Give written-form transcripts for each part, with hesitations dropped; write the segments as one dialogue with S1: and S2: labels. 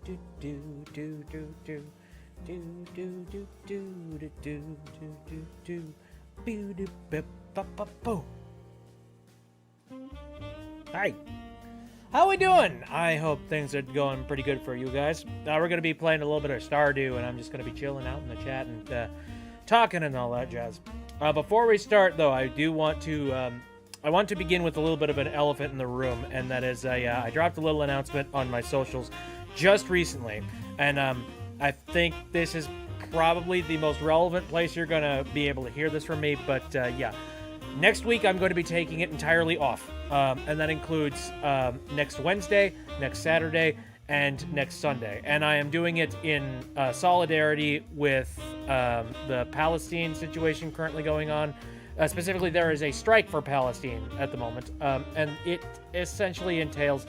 S1: Hi. How we doing? I hope things are going pretty good for you guys. We're going to be playing a little bit of Stardew, and I'm just going to be chilling out in the chat and talking and all that jazz. Before we start, though, I do want to I want to begin with a little bit of an elephant in the room, and that is I dropped a little announcement on my socials just recently, and I think this is probably the most relevant place you're going to be able to hear this from me, but yeah. Next week, I'm going to be taking it entirely off, and that includes next Wednesday, next Saturday, and next Sunday. And I am doing it in solidarity with the Palestine situation currently going on. Specifically, there is a strike for Palestine at the moment, and it essentially entails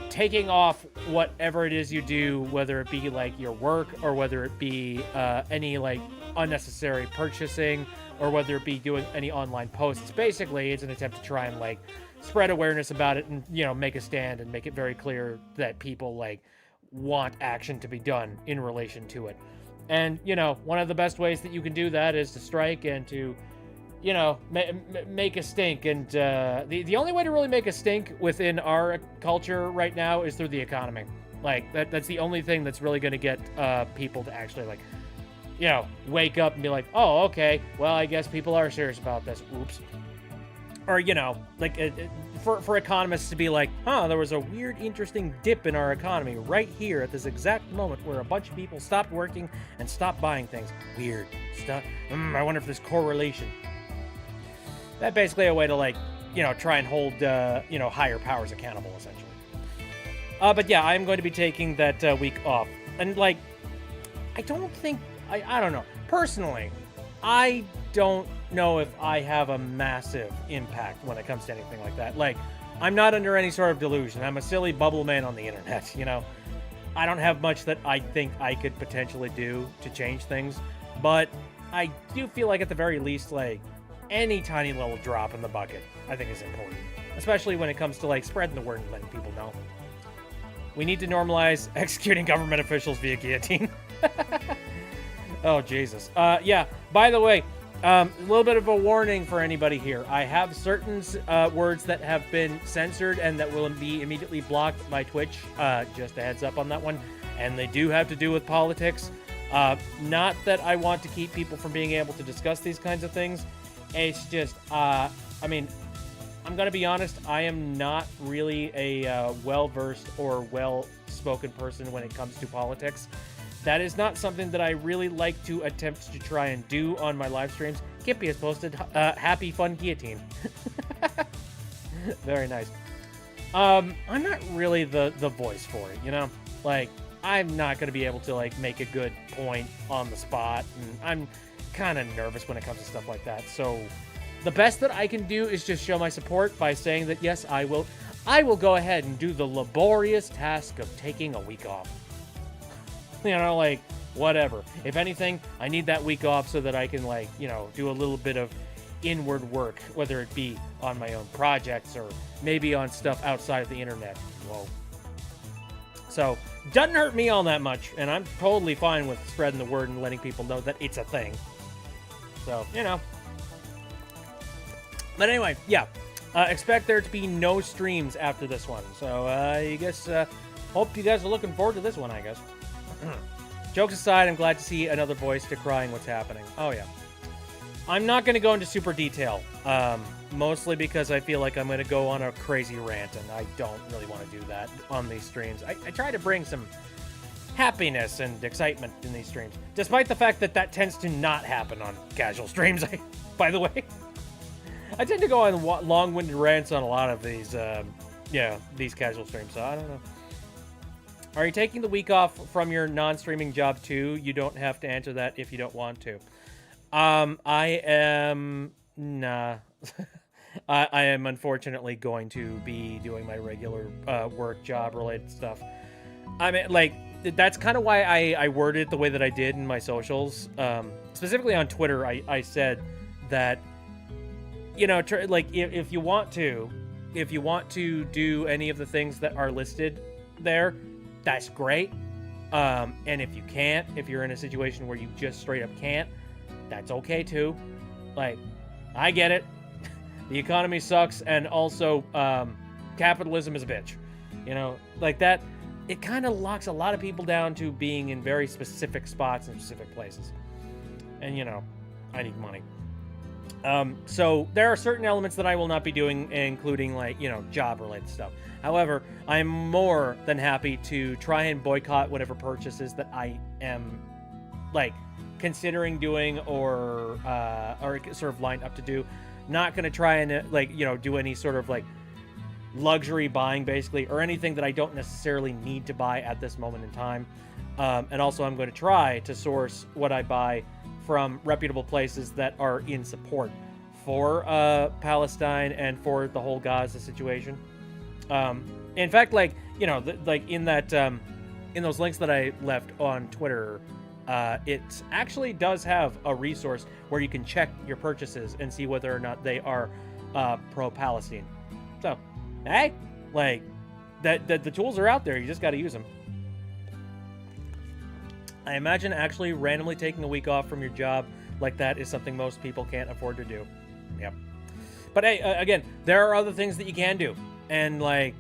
S1: taking off whatever it is you do, whether it be like your work or whether it be any like unnecessary purchasing, or whether it be doing any online posts. Basically, it's an attempt to try and like spread awareness about it and, you know, make a stand and make it very clear that people like want action to be done in relation to it. And, you know, one of the best ways that you can do that is to strike and to, you know, make a stink. And the only way to really make a stink within our culture right now is through the economy. Like that's the only thing that's really going to get people to actually like, you know, wake up and be like, oh, okay, well, I guess people are serious about this. Oops. Or, you know, like for economists to be like, huh, there was a weird, interesting dip in our economy right here at this exact moment where a bunch of people stopped working and stopped buying things. Weird stuff. I wonder if there's correlation. That's basically a way to, like, you know, try and hold, you know, higher powers accountable, essentially. But yeah, I'm going to be taking that week off. And, like, I don't think... I don't know. Personally, I don't know if I have a massive impact when it comes to anything like that. Like, I'm not under any sort of delusion. I'm a silly bubble man on the internet, you know? I don't have much that I think I could potentially do to change things, but I do feel like at the very least, like, any tiny little drop in the bucket, I think is important. Especially when it comes to, like, spreading the word and letting people know. We need to normalize executing government officials via guillotine. Oh, Jesus. Yeah, by the way, a little bit of a warning for anybody here. I have certain words that have been censored and that will be immediately blocked by Twitch. Just a heads up on that one. And they do have to do with politics. Not that I want to keep people from being able to discuss these kinds of things. It's just, I mean, I'm going to be honest, I am not really a well-versed or well-spoken person when it comes to politics. That is not something that I really like to attempt to try and do on my live streams. Kippy has posted, happy fun guillotine. Very nice. I'm not really the voice for it, you know? Like, I'm not going to be able to, like, make a good point on the spot, and I'm kind of nervous when it comes to stuff like that. So the best that I can do is just show my support by saying that, yes, I will go ahead and do the laborious task of taking a week off. You know, like, whatever. If anything, I need that week off so that I can, like, you know, do a little bit of inward work, whether it be on my own projects or maybe on stuff outside of the internet. Whoa. So, doesn't hurt me all that much, and I'm totally fine with spreading the word and letting people know that it's a thing. So, you know. But anyway, yeah. Expect there to be no streams after this one. So, I guess, hope you guys are looking forward to this one, I guess. Jokes aside, I'm glad to see another voice decrying what's happening. Oh, yeah. I'm not going to go into super detail, mostly because I feel like I'm going to go on a crazy rant, and I don't really want to do that on these streams. I try to bring some happiness and excitement in these streams, despite the fact that that tends to not happen on casual streams, by the way. I tend to go on long-winded rants on a lot of these, yeah, these casual streams, so I don't know. Are you taking the week off from your non-streaming job too? You don't have to answer that if you don't want to. I am... Nah. I am unfortunately going to be doing my regular work job-related stuff. I mean, like, that's kind of why I worded it the way that I did in my socials. Specifically on Twitter, I said that, you know, like, if you want to do any of the things that are listed there, that's great. And if you can't, if you're in a situation where you just straight up can't, that's okay too. Like, I get it. The economy sucks, and also capitalism is a bitch. You know, like that. It kind of locks a lot of people down to being in very specific spots and specific places. And, you know, I need money. So there are certain elements that I will not be doing, including, like, you know, job-related stuff. However, I'm more than happy to try and boycott whatever purchases that I am, like, considering doing or sort of lined up to do. Not going to try and, like, you know, do any sort of, like, luxury buying, basically, or anything that I don't necessarily need to buy at this moment in time. And also, I'm going to try to source what I buy from reputable places that are in support for Palestine and for the whole Gaza situation. In fact, like, you know, like in that in those links that I left on Twitter, it actually does have a resource where you can check your purchases and see whether or not they are pro-Palestine. So, hey, like, the tools are out there. You just got to use them. I imagine actually randomly taking a week off from your job like that is something most people can't afford to do. Yep. But hey, again, there are other things that you can do. And, like,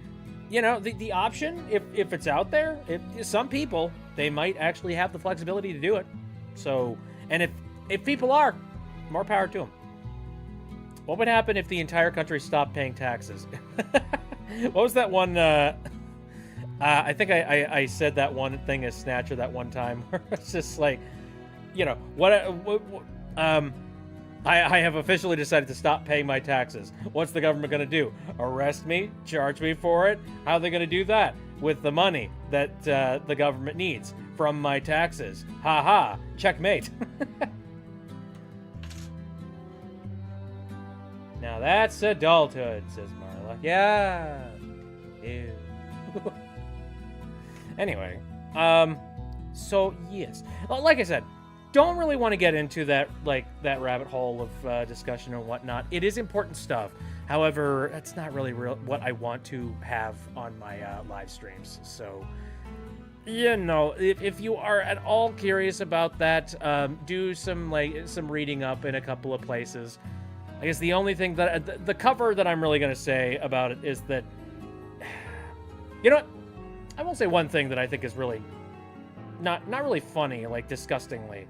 S1: you know, the option, if it's out there, some people, they might actually have the flexibility to do it. So, and if people are, more power to them. What would happen if the entire country stopped paying taxes? What was that one? I think I said that one thing as Snatcher that one time where it's just like, you know, I have officially decided to stop paying my taxes. What's the government going to do? Arrest me? Charge me for it? How are they going to do that? With the money that the government needs from my taxes. Ha ha. Checkmate. Now that's adulthood, says Marla. Yeah. Ew. Anyway, so yes, like I said, don't really want to get into that rabbit hole of discussion and whatnot. It is important stuff. However, that's not really what I want to have on my live streams. So, you know, if you are at all curious about that, do some reading up in a couple of places. I guess the only thing that the cover that I'm really going to say about it is that, you know what? I won't say one thing that I think is really not really funny, like disgustingly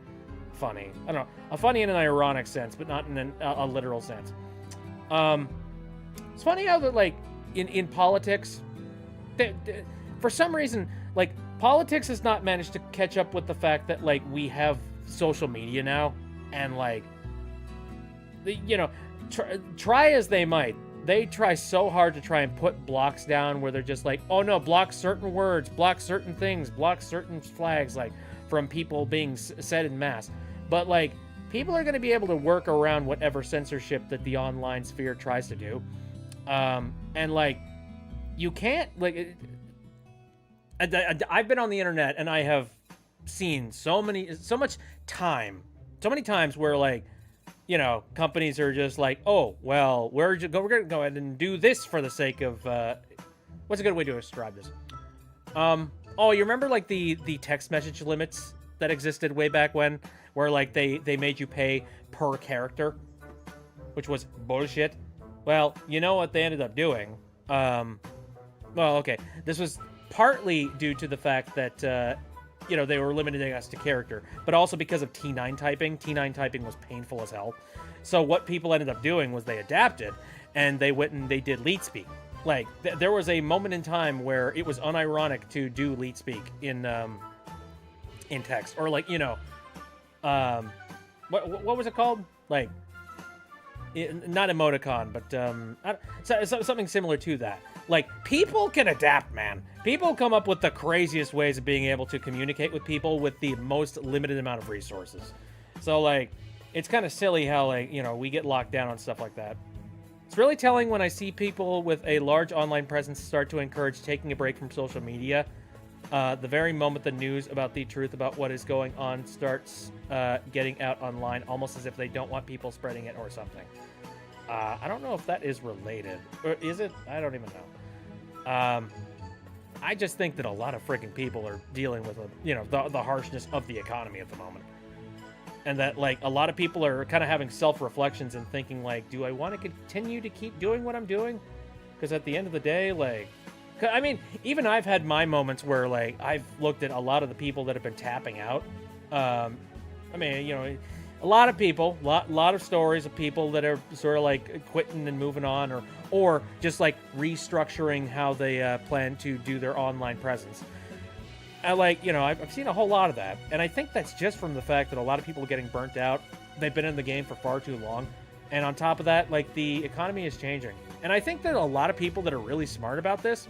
S1: funny. I don't know, funny in an ironic sense, but not in a literal sense. It's funny how that, like, in politics, for some reason, like, politics has not managed to catch up with the fact that, like, we have social media now, and, like, you know, try as they might, they try so hard to try and put blocks down where they're just like, oh no, block certain words, block certain things, block certain flags, like, from people being said in mass. But, like, people are going to be able to work around whatever censorship that the online sphere tries to do. And, like, you can't, like, I've been on the internet and I have seen so many times where, like, you know, companies are just like, oh, well, we're going to go ahead and do this for the sake of, what's a good way to describe this? Oh, you remember, like, the text message limits that existed way back when, where, like, they made you pay per character, which was bullshit? Well, you know what they ended up doing? Well, okay, this was partly due to the fact that, you know, they were limiting us to character, but also because of T9 typing. T9 typing was painful as hell. So what people ended up doing was they adapted, and they went and they did leet speak. Like, there was a moment in time where it was unironic to do leet speak in text, or, like, you know, what was it called? Like, not emoticon, but something similar to that. Like, people can adapt, man. People come up with the craziest ways of being able to communicate with people with the most limited amount of resources. So, like, it's kind of silly how, like, you know, we get locked down on stuff like that. It's really telling when I see people with a large online presence start to encourage taking a break from social media. The very moment the news about the truth about what is going on starts getting out online, almost as if they don't want people spreading it or something. I don't know if that is related. Or is it? I don't even know. I just think that a lot of freaking people are dealing with, the harshness of the economy at the moment. And that, like, a lot of people are kind of having self-reflections and thinking, like, do I want to continue to keep doing what I'm doing? Because at the end of the day, like, I mean, even I've had my moments where, like, I've looked at a lot of the people that have been tapping out. I mean, a lot of people, lot of stories of people that are sort of like quitting and moving on, or just like restructuring how they plan to do their online presence. I've seen a whole lot of that, and I think that's just from the fact that a lot of people are getting burnt out. They've been in the game for far too long, and on top of that, like, the economy is changing. And I think that a lot of people that are really smart about this,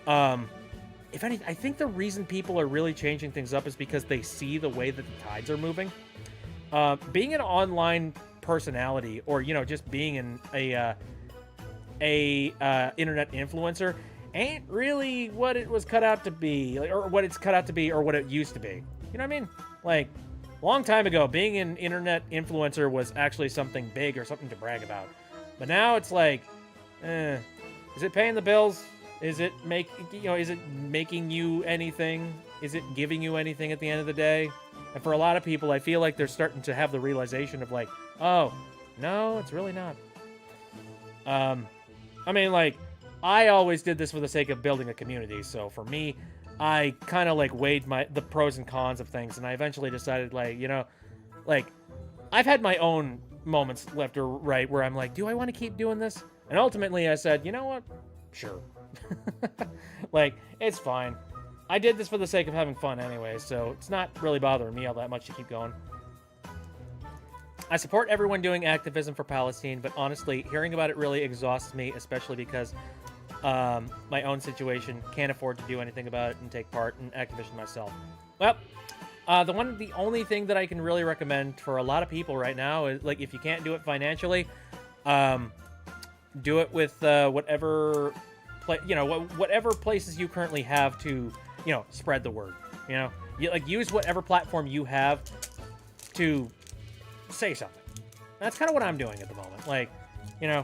S1: if anything, I think the reason people are really changing things up is because they see the way that the tides are moving. Being an online personality, or just being a internet influencer, ain't really what it was cut out to be, or what it's cut out to be, or what it used to be. You know what I mean? Like, a long time ago, being an internet influencer was actually something big or something to brag about. But now it's like, is it paying the bills? Is it making you anything? Is it giving you anything at the end of the day? And for a lot of people, I feel like they're starting to have the realization of, like, oh, no, it's really not. I mean, like, I always did this for the sake of building a community. So for me, I kind of, like, weighed the pros and cons of things. And I eventually decided, like, like, I've had my own moments left or right where I'm like, do I want to keep doing this? And ultimately I said, you know what? Sure. Like, it's fine. I did this for the sake of having fun anyway, so it's not really bothering me all that much to keep going. I support everyone doing activism for Palestine, but honestly, hearing about it really exhausts me, especially because my own situation, can't afford to do anything about it and take part in activism myself. Well, the only thing that I can really recommend for a lot of people right now is, like, if you can't do it financially, do it with whatever places you currently have to, spread the word. Use whatever platform you have to say something. That's kind of what I'm doing at the moment. Like, I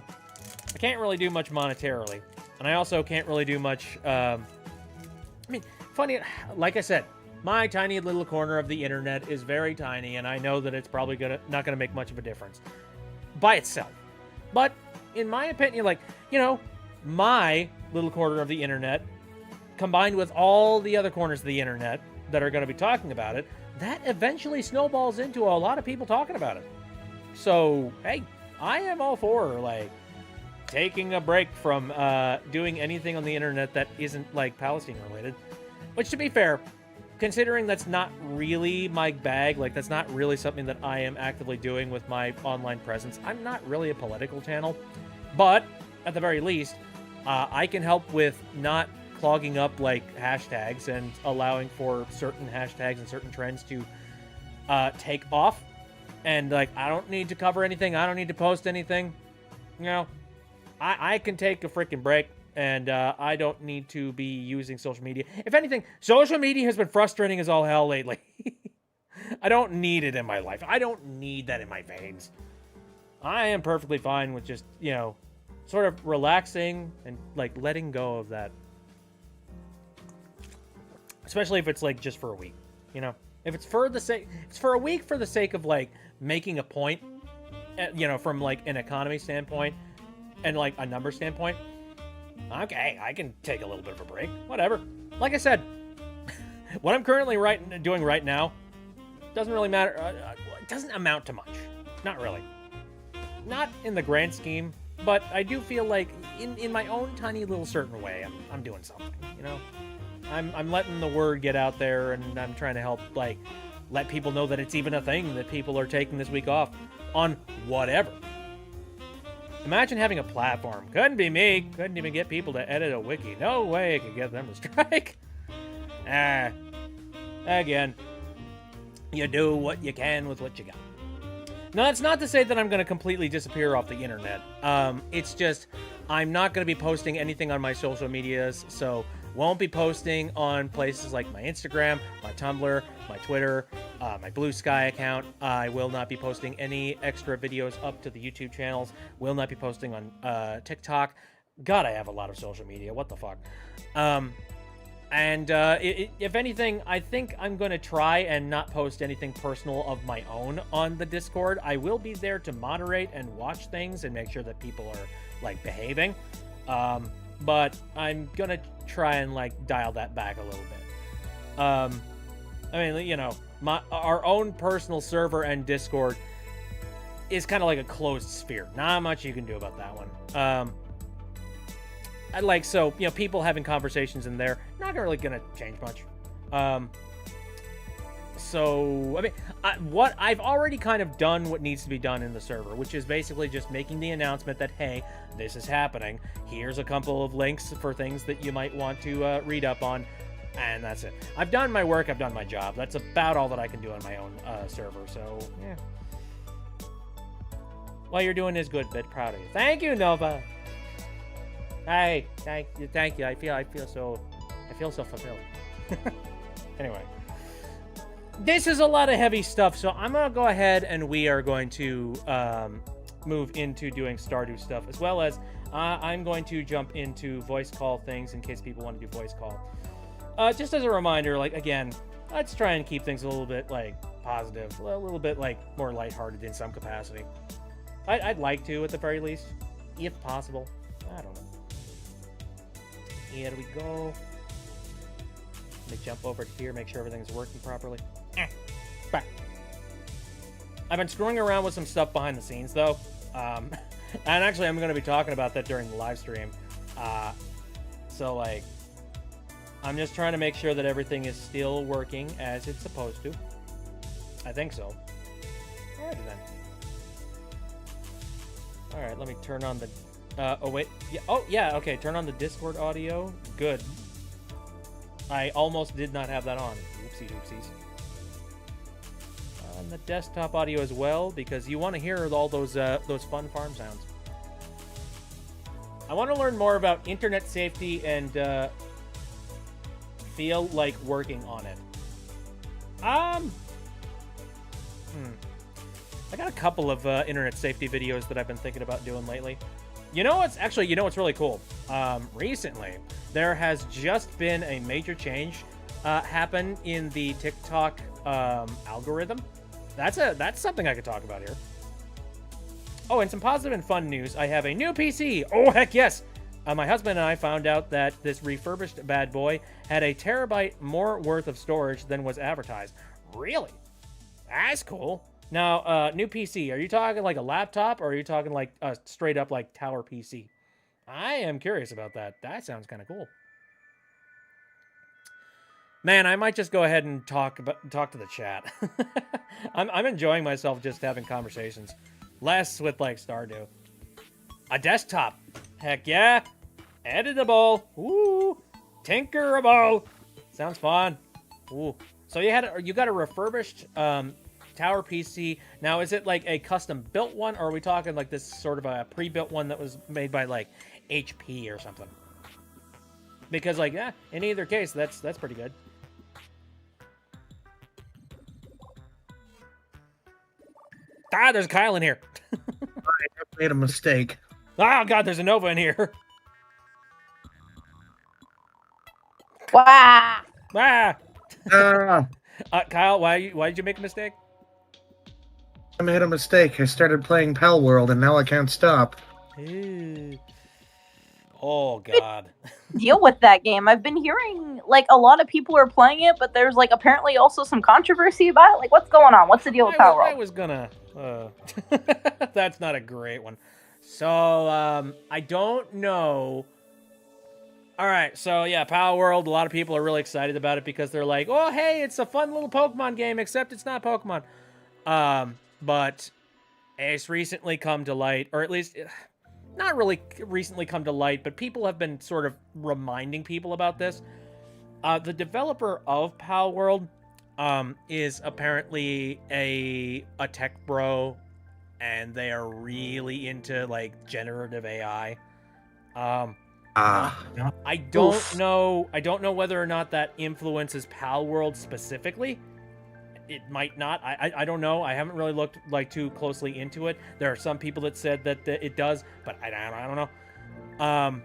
S1: can't really do much monetarily, and I also can't really do much. Funny, like I said, my tiny little corner of the internet is very tiny, and I know that it's probably not gonna make much of a difference by itself. But in my opinion, like, my little corner of the internet, combined with all the other corners of the internet that are going to be talking about it, that eventually snowballs into a lot of people talking about it. So, hey, I am all for, like, taking a break from doing anything on the internet that isn't, like, Palestine related. Which, to be fair, considering that's not really my bag, like, that's not really something that I am actively doing with my online presence. I'm not really a political channel, but at the very least, I can help with not clogging up, like, hashtags and allowing for certain hashtags and certain trends to take off. And, like, I don't need to cover anything. I don't need to post anything. I can take a freaking break, and I don't need to be using social media. If anything, social media has been frustrating as all hell lately. I don't need it in my life. I don't need that in my veins. I am perfectly fine with just, sort of relaxing and, like, letting go of that. Especially if it's, like, just for a week, If it's for a week for the sake of, like, making a point, from, like, an economy standpoint and, like, a number standpoint, okay, I can take a little bit of a break. Whatever. Like I said, what I'm currently doing right now doesn't really matter. It doesn't amount to much. Not really. Not in the grand scheme, but I do feel like in my own tiny little certain way, I'm doing something, I'm letting the word get out there, and I'm trying to help, like, let people know that it's even a thing that people are taking this week off on whatever. Imagine having a platform. Couldn't be me. Couldn't even get people to edit a wiki. No way I could get them to strike. Again, you do what you can with what you got. Now, that's not to say that I'm going to completely disappear off the internet. It's just, I'm not going to be posting anything on my social medias, so won't be posting on places like my Instagram, my Tumblr, my Twitter, my Blue Sky account. I will not be posting any extra videos up to the YouTube channels. Will not be posting on TikTok. God, I have a lot of social media. What the fuck? And if anything, I think I'm going to try and not post anything personal of my own on the Discord. I will be there to moderate and watch things and make sure that people are, like, behaving. But I'm going to try and, like, dial that back a little bit. I mean, you know, our own personal server and Discord is kind of like a closed sphere. Not much you can do about that one. So, you know, people having conversations in there, not really going to change much. So, I mean, I've already kind of done what needs to be done in the server, which is basically just making the announcement that, hey, this is happening. Here's a couple of links for things that you might want to read up on, and that's it. I've done my work. I've done my job. That's about all that I can do on my own server, so, yeah. What you're doing is good, bit proud of you. Thank you, Nova. Hey, thank you. I feel so fulfilled. Anyway, this is a lot of heavy stuff, so I'm gonna go ahead and we are going to move into doing Stardew stuff, as well as I'm going to jump into voice call things in case people want to do voice call. Just as a reminder, like, again, let's try and keep things a little bit, like, positive, a little bit, like, more lighthearted in some capacity. I'd like to, at the very least, if possible. I don't know. Here we go. Let me jump over to here, make sure everything's working properly. Back. I've been screwing around with some stuff behind the scenes, though. And actually, I'm going to be talking about that during the live stream. So, like, I'm just trying to make sure that everything is still working as it's supposed to. I think so. Alrighty then. Alright, let me turn on the... oh, wait. Yeah, oh, yeah, okay. Turn on the Discord audio. Good. I almost did not have that on. Oopsie doopsies. On the desktop audio as well, because you want to hear all those fun farm sounds. I want to learn more about internet safety and feel like working on it. I got a couple of internet safety videos that I've been thinking about doing lately. You know what's really cool? Recently, there has just been a major change happen in the TikTok algorithm. That's something I could talk about here. Oh, and some positive and fun news. I have a new PC. Oh, heck yes! My husband and I found out that this refurbished bad boy had a terabyte more worth of storage than was advertised. Really? That's cool. Now, new PC, are you talking like a laptop, or are you talking like a straight up like tower PC? I am curious about that. That sounds kind of cool. Man, I might just go ahead and talk to the chat. I'm enjoying myself just having conversations. Less with like Stardew. A desktop. Heck yeah. Editable. Ooh. Tinkerable. Sounds fun. Ooh. So you got a refurbished tower PC. Now, is it like a custom built one, or are we talking like this sort of a pre-built one that was made by like HP or something? Because like, yeah, in either case, that's pretty good. Ah, there's Kyle in here.
S2: I made a mistake.
S1: Oh god, there's a Nova in here.
S3: Wow.
S1: Ah. Kyle, why did you make a mistake?
S2: I made a mistake. I started playing Pal World, and now I can't stop.
S1: Oh god.
S3: Deal with that game. I've been hearing like a lot of people are playing it, but there's like apparently also some controversy about it. Like, what's going on? What's the deal with Pal World?
S1: I was gonna. That's not a great one. So I don't know. All right, so yeah, Pal World. A lot of people are really excited about it because they're like, "Oh, hey, it's a fun little Pokemon game," except it's not Pokemon. But it's recently come to light, or at least not really recently come to light, but people have been sort of reminding people about this. The developer of Pal World is apparently a tech bro, and they are really into like generative AI. I don't know whether or not that influences Pal World specifically. It might not. I don't know. I haven't really looked like too closely into it. There are some people that said that it does, but I don't know.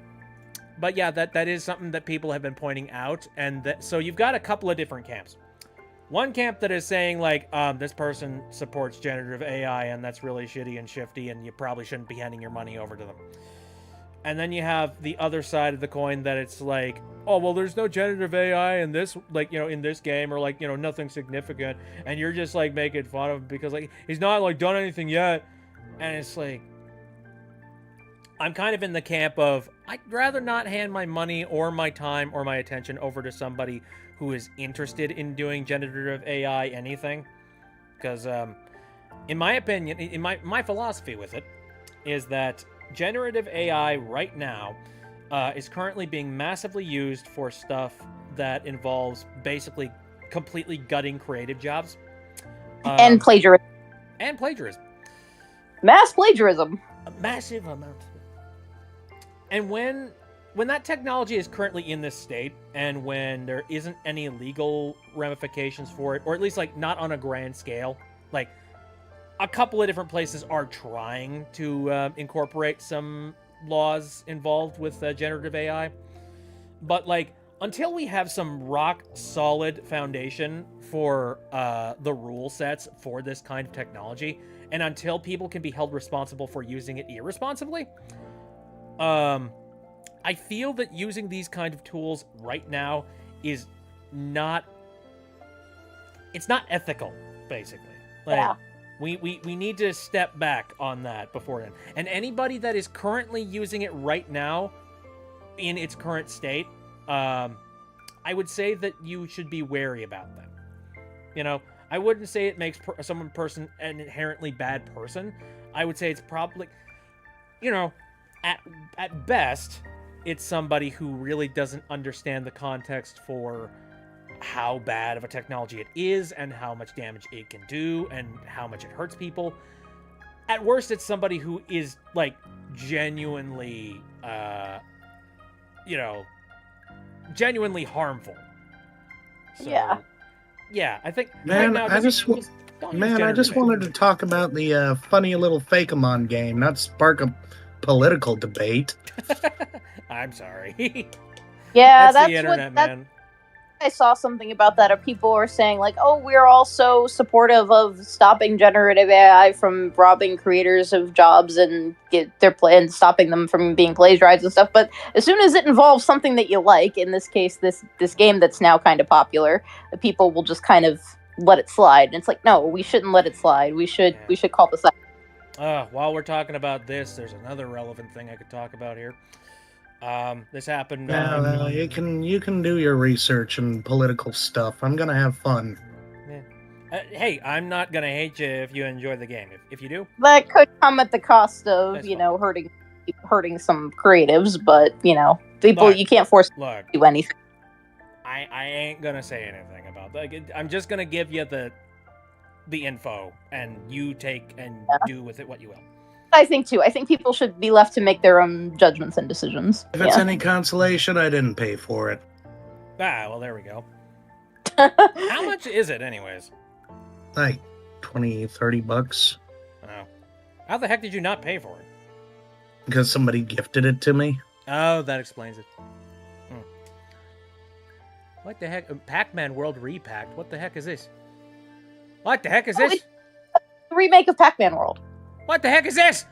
S1: But yeah, that is something that people have been pointing out, and so you've got a couple of different camps. One camp that is saying, like, this person supports generative AI, and that's really shitty and shifty, and you probably shouldn't be handing your money over to them. And then you have the other side of the coin that it's like, oh, well, there's no generative AI in this, like, in this game, or, like, nothing significant, and you're just, like, making fun of him because, like, he's not, like, done anything yet. And it's like, I'm kind of in the camp of, I'd rather not hand my money or my time or my attention over to somebody who is interested in doing generative AI anything. Because, in my opinion, in my philosophy with it, is that generative AI right now is currently being massively used for stuff that involves basically completely gutting creative jobs.
S3: And plagiarism.
S1: And plagiarism.
S3: Mass plagiarism.
S1: A massive amount. And when that technology is currently in this state, and when there isn't any legal ramifications for it, or at least, like, not on a grand scale, like, a couple of different places are trying to incorporate some laws involved with generative AI. But, like, until we have some rock-solid foundation for the rule sets for this kind of technology, and until people can be held responsible for using it irresponsibly, I feel that using these kind of tools right now is not... It's not ethical, basically. Like,
S3: Yeah.
S1: We need to step back on that before then. And anybody that is currently using it right now, in its current state, I would say that you should be wary about them. I wouldn't say it makes some person an inherently bad person. I would say it's probably, at best, it's somebody who really doesn't understand the context for how bad of a technology it is and how much damage it can do and how much it hurts people. At worst, it's somebody who is, like, genuinely, genuinely harmful. So, yeah, I think
S2: Man,
S1: right now,
S2: I just wanted to talk about the funny little Fakemon game, not spark a political debate.
S1: I'm sorry.
S3: Yeah,
S1: that's the internet, man.
S3: I saw something about that, or people were saying, like, oh, we're also supportive of stopping generative AI from robbing creators of jobs and and stopping them from being plagiarized and stuff. But as soon as it involves something that you like, in this case, this game that's now kind of popular, the people will just kind of let it slide. And it's like, no, we shouldn't let it slide. We should call this out.
S1: While we're talking about this, there's another relevant thing I could talk about here. This happened.
S2: No, you can do your research and political stuff. I'm gonna have fun.
S1: Yeah. Hey, I'm not gonna hate you if you enjoy the game. If you do,
S3: that could come at the cost of
S1: That's
S3: hurting some creatives, but people,
S1: Look,
S3: you can't force them
S1: look,
S3: to do anything.
S1: I ain't gonna say anything about that. I'm just gonna give you the info, and you take and do with it what you will.
S3: I think too. I think people should be left to make their own judgments and decisions.
S2: If it's any consolation, I didn't pay for it.
S1: Well, there we go. How much is it, anyways?
S2: Like $20-$30.
S1: Oh. How the heck did you not pay for it?
S2: Because somebody gifted it to me.
S1: Oh, that explains it. What the heck? Pac-Man World Repacked. What the heck is this? What the heck is this?
S3: The remake of Pac-Man World.
S1: What the heck is this?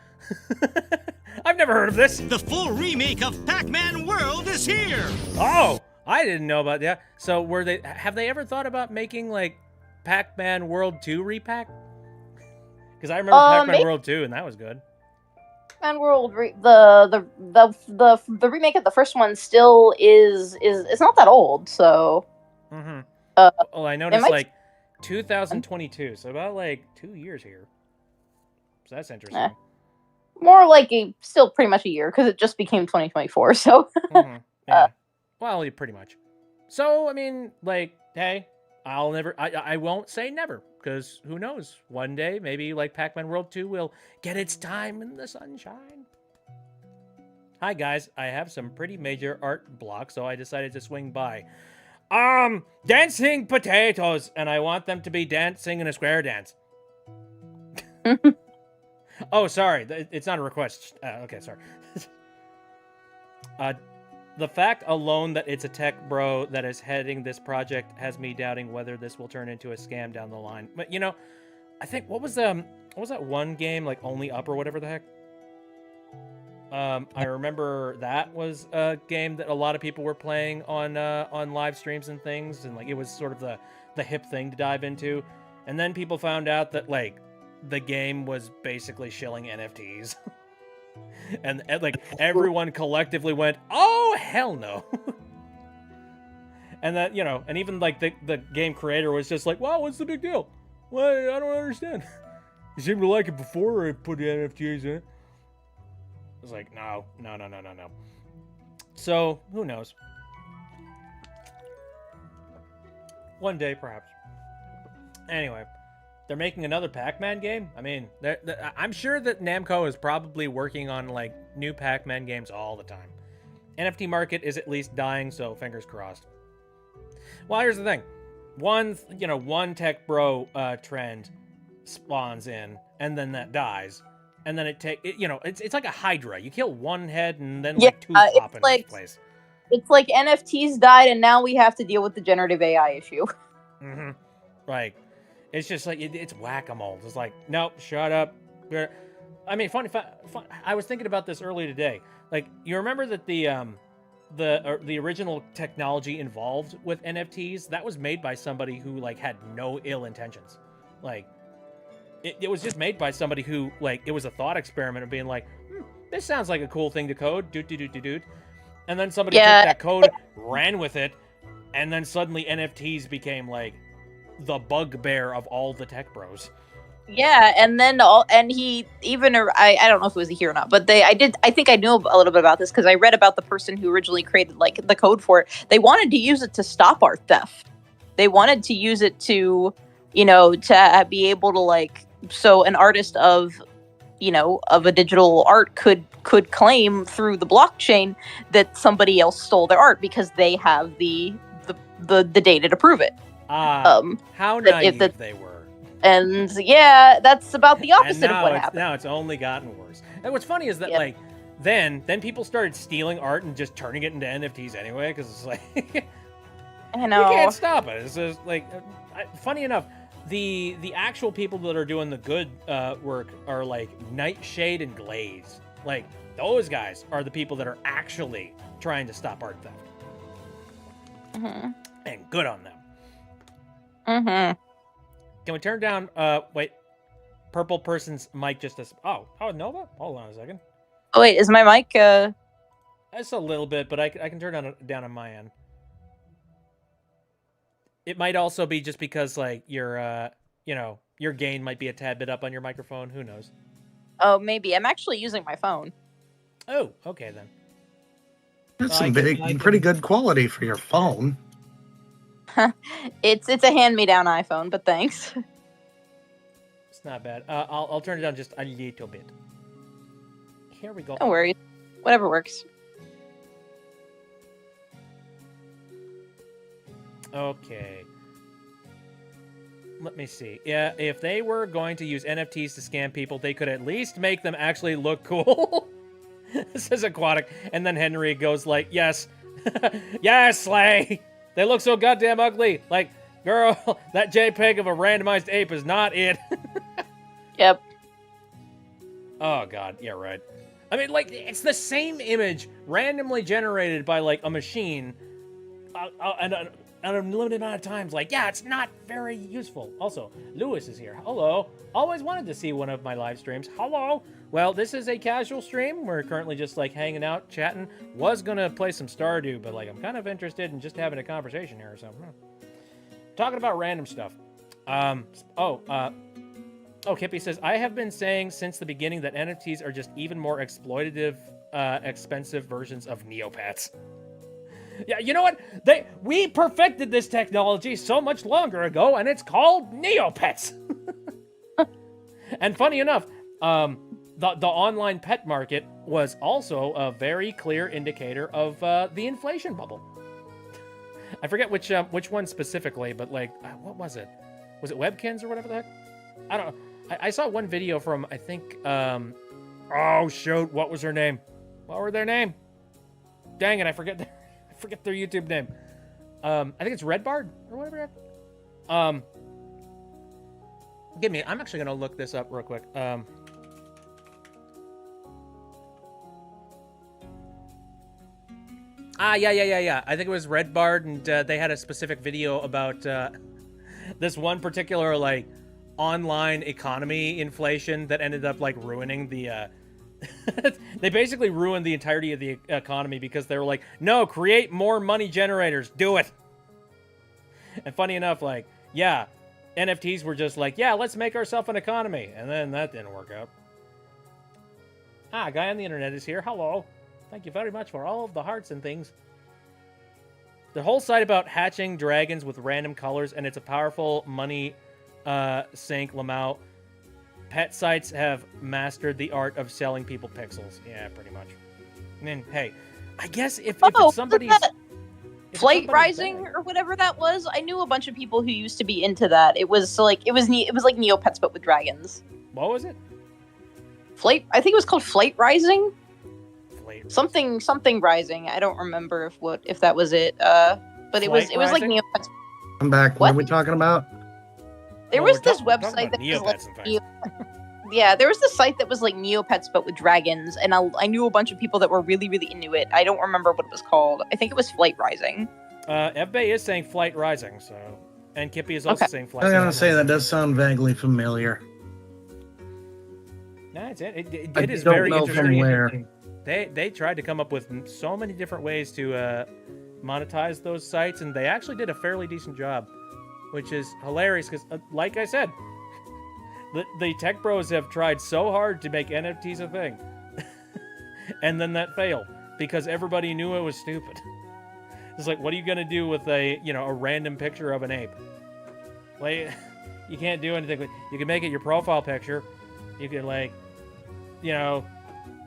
S1: I've never heard of this.
S4: The full remake of Pac-Man World is here!
S1: Oh, I didn't know about that. So have they ever thought about making, like, Pac-Man World 2 repack? Because I remember Pac-Man World 2 and that was good.
S3: Pac-Man World, the remake of the first one still is it's not that old, so.
S1: Mm-hmm. Well, I noticed, like, 2022, so about, like, 2 years here. So that's interesting.
S3: More like still pretty much a year, because it just became 2024, so.
S1: Mm-hmm. Yeah. Well, pretty much. So, I mean, like, hey, I won't say never, because who knows? One day, maybe, like, Pac-Man World 2 will get its time in the sunshine. Hi, guys. I have some pretty major art blocks, so I decided to swing by. Dancing potatoes, and I want them to be dancing in a square dance. Oh, sorry. It's not a request. Okay, sorry. the fact alone that it's a tech bro that is heading this project has me doubting whether this will turn into a scam down the line. But you know, I think what was that one game, like Only Up or whatever the heck? I remember that was a game that a lot of people were playing on live streams and things, and like it was sort of the hip thing to dive into. And then people found out that like the game was basically shilling NFTs. and like everyone collectively went, "Oh, hell no." And that, you know, and even like the game creator was just like, "Wow, what's the big deal? Why, I don't understand. You seemed to like it before I put the NFTs in it." I was like, no. So, who knows? One day, perhaps. Anyway, they're making another Pac-Man game? I mean, I'm sure that Namco is probably working on, like, new Pac-Man games all the time. NFT market is at least dying, so fingers crossed. Well, here's the thing. One tech bro trend spawns in, and then that dies. And then it's like a Hydra. You kill one head, and then like two pop in its place.
S3: It's like NFTs died, and now we have to deal with the generative AI issue.
S1: Mm-hmm. Like, it's just like it's whack-a-mole. It's like, nope, shut up. I mean, fun. I was thinking about this earlier today. Like, you remember that the original technology involved with NFTs that was made by somebody who like had no ill intentions, like. It was just made by somebody who, like, it was a thought experiment of being like, this sounds like a cool thing to code, doot. And then somebody took that code, ran with it, and then suddenly NFTs became, like, the bugbear of all the tech bros.
S3: Yeah, and then he even, I don't know if it was here or not, but I think I knew a little bit about this because I read about the person who originally created, like, the code for it. They wanted to use it to stop art theft. They wanted to use it to, to be able to, like, so an artist of a digital art could claim through the blockchain that somebody else stole their art because they have the data to prove it.
S1: How naive they were.
S3: And yeah, that's about the opposite of what happened.
S1: Now it's only gotten worse. And what's funny is that like then people started stealing art and just turning it into NFTs anyway, because it's like
S3: I know
S1: you can't stop it. It's just like funny enough. The actual people that are doing the good work are like Nightshade and Glaze. Like, those guys are the people that are actually trying to stop art theft.
S3: Mm-hmm.
S1: And good on them.
S3: Mm-hmm.
S1: Can we turn down, wait, purple person's mic just as, oh, Nova? Hold on a second.
S3: Oh, wait, is my mic,
S1: That's a little bit, but I can turn down on my end. It might also be just because, like, your gain might be a tad bit up on your microphone. Who knows?
S3: Oh, maybe. I'm actually using my phone.
S1: Oh, okay then.
S2: That's pretty good quality for your phone.
S3: It's a hand-me-down iPhone, but thanks.
S1: It's not bad. I'll turn it down just a little bit. Here we go.
S3: No worries. Whatever works.
S1: Okay. Let me see. Yeah, if they were going to use NFTs to scam people, they could at least make them actually look cool. This is Aquatic. And then Henry goes like, yes. Yes, Slay. They look so goddamn ugly. Like, girl, that JPEG of a randomized ape is not it.
S3: Yep.
S1: Oh, God. Yeah, right. I mean, like, it's the same image randomly generated by, like, a machine. And an unlimited amount of times. Like, yeah, it's not very useful. Also, Lewis is here. Hello. Always wanted to see one of my live streams. Hello. Well, this is a casual stream. We're currently just, like, hanging out, chatting. Was gonna play some Stardew, but, like, I'm kind of interested in just having a conversation here or something. Talking about random stuff. Kippy says, I have been saying since the beginning that NFTs are just even more exploitative, expensive versions of Neopets. Yeah, you know what? We perfected this technology so much longer ago, and it's called Neopets. And funny enough, the online pet market was also a very clear indicator of the inflation bubble. I forget which one specifically, but like, what was it? Was it Webkins or whatever the heck? I don't know. I saw one video from, I think, oh shoot, what was her name? What were their name? Dang it, I forget their YouTube name. I think it's Redbard or whatever. I'm actually gonna look this up real quick. Yeah. I think it was Redbard, and they had a specific video about this one particular like online economy inflation that ended up like ruining the. They basically ruined the entirety of the economy because they were like, no, create more money generators, do it. And funny enough, like, yeah, NFTs were just like, yeah, let's make ourselves an economy. And then that didn't work out. Ah, guy on the internet is here. Hello. Thank you very much for all of the hearts and things. The whole site about hatching dragons with random colors, and it's a powerful money sink, Lamau. Pet sites have mastered the art of selling people pixels. Yeah, pretty much. I mean, hey, I guess if it's somebody's...
S3: Flight Rising or whatever that was. I knew a bunch of people who used to be into that. It was like Neopets but with dragons.
S1: What was it?
S3: I think it was called Flight Rising. Something Rising. I don't remember if that was it. But it was like Neopets.
S2: I'm back. What are we talking about?
S3: There was this website that was like yeah, there was this site that was like Neopets but with dragons, and I knew a bunch of people that were really, really into it. I don't remember what it was called. I think it was Flight Rising.
S1: FBay is saying Flight Rising, so, and Kippy is also saying Flight.
S2: I gotta say that does sound vaguely familiar.
S1: No, it's it is very interesting. They tried to come up with so many different ways to monetize those sites, and they actually did a fairly decent job, which is hilarious because, like I said, the tech bros have tried so hard to make NFTs a thing, and then that failed because everybody knew it was stupid. It's like, what are you gonna do with a random picture of an ape? Like, you can't do anything with. You can make it your profile picture. You can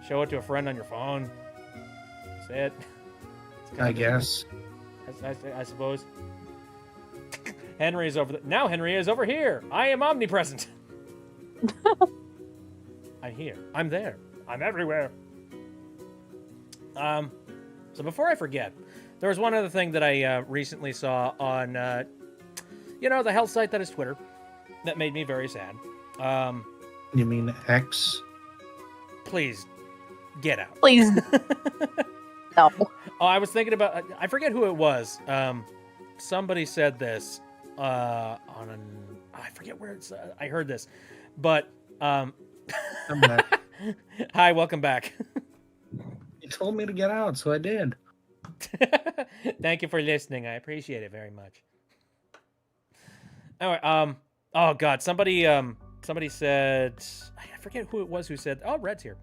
S1: show it to a friend on your phone. That's it.
S2: I guess.
S1: I suppose. Henry is over now. Henry is over here. I am omnipresent. I'm here. I'm there. I'm everywhere. So before I forget, there was one other thing that I recently saw on, the health site that is Twitter, that made me very sad.
S2: You mean X?
S1: Please, get out.
S3: Please. No.
S1: Oh, I was thinking about, I forget who it was. Somebody said this I forget where it's, I heard this, but,
S2: I'm back.
S1: Hi, welcome back.
S2: You told me to get out, so I did.
S1: Thank you for listening. I appreciate it very much. Anyway, oh god, somebody said, I forget who it was who said, oh, Red's here.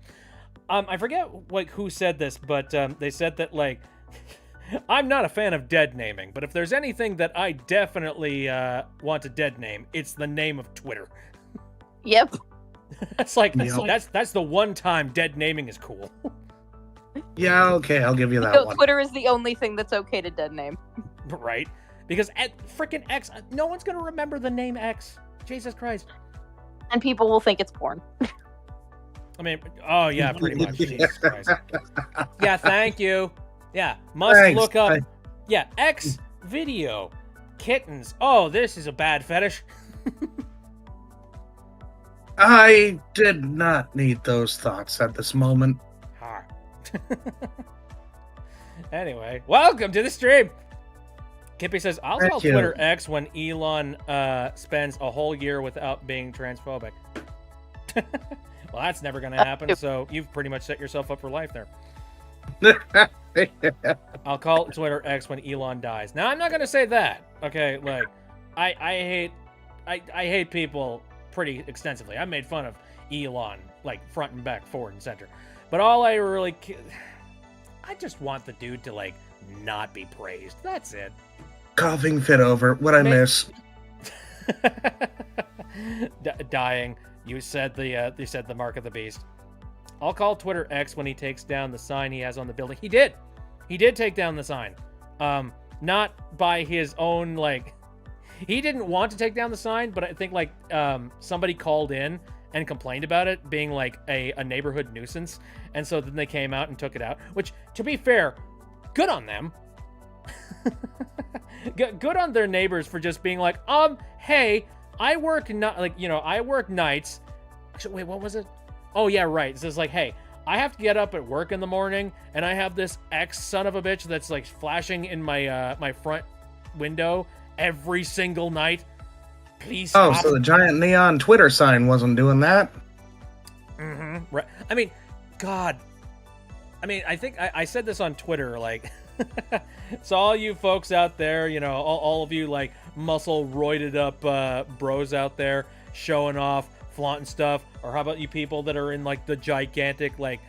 S1: I forget who said this, but they said that I'm not a fan of dead naming, but if there's anything that I definitely want to dead name, it's the name of Twitter.
S3: Yep.
S1: That's that's the one time dead naming is cool.
S2: Yeah, okay, I'll give you that one.
S3: Twitter is the only thing that's okay to dead name.
S1: Right? Because at freaking X, no one's gonna remember the name X. Jesus Christ.
S3: And people will think it's porn.
S1: I mean, oh yeah, pretty much. Jesus Christ. Yeah, thank you. Yeah, must look up. Yeah, X video kittens. Oh, this is a bad fetish.
S2: I did not need those thoughts at this moment.
S1: Anyway, welcome to the stream. Kippy says, I'll
S2: Thank
S1: call
S2: you.
S1: Twitter X when Elon spends a whole year without being transphobic. Well, that's never going to happen, so you've pretty much set yourself up for life there. I'll call Twitter X when Elon dies. Now, I'm not going to say that, okay? Like, I hate people pretty extensively. I made fun of Elon, like, front and back, forward and center. But all I really... I just want the dude to, like, not be praised. That's it.
S2: Coughing fit over. What'd I miss?
S1: Dying. You said the mark of the beast. I'll call Twitter X when he takes down the sign he has on the building. He did. He did take down the sign. Not by his own, like... He didn't want to take down the sign, but I think, like, somebody called in and complained about it being, like, a neighborhood nuisance. And so then they came out and took it out. Which, to be fair, good on them. Good on their neighbors for just being like, hey, I work I work nights. Actually, wait, what was it? Oh yeah, right. It says like, hey, I have to get up at work in the morning, and I have this ex son of a bitch that's like flashing in my my front window every single night. Please stop.
S2: Oh, so the giant neon Twitter sign wasn't doing that?
S1: Mm-hmm. Right. I mean, God. I mean, I think I said this on Twitter, like, so all you folks out there, you know, all of you, like, muscle roided up bros out there showing off, flaunting stuff, or how about you people that are in, like, the gigantic, like,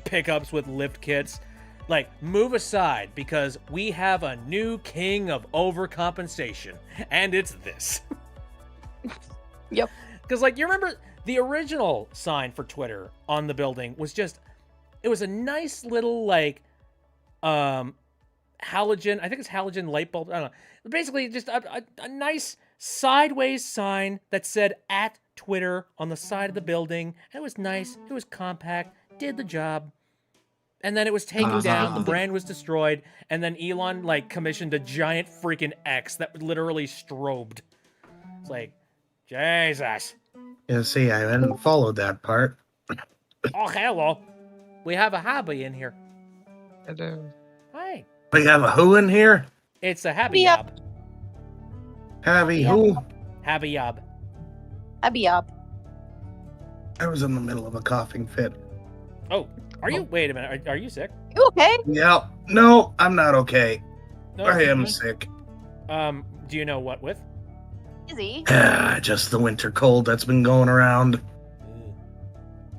S1: pickups with lift kits? Like, move aside, because we have a new king of overcompensation, and it's this.
S3: Yep.
S1: Because, like, you remember the original sign for Twitter on the building was just, it was a nice little, like, halogen, I think it's halogen light bulb, I don't know. Basically, just a nice sideways sign that said at Twitter on the side of the building. It was nice, it was compact, did the job. And then it was taken down, the brand was destroyed, and then Elon, like, commissioned a giant freaking X that literally strobed. It's like, Jesus.
S2: Yeah, see, I hadn't followed that part.
S1: Oh, hello. We have a hobby in here.
S5: Hello.
S1: Hi.
S2: We have a who in here?
S1: It's a happy
S3: Yep.
S1: yob.
S2: Happy
S3: Yeah.
S2: who?
S1: Happy yob.
S3: Abiyab.
S2: I was in the middle of a coughing fit.
S1: Oh, are you? Wait a minute. Are you sick?
S3: You okay?
S2: Yep. No, I'm not okay.
S1: No,
S2: I am
S1: okay.
S2: sick.
S1: Do you know what with?
S3: Is he?
S2: Just the winter cold that's been going around.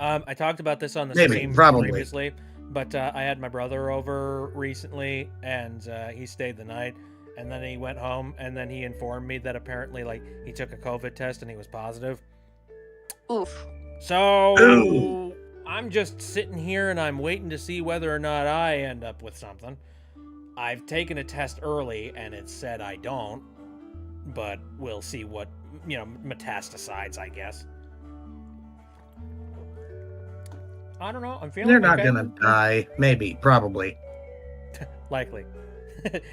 S1: I talked about this on the
S2: Maybe,
S1: stream
S2: probably.
S1: previously, but I had my brother over recently, and he stayed the night, and then he went home, and then he informed me that apparently, like, he took a COVID test and he was positive.
S3: Oof.
S1: So
S2: Ooh.
S1: I'm just sitting here and I'm waiting to see whether or not I end up with something. I've taken a test early and it said I don't, but we'll see what, metastasides, I guess. I don't know. I'm feeling
S2: You're not
S1: okay.
S2: gonna die. Maybe, probably.
S1: Likely.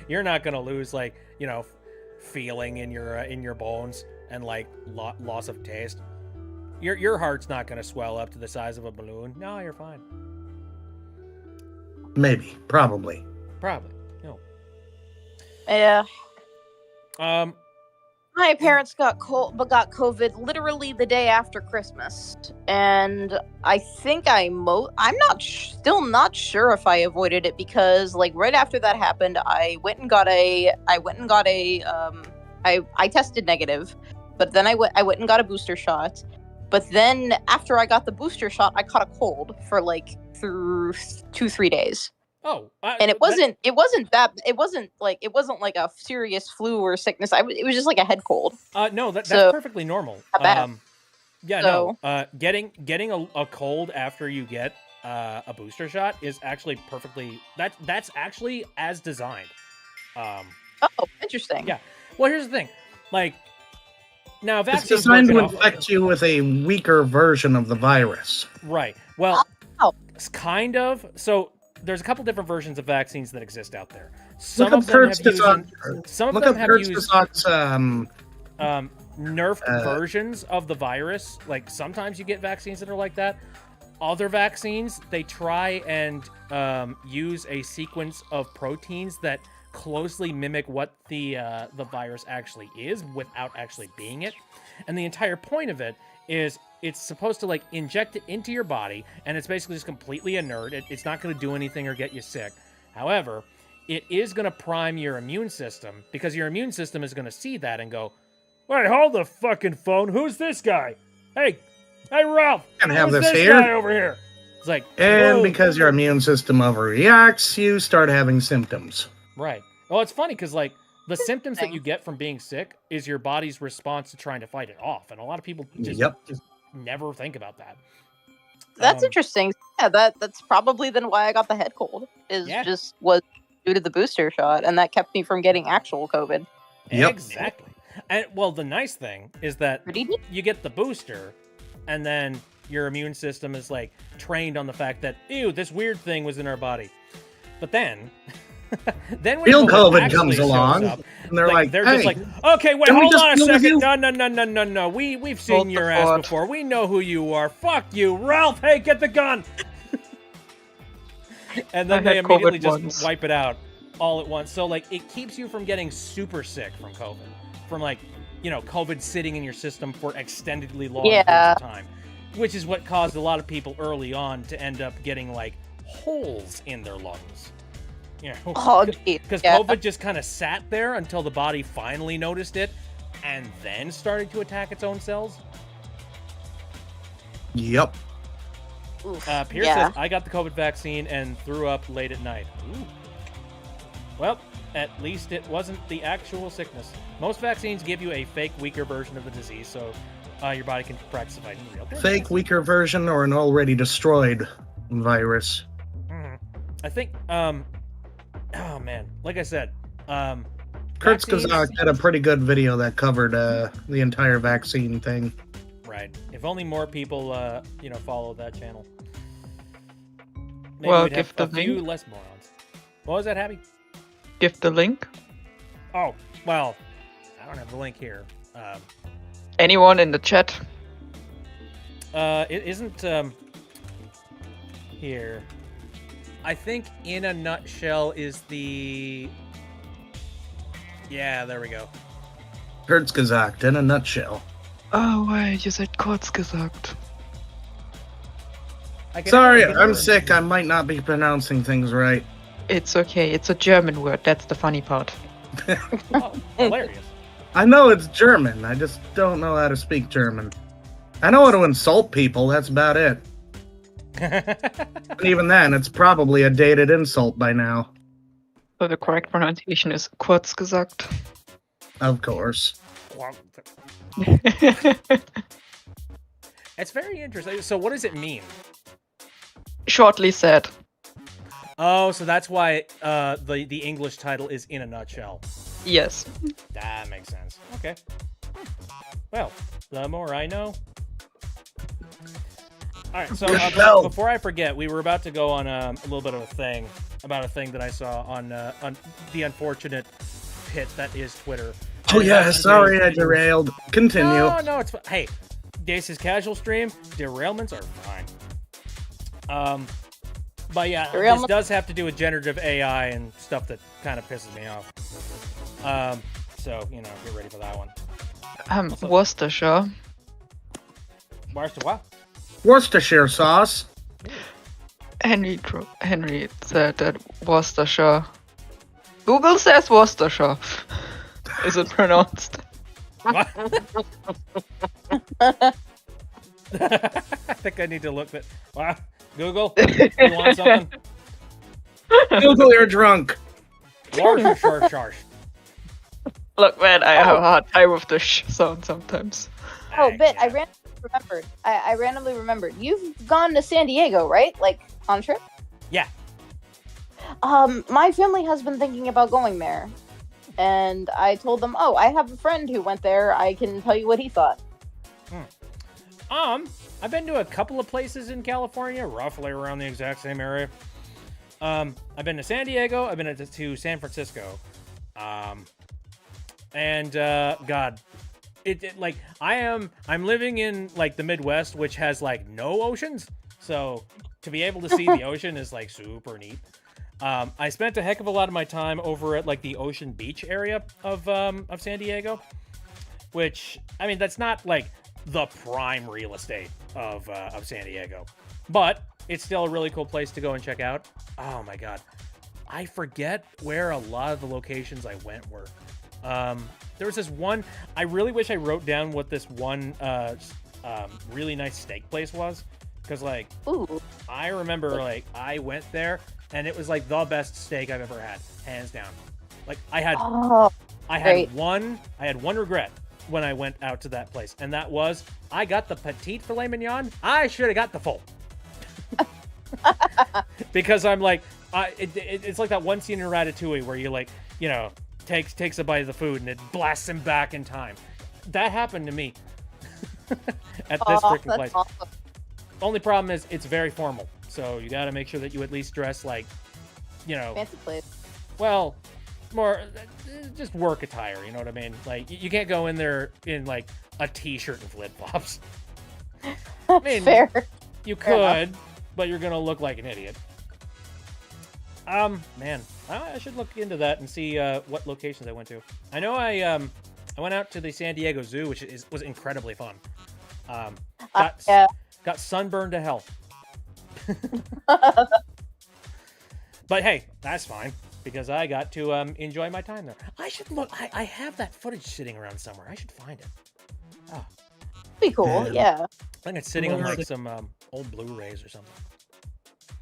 S1: You're not gonna lose, like, feeling in your bones and, like, loss of taste. Your heart's not gonna swell up to the size of a balloon. No, you're fine.
S2: Maybe, probably.
S1: Probably. No.
S3: Yeah.
S1: Um,
S3: My parents got COVID literally the day after Christmas, and I think I'm still not sure if I avoided it because, like, right after that happened, I tested negative, but then I went and got a booster shot. But then after I got the booster shot, I caught a cold for like through 2-3 days.
S1: oh,
S3: And it wasn't like a serious flu or sickness. It was just like a head cold.
S1: No, that's
S3: So,
S1: perfectly normal.
S3: not bad.
S1: Yeah,
S3: So-
S1: no. Getting a cold after you get a booster shot is actually perfectly. That's actually as designed.
S3: Oh, interesting.
S1: Yeah. Well, here's the thing. Like, now
S2: It's
S1: vaccines
S2: designed to
S1: work it
S2: infect you with a weaker version of the virus.
S1: right. Well,
S3: Oh.
S1: it's kind of. So there's a couple different versions of vaccines that exist out there. Some
S2: Look
S1: of
S2: up
S1: them
S2: Kurtz
S1: have used
S2: Look up Kurtz
S1: nerfed versions of the virus. Like, sometimes you get vaccines that are like that. Other vaccines, they try and use a sequence of proteins that closely mimic what the virus actually is without actually being it. And the entire point of it is it's supposed to, like, inject it into your body, and it's basically just completely inert. It's not going to do anything or get you sick. However, it is going to prime your immune system, because your immune system is going to see that and go, wait, hold the fucking phone. Who's this guy? Hey, Ralph.
S2: Can I have
S1: who's
S2: this
S1: this
S2: here?
S1: guy over here? It's like,
S2: And
S1: whoa.
S2: because your immune system overreacts, you start having symptoms.
S1: Right. Well, it's funny because, like, the symptoms that you get from being sick is your body's response to trying to fight it off, and a lot of people just never think about that.
S3: That's interesting. Yeah, that's probably then why I got the head cold. Was due to the booster shot, and that kept me from getting actual COVID.
S2: Yep.
S1: Exactly. And, well, the nice thing is that
S3: Pretty neat.
S1: you get the booster, and then your immune system is, like, trained on the fact that, ew, this weird thing was in our body. But then when
S2: Real COVID
S1: actually
S2: comes
S1: shows
S2: along,
S1: up,
S2: and they're like,
S1: they're
S2: hey,
S1: just like, okay, wait,
S2: can we
S1: hold
S2: just
S1: on a
S2: deal with you?
S1: second. No. We've seen
S5: Hold the
S1: your ass
S5: fort.
S1: before. We know who you are. Fuck you, Ralph. Hey, get the gun. And then
S5: I
S1: they
S5: had
S1: immediately
S5: COVID
S1: just
S5: once.
S1: wipe it out all at once. So like it keeps you from getting super sick from COVID, from like, you know, COVID sitting in your system for extendedly long periods of time, which is what caused a lot of people early on to end up getting like holes in their lungs. You know,
S3: Oh, geez.
S1: because
S3: Yeah.
S1: COVID just kind of sat there until the body finally noticed it and then started to attack its own cells.
S2: Yep.
S3: Oof.
S1: Pierce
S3: Yeah.
S1: says, I got the COVID vaccine and threw up late at night. Ooh. Well, at least it wasn't the actual sickness. Most vaccines give you a fake, weaker version of the disease, so your body can practice fighting real.
S2: Fake, weaker version or an already destroyed virus.
S1: Mhm. I think, oh man, like I said,
S2: Kurtzkazak
S1: vaccines-
S2: had a pretty good video that covered the entire vaccine thing.
S1: Right. If only more people, follow that channel. Maybe
S5: Well,
S1: we'd have
S5: give the
S1: a few
S5: link.
S1: less morons. What was that, Happy?
S5: Give the link.
S1: Oh, well, I don't have the link here.
S5: Anyone in the chat?
S1: It isn't, here. I think In a Nutshell is the... Yeah, there we go.
S2: Kurtzkazak in a nutshell.
S5: Oh, wait, you said kurz gesagt.
S1: I can
S2: Sorry,
S1: never
S2: I'm
S1: remember.
S2: sick. I might not be pronouncing things right.
S5: It's okay, it's a German word, that's the funny part.
S1: Oh, hilarious.
S2: I know it's German. I just don't know how to speak German. I know how to insult people. That's about it. And even then, it's probably a dated insult by now.
S5: So the correct pronunciation is kurz gesagt.
S2: Of course.
S1: It's very interesting. So what does it mean?
S5: Shortly said.
S1: Oh, so that's why the English title is In a Nutshell.
S5: Yes.
S1: That makes sense. Okay. Well, the more I know. All right, so
S2: No.
S1: before I forget, we were about to go on a little bit of a thing about a thing that I saw on the unfortunate pit that is Twitter.
S2: Oh
S1: And
S2: yeah,
S1: that's
S2: sorry I
S1: today's-
S2: derailed. Continue.
S1: No, it's fine. Hey, this is casual stream. Derailments are fine. But yeah, this
S3: Derailment-
S1: does have to do with generative AI and stuff that kind of pisses me off. So get ready for that one.
S5: Worcestershire.
S1: Where's the what?
S2: Worcestershire sauce.
S5: Henry said that Worcestershire. Google says Worcestershire. Is it pronounced?
S1: What? I think I need to look at. Wow. Google, you want something?
S2: Google, you're drunk.
S1: Worcestershire.
S5: Look, man, I have a hard time with the sh sound sometimes.
S3: Oh, Bit, I randomly remembered. You've gone to San Diego, right? Like, on trip?
S1: Yeah.
S3: My family has been thinking about going there. And I told them, oh, I have a friend who went there. I can tell you what he thought.
S1: I've been to a couple of places in California, roughly around the exact same area. I've been to San Diego. I've been to San Francisco. God, I'm living in like the Midwest, which has like no oceans. So to be able to see the ocean is like super neat. I spent a heck of a lot of my time over at like the Ocean Beach area of San Diego, which, I mean, that's not like the prime real estate of San Diego, but it's still a really cool place to go and check out. Oh my God. I forget where a lot of the locations I went were. There was this one, I really wish I wrote down what this one really nice steak place was. Because, like,
S3: Ooh.
S1: I remember, like, I went there, and it was, like, the best steak I've ever had, hands down. Like, I had
S3: great.
S1: one regret when I went out to that place, and that was, I got the petite filet mignon. I should have got the full. Because I'm like, it's like that one scene in Ratatouille where you, like, takes a bite of the food, and it blasts him back in time. That happened to me at this freaking
S3: that's
S1: place.
S3: awesome.
S1: Only problem is it's very formal, so you got to make sure that you at least dress like you know,
S3: Fancy place.
S1: well, more just work attire. You know what I mean? Like you can't go in there in like a t-shirt and flip flops. I mean,
S3: Fair.
S1: you
S3: Fair
S1: could, but you're gonna look like an idiot. Man, I should look into that and see what locations I went to. I know I went out to the San Diego Zoo, which was incredibly fun.
S3: Yeah.
S1: Got sunburned to hell. But hey, that's fine because I got to enjoy my time there. I should look. I have that footage sitting around somewhere. I should find it. Oh,
S3: Be cool. Yeah.
S1: I think it's sitting on like some old Blu-rays or something.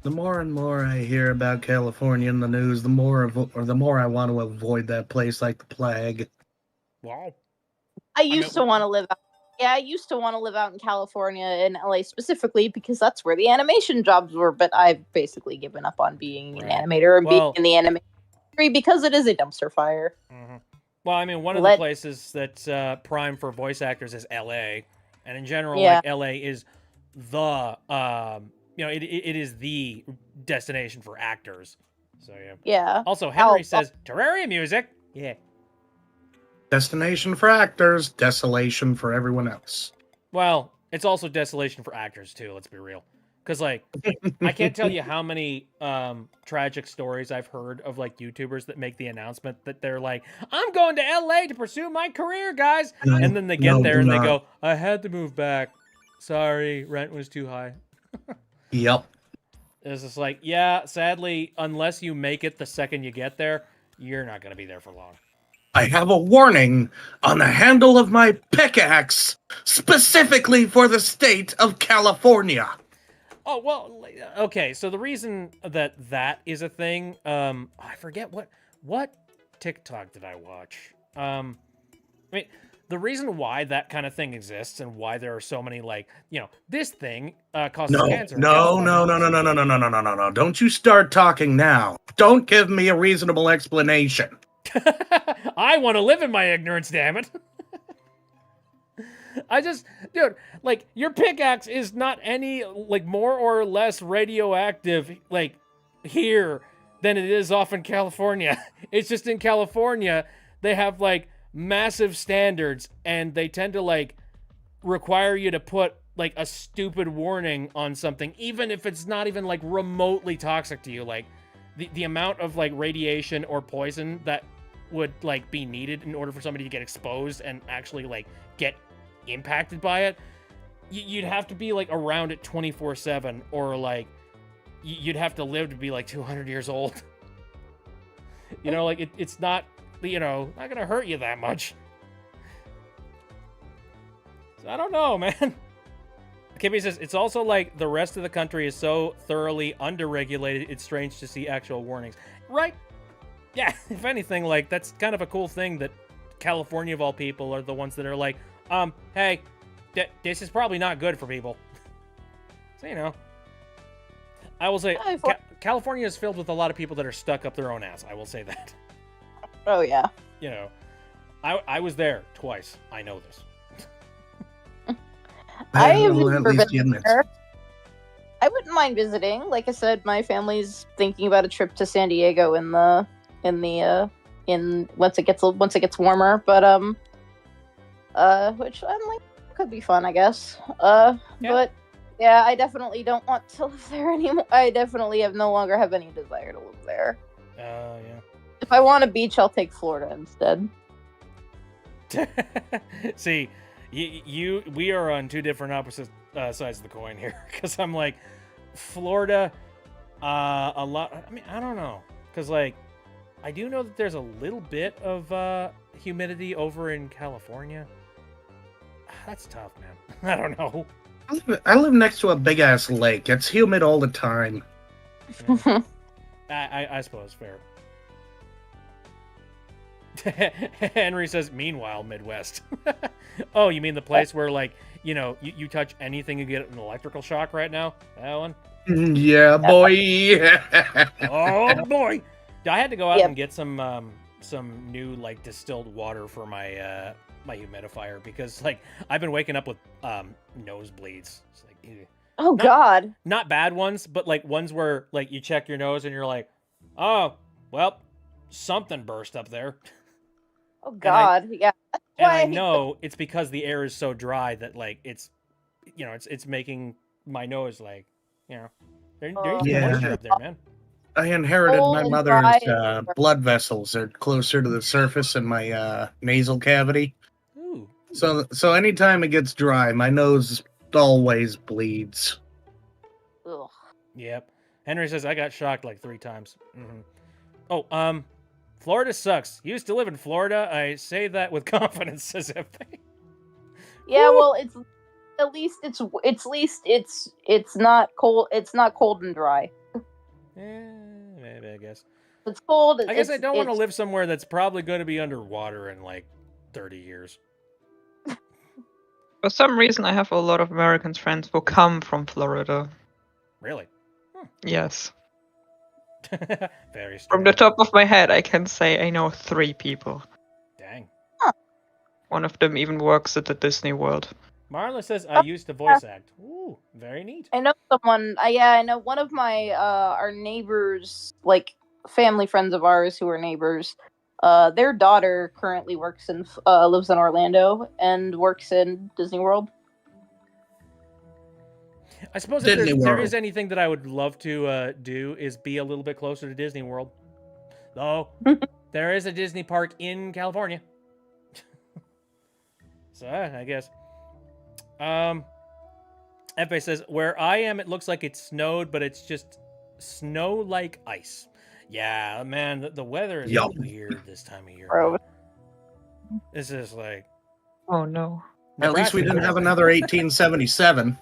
S2: The more and more I hear about California in the news, the more I want to avoid that place like the plague.
S1: Wow.
S3: I used to want to live out. Yeah, I used to want to live out in California, in LA specifically, because that's where the animation jobs were. But I've basically given up on being an animator and being in the animation industry because it is a dumpster fire.
S1: Mm-hmm. Well, I mean, one of the places that's prime for voice actors is LA, and in general, like LA is the it is the destination for actors. So yeah.
S3: Yeah.
S1: Also, Henry says Terraria music. Yeah.
S2: Destination for actors, desolation for everyone else.
S1: Well, it's also desolation for actors too. Let's be real, because like I can't tell you how many tragic stories I've heard of like YouTubers that make the announcement that they're like, "I'm going to LA to pursue my career, guys," and then they get there and they go, "I had to move back. Sorry, rent was too high."
S2: Yep.
S1: It's just like, yeah, sadly, unless you make it the second you get there, you're not going to be there for long.
S2: I have a warning on the handle of my pickaxe, specifically for the state of California.
S1: Oh, well, okay, so the reason that is a thing, I forget what TikTok did I watch? I mean, the reason why that kind of thing exists and why there are so many, like, this thing causes cancer.
S2: No. Don't you start talking now. Don't give me a reasonable explanation.
S1: I want to live in my ignorance, damn it. Dude, like, your pickaxe is not any, like, more or less radioactive, like, here than it is off in California. It's just in California, they have, like, massive standards, and they tend to, like, require you to put, like, a stupid warning on something, even if it's not even, like, remotely toxic to you. Like, the amount of, like, radiation or poison that would, like, be needed in order for somebody to get exposed and actually, like, get impacted by it, you'd have to be, like, around it 24/7, or, like, you'd have to live to be, like, 200 years old. Like, it's not, not gonna hurt you that much. So I don't know, man. Kimmy says, it's also like the rest of the country is so thoroughly underregulated, it's strange to see actual warnings. Right? Yeah, if anything, like, that's kind of a cool thing that California, of all people, are the ones that are like, hey, this is probably not good for people. So, I will say, California is filled with a lot of people that are stuck up their own ass. I will say that.
S3: Oh, yeah.
S1: I was there twice. I know this.
S3: I have never been there. I wouldn't mind visiting. Like I said, my family's thinking about a trip to San Diego once it gets warmer. But which I'm like, could be fun, I guess. But yeah, I definitely don't want to live there anymore. I definitely no longer have any desire to live there.
S1: Yeah.
S3: If I want a beach, I'll take Florida instead.
S1: See, we are on two different opposite sides of the coin here, because I'm like, Florida, a lot. I mean, I don't know, because like, I do know that there's a little bit of humidity over in California. That's tough, man. I don't know.
S2: I live next to a big ass lake. It's humid all the time.
S1: Yeah. I suppose fair. Henry says, meanwhile, Midwest. Oh, you mean the place where, like, you touch anything and get an electrical shock right now? That one?
S2: Yeah, boy.
S1: Oh, boy. I had to go out and get some new, like, distilled water for my my humidifier, because, like, I've been waking up with nosebleeds. It's like,
S3: God.
S1: Not bad ones, but, like, ones where, like, you check your nose and you're like, Oh, well, something burst up there.
S3: Oh God, yeah. That's
S1: And
S3: why
S1: I
S3: hate the-
S1: know it's because the air is so dry that like it's it's making my nose like, there needs to be
S2: Yeah.
S1: moisture up there, man.
S2: I inherited
S3: Cold
S2: my
S3: and
S2: mother's
S3: dry.
S2: blood vessels are closer to the surface in my nasal cavity.
S1: Ooh.
S2: So anytime it gets dry, my nose always bleeds.
S3: Ugh.
S1: Yep. Henry says I got shocked like 3 times. Oh, Florida sucks. Used to live in Florida. I say that with confidence, says Efe.
S3: Yeah, well, it's at least it's not cold. It's not cold and dry.
S1: Maybe, I guess.
S3: It's cold.
S1: I guess I don't want to
S3: it's-
S1: live somewhere that's probably going to be underwater in like 30 years.
S5: For some reason, I have a lot of American friends who come from Florida.
S1: Really?
S5: Yes.
S1: Very strange.
S5: From the top of my head, I can say I know 3 people.
S1: Dang.
S5: One of them even works at the Disney World.
S1: Marla says I used to voice act. Ooh, very neat.
S3: I know someone. Yeah, I know one of my our neighbors, like family friends of ours who are neighbors. Their daughter currently works in lives in Orlando and works in Disney World.
S1: I suppose if
S2: Disney
S1: there
S2: World.
S1: is anything that I would love to do is be a little bit closer to Disney World. Though there is a Disney park in California. So I guess. Efe says, where I am, it looks like it snowed, but it's just snow like ice. Yeah, man, the weather is
S2: Yup.
S1: weird this time of year.
S3: Gross.
S1: It's just like.
S5: Oh no.
S2: At least we didn't have another 1877,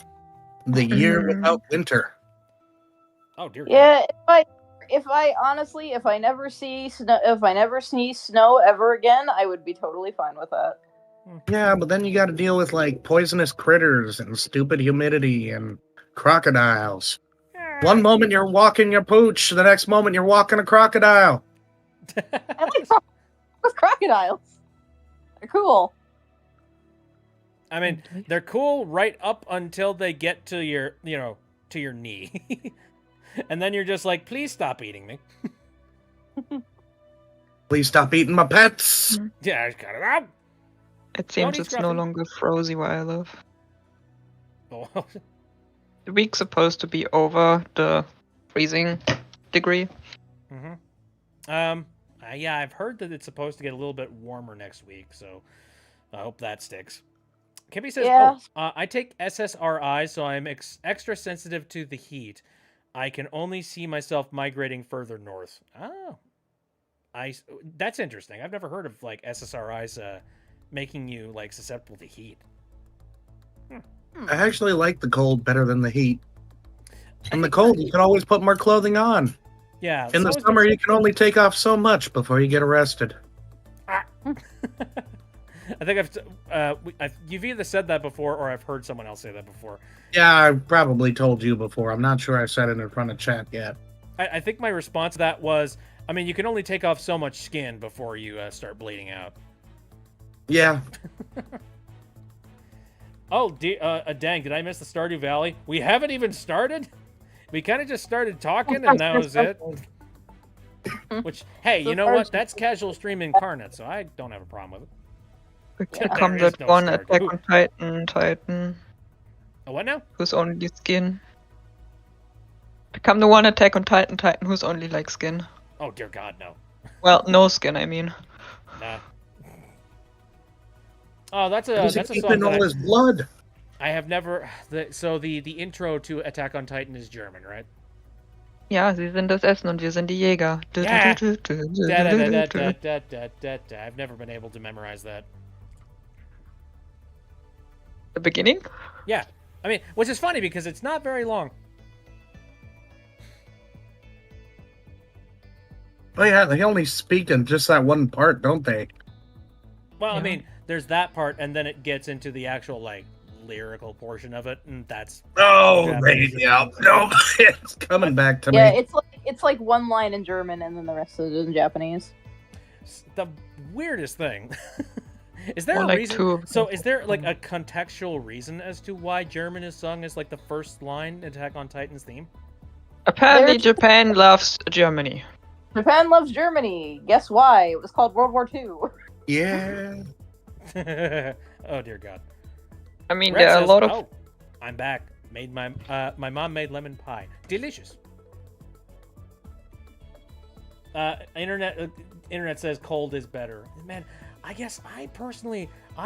S2: the year without winter.
S1: Oh dear.
S3: Yeah, if I never see snow ever again, I would be totally fine with that.
S2: Yeah, but then you got to deal with like poisonous critters and stupid humidity and crocodiles. One moment you're walking your pooch, the next moment you're walking a crocodile.
S3: I like with crocodiles. They're cool.
S1: I mean, they're cool right up until they get to your, to your knee. And then you're just like, please stop eating me.
S2: Please stop eating my pets.
S1: Yeah, I just got it out.
S5: It seems
S1: eat
S5: it's no
S1: Scruffy.
S5: longer frozy where I live.
S1: Oh,
S5: The week's supposed to be over the freezing degree.
S1: yeah, I've heard that it's supposed to get a little bit warmer next week, so I hope that sticks. Kippy says,
S3: Yeah.
S1: I take SSRI, so I'm extra sensitive to the heat. I can only see myself migrating further north. Oh. That's interesting. I've never heard of, like, SSRIs making you, like, susceptible to heat.
S2: I actually like the cold better than the heat. In the cold, you can always put more clothing on.
S1: Yeah.
S2: In the
S1: so is
S2: summer, you can only take off so much before you get arrested.
S1: I think you've either said that before or I've heard someone else say that before.
S2: Yeah, I probably told you before. I'm not sure I said it in front of chat yet.
S1: I think my response to that was, I mean, you can only take off so much skin before you start bleeding out.
S2: Yeah.
S1: Oh, dang, did I miss the Stardew Valley? We haven't even started? We kind of just started talking and that was it. Which, hey, you know what? That's casual stream incarnate, so I don't have a problem with it.
S5: Become
S1: There is
S5: that
S1: no
S5: one
S1: start.
S5: Attack
S1: Ooh.
S5: on Titan
S1: Oh, what now?
S5: who's only skin. Become the one Attack on Titan who's only like skin.
S1: Oh, dear God, no.
S5: Well, no skin, I mean.
S1: Nah. Oh, that's a
S2: He's
S1: song
S2: keeping
S1: that
S2: all his blood.
S1: I have never. The intro to Attack on Titan is German, right?
S5: Ja, sie sind das Essen und wir sind die Jäger.
S1: Yeah. I've never been able to memorize that.
S5: The beginning?
S1: Yeah, I mean, which is funny because it's not very long.
S2: Oh yeah, they only speak in just that one part, don't they?
S1: Well, I
S5: Yeah.
S1: mean, there's that part, and then it gets into the actual like lyrical portion of it, and that's
S2: Oh,
S1: Japanese.
S2: yeah. No, it's coming back to
S3: Yeah,
S2: me.
S3: it's like one line in German and then the rest of it in Japanese.
S1: the weirdest thing. Is there
S5: Or
S1: a
S5: like
S1: reason?
S5: two.
S1: So, is there like a contextual reason as to why German is sung as like the first line in Attack on Titan's theme?
S5: Apparently,
S3: There's-
S5: Japan loves Germany.
S3: Japan loves Germany. Guess why? It was called World War II.
S2: Yeah.
S1: Oh dear God.
S5: I mean,
S1: Red
S5: there are a
S1: says,
S5: lot of.
S1: "Oh, I'm back. Made my mom made lemon pie. Delicious." Internet says cold is better. Man, I guess I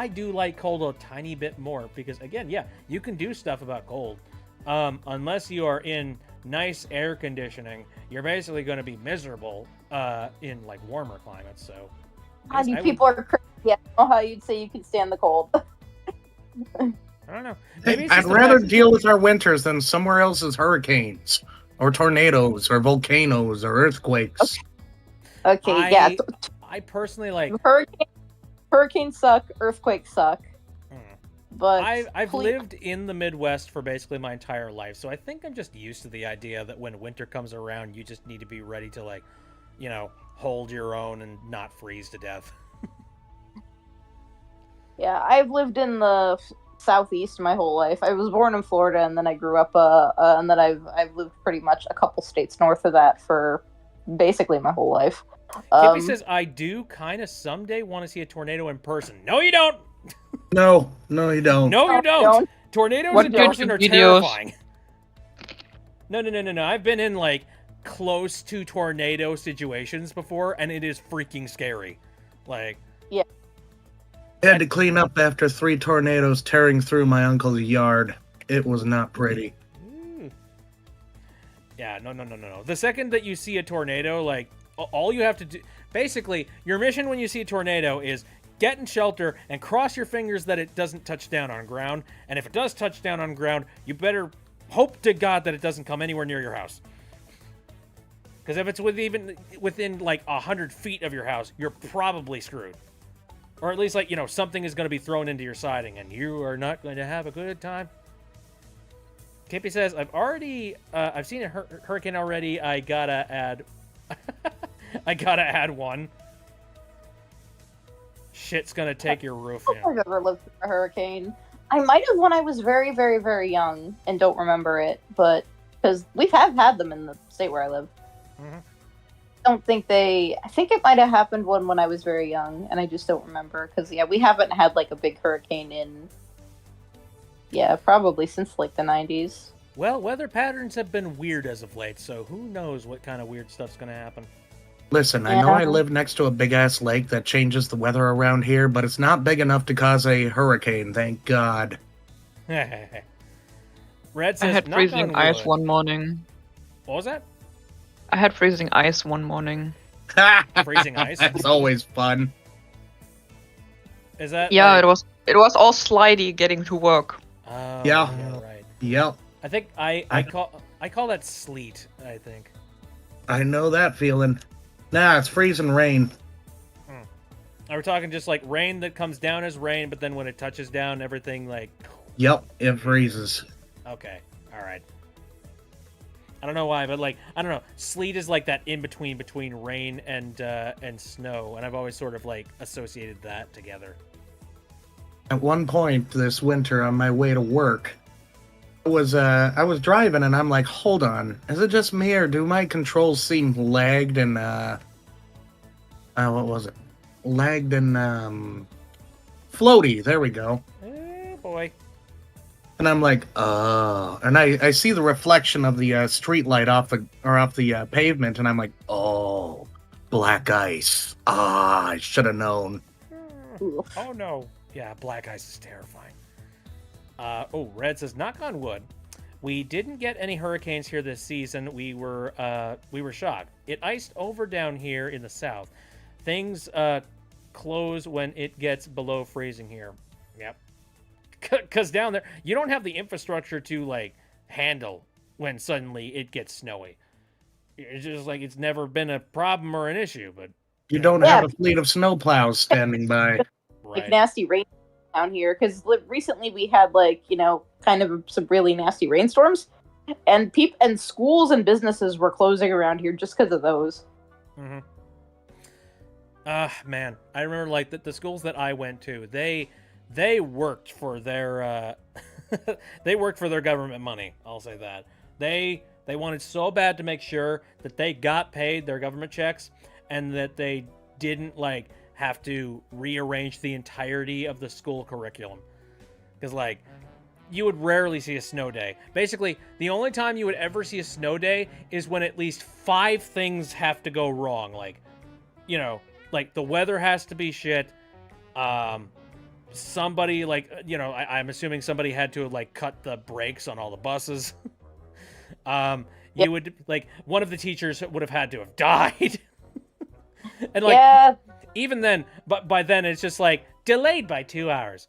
S1: do like cold a tiny bit more because again, yeah, you can do stuff about cold. Unless you are in nice air conditioning, you're basically going to be miserable in like warmer climates. So,
S3: God, you people are crazy. I don't know how you'd say you can stand the cold.
S1: I don't know. Maybe it's
S2: I'd
S1: just the
S2: rather
S1: fact-
S2: deal with our winters than somewhere else's hurricanes, or tornadoes, or volcanoes, or earthquakes.
S3: Okay, yeah.
S1: I personally like.
S3: Hurricanes suck. Earthquakes suck. But
S1: I've lived in the Midwest for basically my entire life, so I think I'm just used to the idea that when winter comes around, you just need to be ready to, like, you know, hold your own and not freeze to death.
S3: Yeah, I've lived in the southeast my whole life. I was born in Florida, and then I grew up, and then I've lived pretty much a couple states north of that for basically my whole life.
S1: Kippy says, I do kind of someday want to see a tornado in person. No, you don't!
S2: No, you don't.
S1: No, you don't! Tornadoes
S5: What
S1: in person
S5: YouTube
S1: are
S5: videos?
S1: terrifying. No. I've been in, like, close to tornado situations before, and it is freaking scary. Like...
S3: Yeah.
S2: I had to clean up after 3 tornadoes tearing through my uncle's yard. It was not pretty.
S1: Yeah, no. The second that you see a tornado, like, all you have to do... Basically, your mission when you see a tornado is get in shelter and cross your fingers that it doesn't touch down on ground. And if it does touch down on ground, you better hope to God that it doesn't come anywhere near your house. Because if it's within like 100 feet of your house, you're probably screwed. Or at least, like, you know, something is going to be thrown into your siding, and you are not going to have a good time. Kippy says, I've seen a hurricane already. I gotta add one. Shit's gonna take your roof in.
S3: I've ever lived through a hurricane. I might have when I was very, very, very young and don't remember it, but because we have had them in the state where I live.
S1: Mm-hmm.
S3: I think it might have happened when I was very young, and I just don't remember because yeah, we haven't had like a big hurricane in probably since like the 90s.
S1: Well, weather patterns have been weird as of late, so who knows what kind of weird stuff's gonna happen.
S2: Listen, I know I live next to a big-ass lake that changes the weather around here, but it's not big enough to cause a hurricane, thank God.
S1: Red says,
S5: I had
S1: "Knock
S5: freezing
S1: on
S5: ice
S1: wood."
S5: one morning.
S1: What was that?
S5: I had freezing ice one morning.
S1: Freezing ice?
S2: That's always fun.
S1: Is that?
S5: Yeah,
S1: like...
S5: it was all slidey getting to work.
S1: Oh,
S2: Yeah.
S1: right.
S2: Yep.
S1: I think I call that sleet. I think.
S2: I know that feeling. Nah, it's freezing rain.
S1: Are we talking just like rain that comes down as rain, but then when it touches down, everything like...
S2: Yep, it freezes.
S1: Okay, all right. I don't know why, but like, I don't know. Sleet is like that in between rain and snow, and I've always sort of like associated that together.
S2: At one point this winter on my way to work, I was driving and I'm like, hold on, is it just me or do my controls seem lagged and what was it? Lagged and floaty, there we go.
S1: Oh boy.
S2: And I'm like, and I see the reflection of the street light off the pavement, and I'm like, oh, black ice. Ah, I should have known.
S1: Oh no. Yeah, black ice is terrifying. Red says, knock on wood. We didn't get any hurricanes here this season. We were shocked. It iced over down here in the south. Things close when it gets below freezing here. Yep. Because down there, you don't have the infrastructure to, like, handle when suddenly it gets snowy. It's just like it's never been a problem or an issue, but...
S2: You don't have a fleet of snowplows standing by.
S3: Like nasty rain down here because recently we had like kind of some really nasty rainstorms, and schools and businesses were closing around here just because of those.
S1: Mm-hmm. Man, I remember like the schools that I went to. They worked for their they worked for their government money. I'll say that they They wanted so bad to make sure that they got paid their government checks and that they didn't like have to rearrange the entirety of the school curriculum. Because like you would rarely see a snow day. Basically, the only time you would ever see a snow day is when at least 5 things have to go wrong. Like, you know, like the weather has to be shit. Somebody like, you know, I'm assuming somebody had to like cut the brakes on all the buses. You would like one of the teachers would have had to have died. And like even then, but by then it's just like delayed by 2 hours.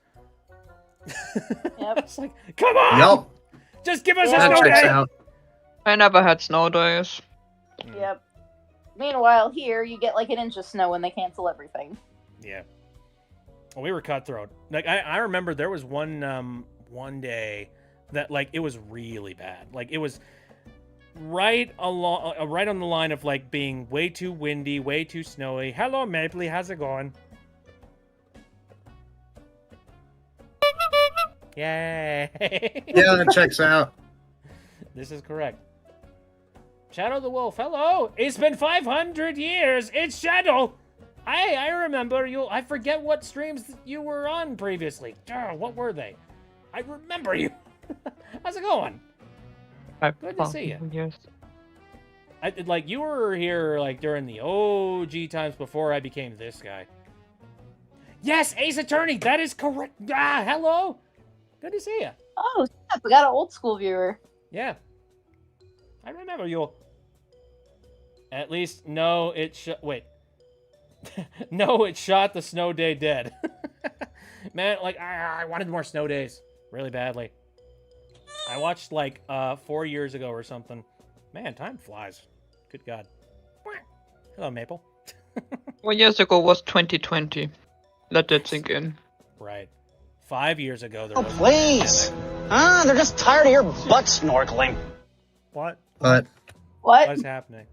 S3: Yep.
S1: It's like, come on!
S2: Yup.
S1: Just give us a
S2: That
S1: snow
S2: checks
S1: day!
S2: out.
S5: I never had snow days.
S3: Yep. Meanwhile, here you get like an inch of snow and they cancel everything.
S1: Yeah. Well, we were cutthroat. Like I remember there was one day that like it was really bad. Like it was right along right on the line of like being way too windy, way too snowy. Hello, Mapley, how's it going? Yay!
S2: Yeah, that checks out.
S1: This is correct. Shadow the Wolf, hello! It's been 500 years! It's Shadow! I remember you. I forget what streams you were on previously. What were they? I remember you. How's it going? Good to see you.
S5: Yes.
S1: Like, you were here, like, during the OG times before I became this guy. Yes, Ace Attorney, that is correct. Ah, hello! Good to see you.
S3: Oh, snap, we got an old school viewer.
S1: Yeah. I remember you. At least, no, wait. No, it shot the snow day dead. Man, like, I wanted more snow days. Really badly. I watched, like, 4 years ago or something. Man, time flies. Good God. Hello, Maple.
S5: 4 years ago was 2020. Let that sink in.
S1: Right. 5 years ago, there was a
S6: please.
S1: pandemic.
S6: They're just tired of your butt snorkeling.
S1: What?
S2: But
S3: What?
S1: What's happening?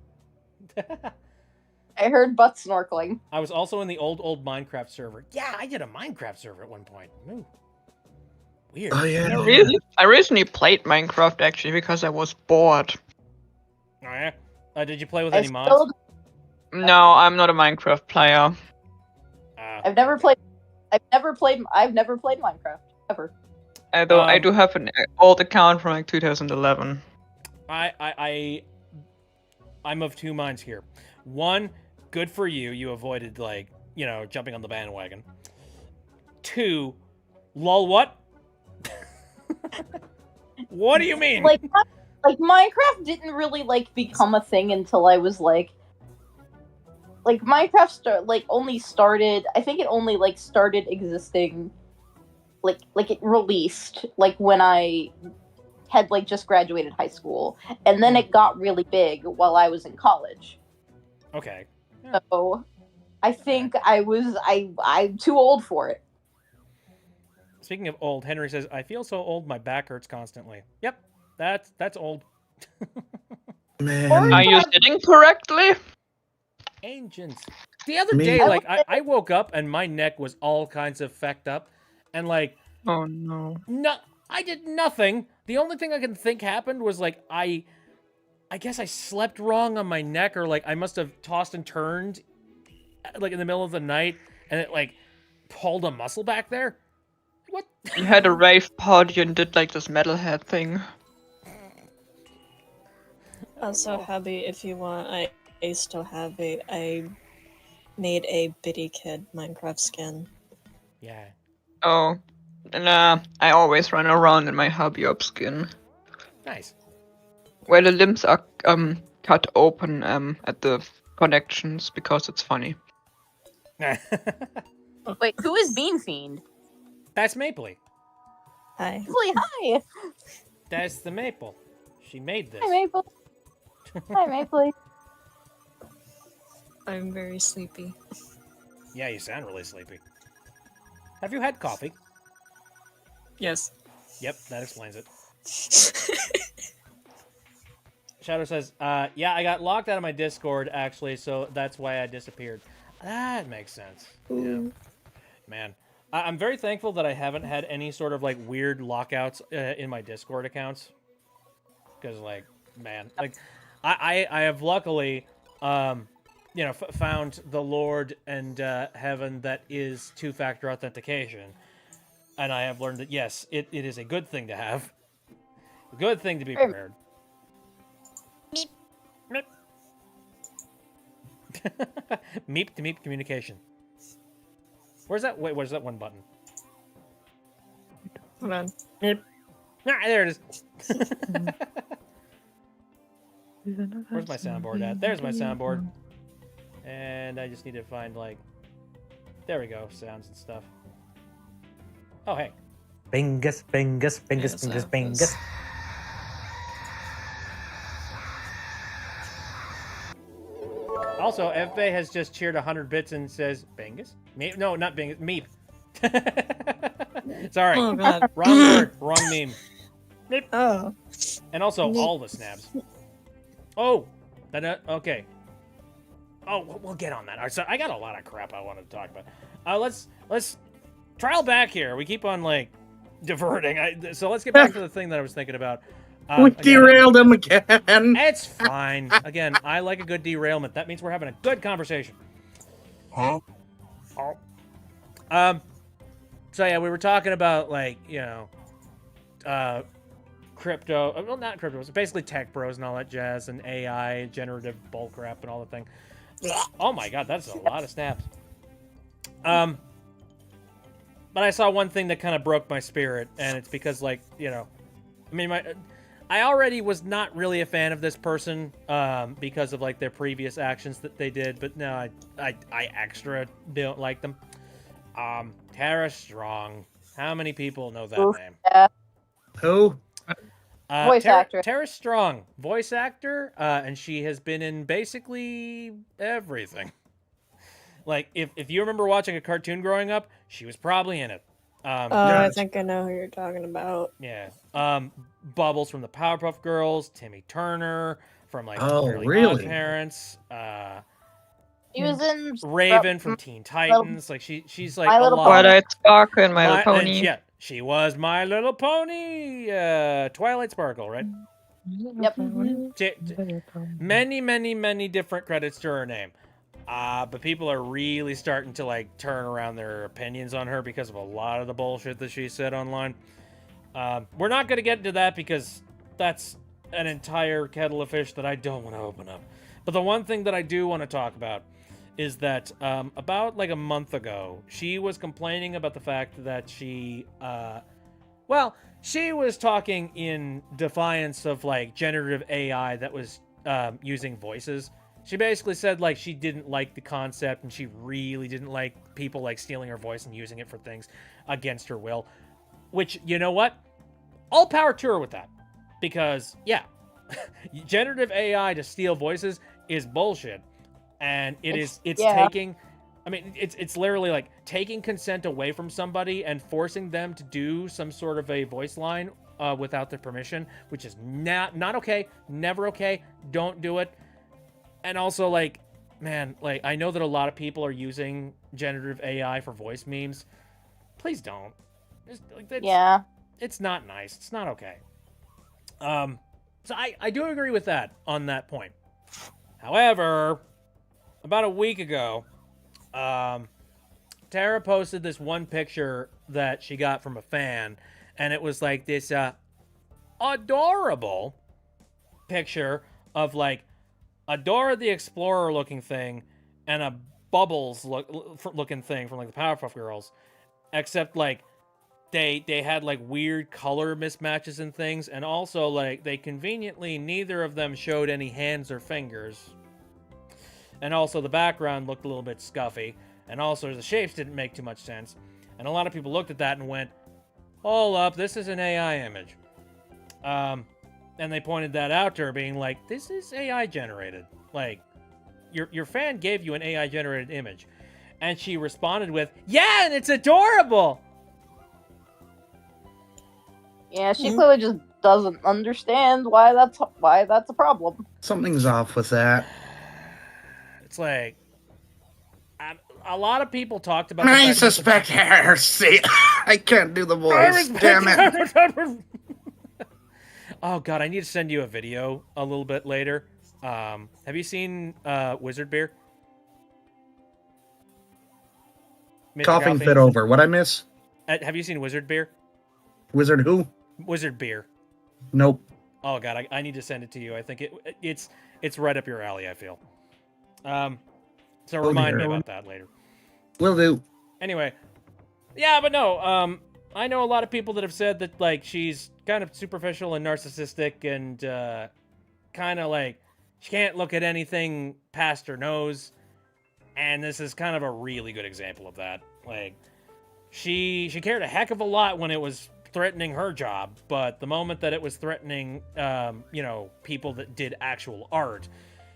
S3: I heard butt snorkeling.
S1: I was also in the old Minecraft server. Yeah, I did a Minecraft server at one point. Ooh. Weird.
S2: oh yeah,
S5: I recently played Minecraft actually because I was bored.
S1: Oh, yeah? Did you play with
S3: I
S1: any mods?
S3: still-
S5: No, I'm not a Minecraft player.
S3: I've never played Minecraft ever.
S5: Although I do have an old account from like 2011.
S1: I'm of two minds here. One, good for you. You avoided, like, you know, jumping on the bandwagon. Two, lol, what? What do you mean?
S3: Like Minecraft didn't really like become a thing until I was like Minecraft only started. I think it only like started existing, like it released like when I had like just graduated high school, and then it got really big while I was in college.
S1: Okay.
S3: So I think I'm too old for it.
S1: Speaking of old, Henry says, I feel so old my back hurts constantly. Yep, that's old.
S2: man.
S5: Are you sitting correctly?
S1: Ancients. The other
S2: Me-
S1: day, like, I woke up and my neck was all kinds of fecked up. And, like,
S5: Oh no.
S1: no, I did nothing. The only thing I can think happened was, like, I guess I slept wrong on my neck, or, like, I must have tossed and turned, like, in the middle of the night, and it, like, pulled a muscle back there. What?
S5: You had a rave party and did like this metalhead thing.
S7: Also, Happy, if you want, I still have I made a Bitty Kid Minecraft skin.
S1: Yeah.
S5: Oh, nah. I always run around in my hobby up skin,
S1: Nice.
S5: where the limbs are cut open at the connections because it's funny.
S3: Wait, who is Bean Fiend?
S1: That's Mapley.
S7: Hi.
S3: Really, hi.
S1: That's the Maple. She made this.
S3: Hi, Maple. Hi, Maple.
S7: I'm very sleepy.
S1: Yeah, you sound really sleepy. Have you had coffee?
S7: Yes.
S1: Yep, that explains it. Shadow says, yeah, I got locked out of my Discord, actually, so that's why I disappeared. That makes sense. Yeah. Man, I'm very thankful that I haven't had any sort of, like, weird lockouts in my Discord accounts. Because, like, man. Like, I have luckily, found the Lord and heaven that is two-factor authentication, and I have learned that yes, it is a good thing to have, a good thing to be prepared.
S3: Meep.
S1: Meep. Meep to meep communication. Where's that? Wait, where's that one button?
S7: Hold on.
S1: Meep. Ah, there it is. Where's my soundboard at? There's my soundboard. And I just need to find, like... There we go, sounds and stuff. Oh, hey.
S8: Bingus, bingus, bingus,
S7: Yes,
S8: bingus,
S7: I
S8: bingus.
S7: was-
S1: Also, FBay has just cheered 100 bits and says, Bingus? Meep? No, not Bingus, Meep. Sorry.
S7: Oh god.
S1: Wrong word, wrong meme.
S7: Oh.
S1: And also,
S7: Meep.
S1: all the snaps. Oh! Okay. Oh, we'll get on that. All right, so I got a lot of crap I wanted to talk about. Let's trial back here. We keep on, like, diverting. So let's get back to the thing that I was thinking about.
S2: We
S1: Again,
S2: derailed him again.
S1: it's fine. Again, I like a good derailment. That means we're having a good conversation.
S2: Huh?
S1: Oh. So yeah, we were talking about, like, crypto. Well, not crypto. It's basically tech bros and all that jazz and AI, generative bullcrap and all the thing. Oh my god, that's a lot of snaps. But I saw one thing that kind of broke my spirit, and it's because, like, I already was not really a fan of this person because of, like, their previous actions that they did, but no, I extra don't like them. Tara Strong. How many people know that name?
S3: Yeah.
S2: Who?
S3: Voice actor.
S1: Tara Strong, voice actor, and she has been in basically everything. Like, if you remember watching a cartoon growing up, she was probably in it.
S7: I think I know who you're talking about.
S1: Yeah. Bubbles from the Powerpuff Girls, Timmy Turner from, like,
S2: Oh,
S1: Fairly
S2: really?
S1: Oddparents,
S3: He was in
S1: Raven from Teen Titans. Like, she's like
S3: My
S1: a
S3: Little
S1: lot.
S5: Twilight Sparkle and My Little
S1: And
S5: Pony.
S1: yeah, she was My Little Pony. Twilight Sparkle, right?
S3: Yep.
S1: Many, many, many different credits to her name. But people are really starting to, like, turn around their opinions on her because of a lot of the bullshit that she said online. We're not going to get into that because that's an entire kettle of fish that I don't want to open up. But the one thing that I do want to talk about is that about, like, a month ago, she was complaining about the fact that she was talking in defiance of, like, generative AI that was using voices. She basically said, like, she didn't like the concept, and she really didn't like people, like, stealing her voice and using it for things against her will. Which, you know what? All power to her with that. Because, yeah, generative AI to steal voices is bullshit. And it's taking... I mean, it's literally, like, taking consent away from somebody and forcing them to do some sort of a voice line without their permission, which is not okay, never okay, don't do it. And also, like, man, like, I know that a lot of people are using generative AI for voice memes. Please don't. It's not nice. It's not okay. So I do agree with that on that point. However, about a week ago, Tara posted this one picture that she got from a fan, and it was like this adorable picture of, like, a Dora the Explorer looking thing and a Bubbles looking thing from, like, the Powerpuff Girls, except, like, they had, like, weird color mismatches and things, and also, like, they conveniently, neither of them showed any hands or fingers, and also the background looked a little bit scuffy, and also the shapes didn't make too much sense, and a lot of people looked at that and went, hold up, this is an AI image. And they pointed that out to her, being like, this is AI generated. Like, your fan gave you an AI generated image. And she responded with, yeah, and it's adorable!
S3: Yeah, she clearly just doesn't understand why that's a problem.
S2: Something's off with that.
S1: It's like, a lot of people talked about
S2: I
S1: the fact that-
S2: suspect heresy. I can't do the voice. Damn it.
S1: Oh god, I need to send you a video a little bit later. Have you seen Wizard Beer? Mr.
S2: Coughing
S1: Coffee?
S2: fit over. What I miss?
S1: Have you seen Wizard Beer?
S2: Wizard who?
S1: Wizard Beer.
S2: Nope.
S1: Oh god, I need to send it to you. I think it's right up your alley, I feel. So remind me about that later.
S2: Will do.
S1: Anyway, yeah, but no, I know a lot of people that have said that, like, she's kind of superficial and narcissistic and kind of like she can't look at anything past her nose. And this is kind of a really good example of that. Like, she cared a heck of a lot when it was threatening her job, but the moment that it was threatening, people that did actual art,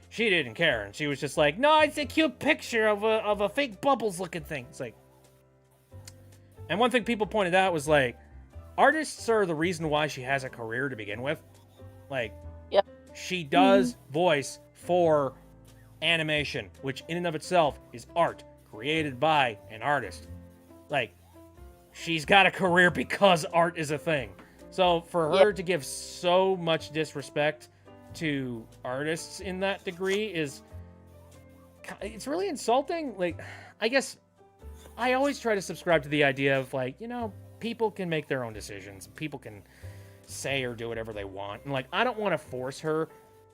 S1: she didn't care, and she was just like, "No, it's a cute picture of a fake Bubbles looking thing." It's like, and one thing people pointed out was like, artists are the reason why she has a career to begin with. Like,
S3: Yep.
S1: she does voice for animation, which in and of itself is art created by an artist. Like, she's got a career because art is a thing. So for her to give so much disrespect to artists in that degree it's really insulting. Like, I guess I always try to subscribe to the idea of, like, people can make their own decisions. People can say or do whatever they want. And, like, I don't want to force her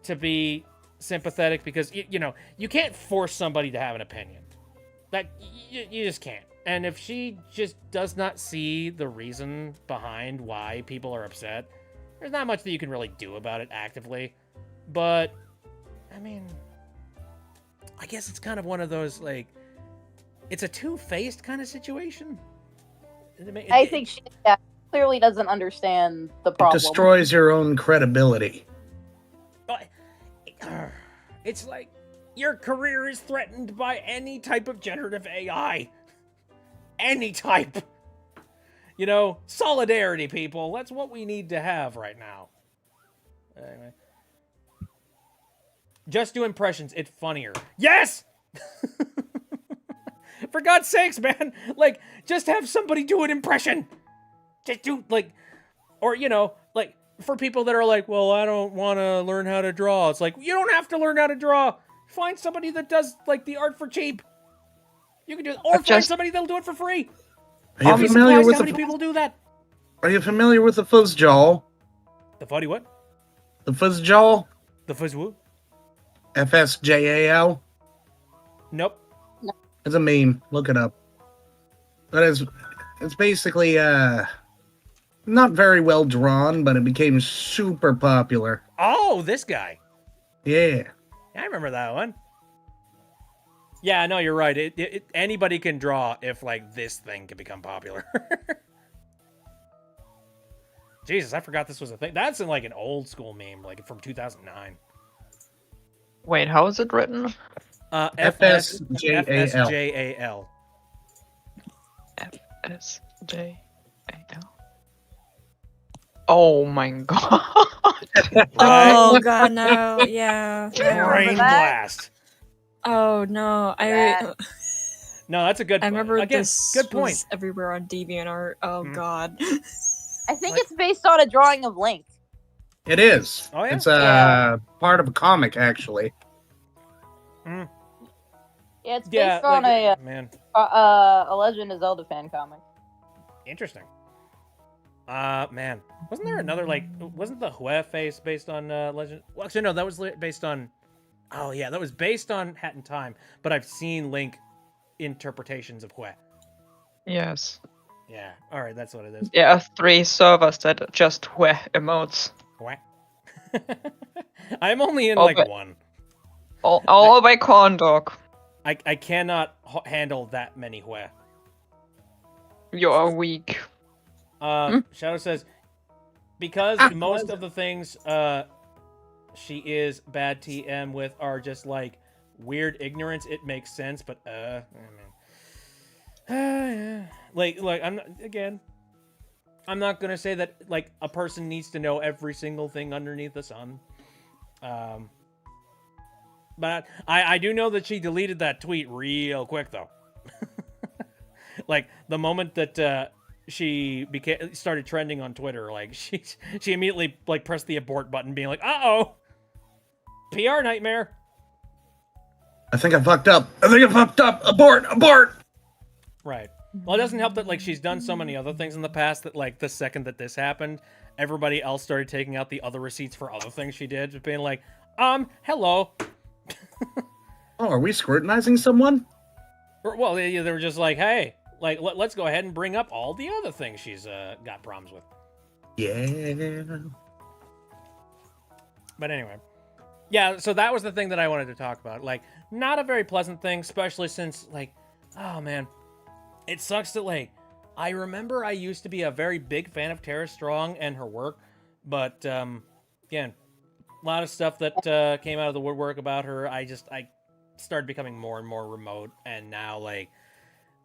S1: to be sympathetic because, you can't force somebody to have an opinion. That you just can't. And if she just does not see the reason behind why people are upset, there's not much that you can really do about it actively. But, I mean, I guess it's kind of one of those, like, it's a two-faced kind of situation.
S3: I think she clearly doesn't understand the
S2: It
S3: problem.
S2: destroys your own credibility.
S1: It's like, your career is threatened by any type of generative AI. Any type. Solidarity, people. That's what we need to have right now. Anyway. Just do impressions. It's funnier. Yes! For God's sakes, man. Like, just have somebody do an impression. Just do, like, or, like, for people that are like, well, I don't want to learn how to draw. It's like, you don't have to learn how to draw. Find somebody that does, like, the art for cheap. You can do it. Or find somebody that'll do it for free.
S2: Are you familiar with
S1: how many people do that?
S2: Are you familiar with the fuzzjaw?
S1: The funny what?
S2: The fuzzjaw?
S1: The fuzzwoo?
S2: FSJAL?
S1: Nope.
S2: It's a meme. Look it up. It's basically not very well drawn, but it became super popular.
S1: Oh, this guy.
S2: Yeah.
S1: I remember that one. Yeah, no, you're right. Anybody can draw if, like, this thing can become popular. Jesus, I forgot this was a thing. That's in, like, an old school meme, like, from 2009.
S5: Wait, how is it written?
S2: FSJAL.
S1: FSJAL.
S5: FSJAL. Oh my god.
S7: Oh god, no. Yeah.
S1: Brain blast.
S7: Oh no.
S1: No, that's a good
S7: I remember
S1: again,
S7: this
S1: good point.
S7: was everywhere on DeviantArt. Oh god.
S3: I think it's based on a drawing of Link.
S2: It is.
S1: Oh, yeah?
S2: It's part of a comic, actually.
S1: Mm.
S3: Yeah, it's based on
S1: man.
S3: a Legend of Zelda fan comic.
S1: Interesting. Man. Wasn't there another, like, wasn't the Hue face based on Legend? Well, actually, no, that was based on, oh yeah, that was based on Hat in Time, but I've seen Link interpretations of Hue.
S5: Yes.
S1: Yeah, alright, that's what it is.
S5: There are 3 servers that just were emotes.
S1: Hue. I'm only in,
S5: Oh,
S1: like,
S5: but-
S1: one.
S5: All by corn dog.
S1: I cannot handle that many Hue.
S5: You are weak.
S1: Shadow says, because most of the things she is bad TM with are just like weird ignorance, it makes sense, but yeah. like I'm not gonna say that, like, a person needs to know every single thing underneath the sun. But I do know that she deleted that tweet real quick, though. Like, the moment that started trending on Twitter. Like she immediately like pressed the abort button, being like, "Uh-oh, PR nightmare."
S2: I think I fucked up. Abort!
S1: Right. Well, it doesn't help that like she's done so many other things in the past that like the second that this happened, everybody else started taking out the other receipts for other things she did, just being like, hello.
S2: Oh, are we scrutinizing someone?
S1: Well, they were just like, hey, like let's go ahead and bring up all the other things she's got problems with.
S2: Yeah.
S1: But anyway, yeah. So that was the thing that I wanted to talk about. Like, not a very pleasant thing, especially since like, oh man, it sucks that like, I remember I used to be a very big fan of Tara Strong and her work, but again, a lot of stuff that came out of the woodwork about her. I started becoming more and more remote, and now like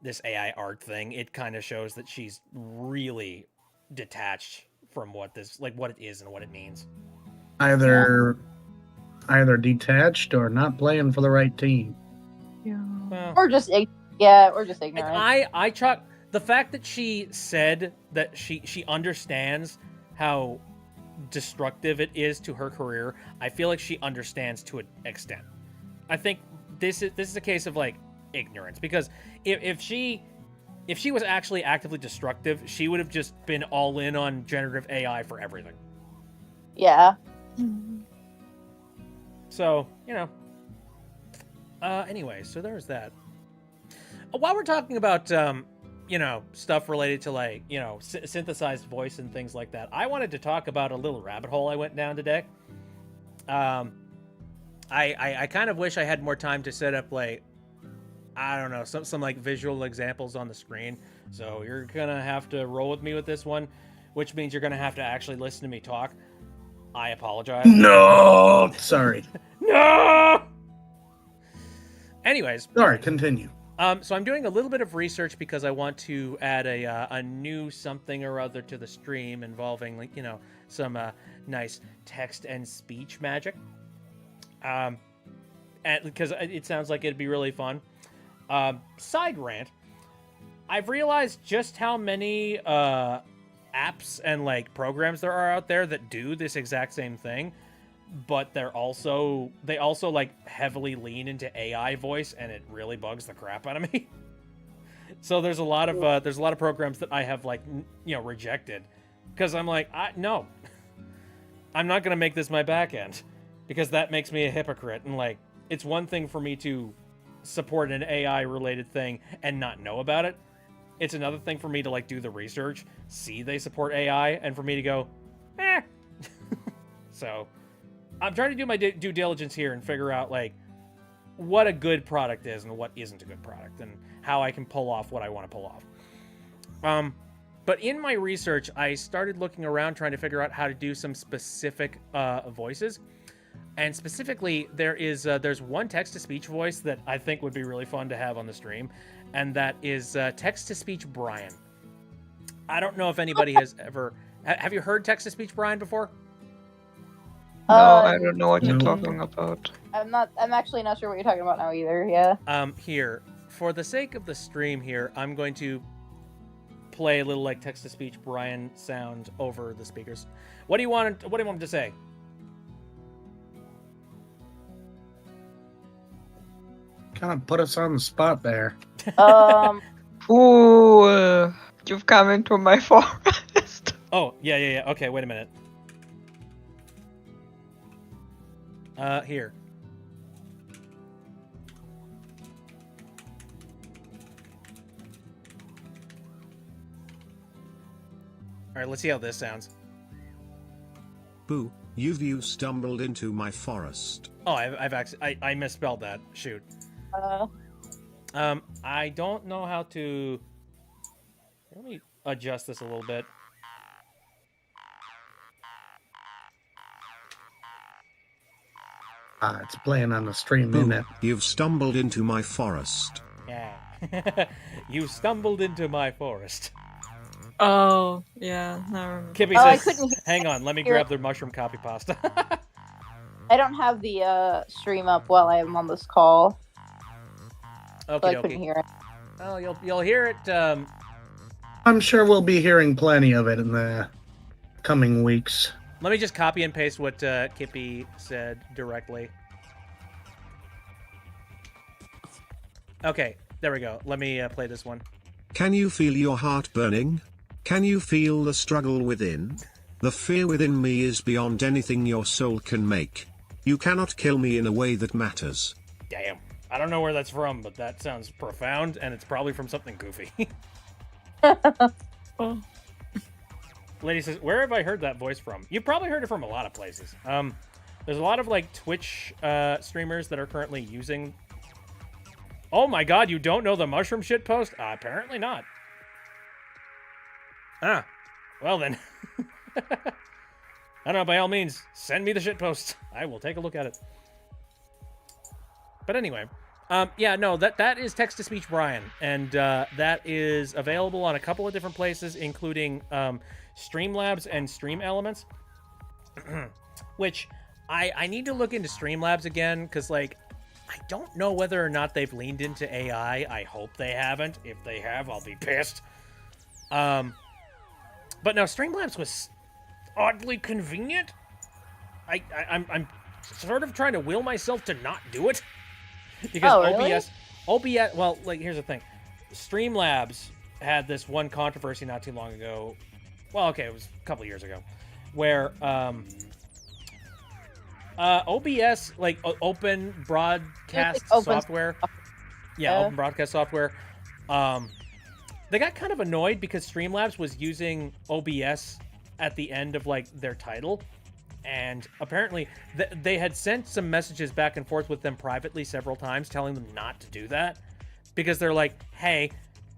S1: this AI art thing, it kind of shows that she's really detached from what it is and what it means.
S2: Either detached or not playing for the right team.
S5: Yeah.
S1: Well,
S3: Or just ignorant.
S1: I chalk the fact that she said that she understands how destructive it is to her career. I feel like she understands to an extent. I think this is a case of like ignorance, because if she was actually actively destructive, she would have just been all in on generative AI for everything.
S3: Yeah.
S1: So, anyway, so there's that. While we're talking about, stuff related to like, synthesized voice and things like that, I wanted to talk about a little rabbit hole I went down today. I kind of wish I had more time to set up like, I don't know, some like visual examples on the screen. So you're gonna have to roll with me with this one, which means you're gonna have to actually listen to me talk. I apologize.
S2: No! Sorry.
S1: No! Anyways.
S2: Sorry, continue.
S1: So I'm doing a little bit of research because I want to add a new something or other to the stream involving, like, some nice text and speech magic. And because it sounds like it'd be really fun. Side rant. I've realized just how many apps and like programs there are out there that do this exact same thing, but they also like heavily lean into AI voice, and it really bugs the crap out of me. So there's a lot of programs that I have like rejected because I'm like, no, I'm not gonna make this my back end, because that makes me a hypocrite. And like, it's one thing for me to support an AI related thing and not know about it. It's another thing for me to like do the research, see they support AI, and for me to go, eh. So I'm trying to do my due diligence here and figure out like what a good product is and what isn't a good product, and how I can pull off what I want to pull off. But in my research, I started looking around trying to figure out how to do some specific voices. And specifically, there's one text-to-speech voice that I think would be really fun to have on the stream, and that is text-to-speech Brian. I don't know if anybody has ever... Have you heard text-to-speech Brian before?
S5: No, I don't know what you're
S2: no.
S5: talking about.
S3: I'm actually not sure what you're talking about now either. Yeah.
S1: Here, for the sake of the stream here, I'm going to play a little like text-to-speech Brian sound over the speakers. What do you want him to say?
S2: Kind of put us on the spot there.
S5: Ooh, you've come into my forest.
S1: Oh, yeah. Okay, wait a minute. Here. All right, let's see how this sounds.
S9: Boo, you stumbled into my forest.
S1: Oh, I misspelled that. Shoot. I don't know how to... Let me adjust this a little bit.
S2: It's playing on the stream,
S9: Boo,
S2: isn't it?
S9: you've stumbled into my forest.
S1: Yeah. You stumbled into my forest.
S7: Oh, yeah. I remember.
S1: Kippy
S3: I
S1: says,
S3: couldn't
S1: hang on, let me
S3: hear
S1: grab
S3: it.
S1: the mushroom copy pasta.
S3: I don't have the stream up while I'm on this call, so I couldn't
S1: Okay.
S3: hear it.
S1: Oh, you'll hear it.
S2: Fine, I'm sure we'll be hearing plenty of it in the coming weeks.
S1: Let me just copy and paste what Kippy said directly. Okay, there we go. Let me play this one.
S9: Can you feel your heart burning? Can you feel the struggle within? The fear within me is beyond anything your soul can make. You cannot kill me in a way that matters.
S1: Damn. I don't know where that's from, but that sounds profound, and it's probably from something goofy.
S7: Oh.
S1: Lady says, where have I heard that voice from? You've probably heard it from a lot of places. There's a lot of, like, Twitch streamers that are currently using... Oh my god, you don't know the mushroom shit post? Apparently not. Ah, well then. I don't know, by all means, send me the shit post. I will take a look at it. But anyway, yeah, no, that is text-to-speech Brian, and that is available on a couple of different places, including Streamlabs and Stream Elements, which I need to look into Streamlabs again, because, like, I don't know whether or not they've leaned into AI. I hope they haven't. If they have, I'll be pissed. But no, Streamlabs was oddly convenient. I'm sort of trying to will myself to not do it. Because
S3: really?
S1: OBS, well, like, here's the thing. Streamlabs had this one controversy not too long ago. Well, okay, it was a couple years ago. Where, OBS, like, open broadcast software. Yeah, open broadcast software. They got kind of annoyed because Streamlabs was using OBS at the end of, like, their title. And apparently, they had sent some messages back and forth with them privately several times, telling them not to do that. Because they're like, hey,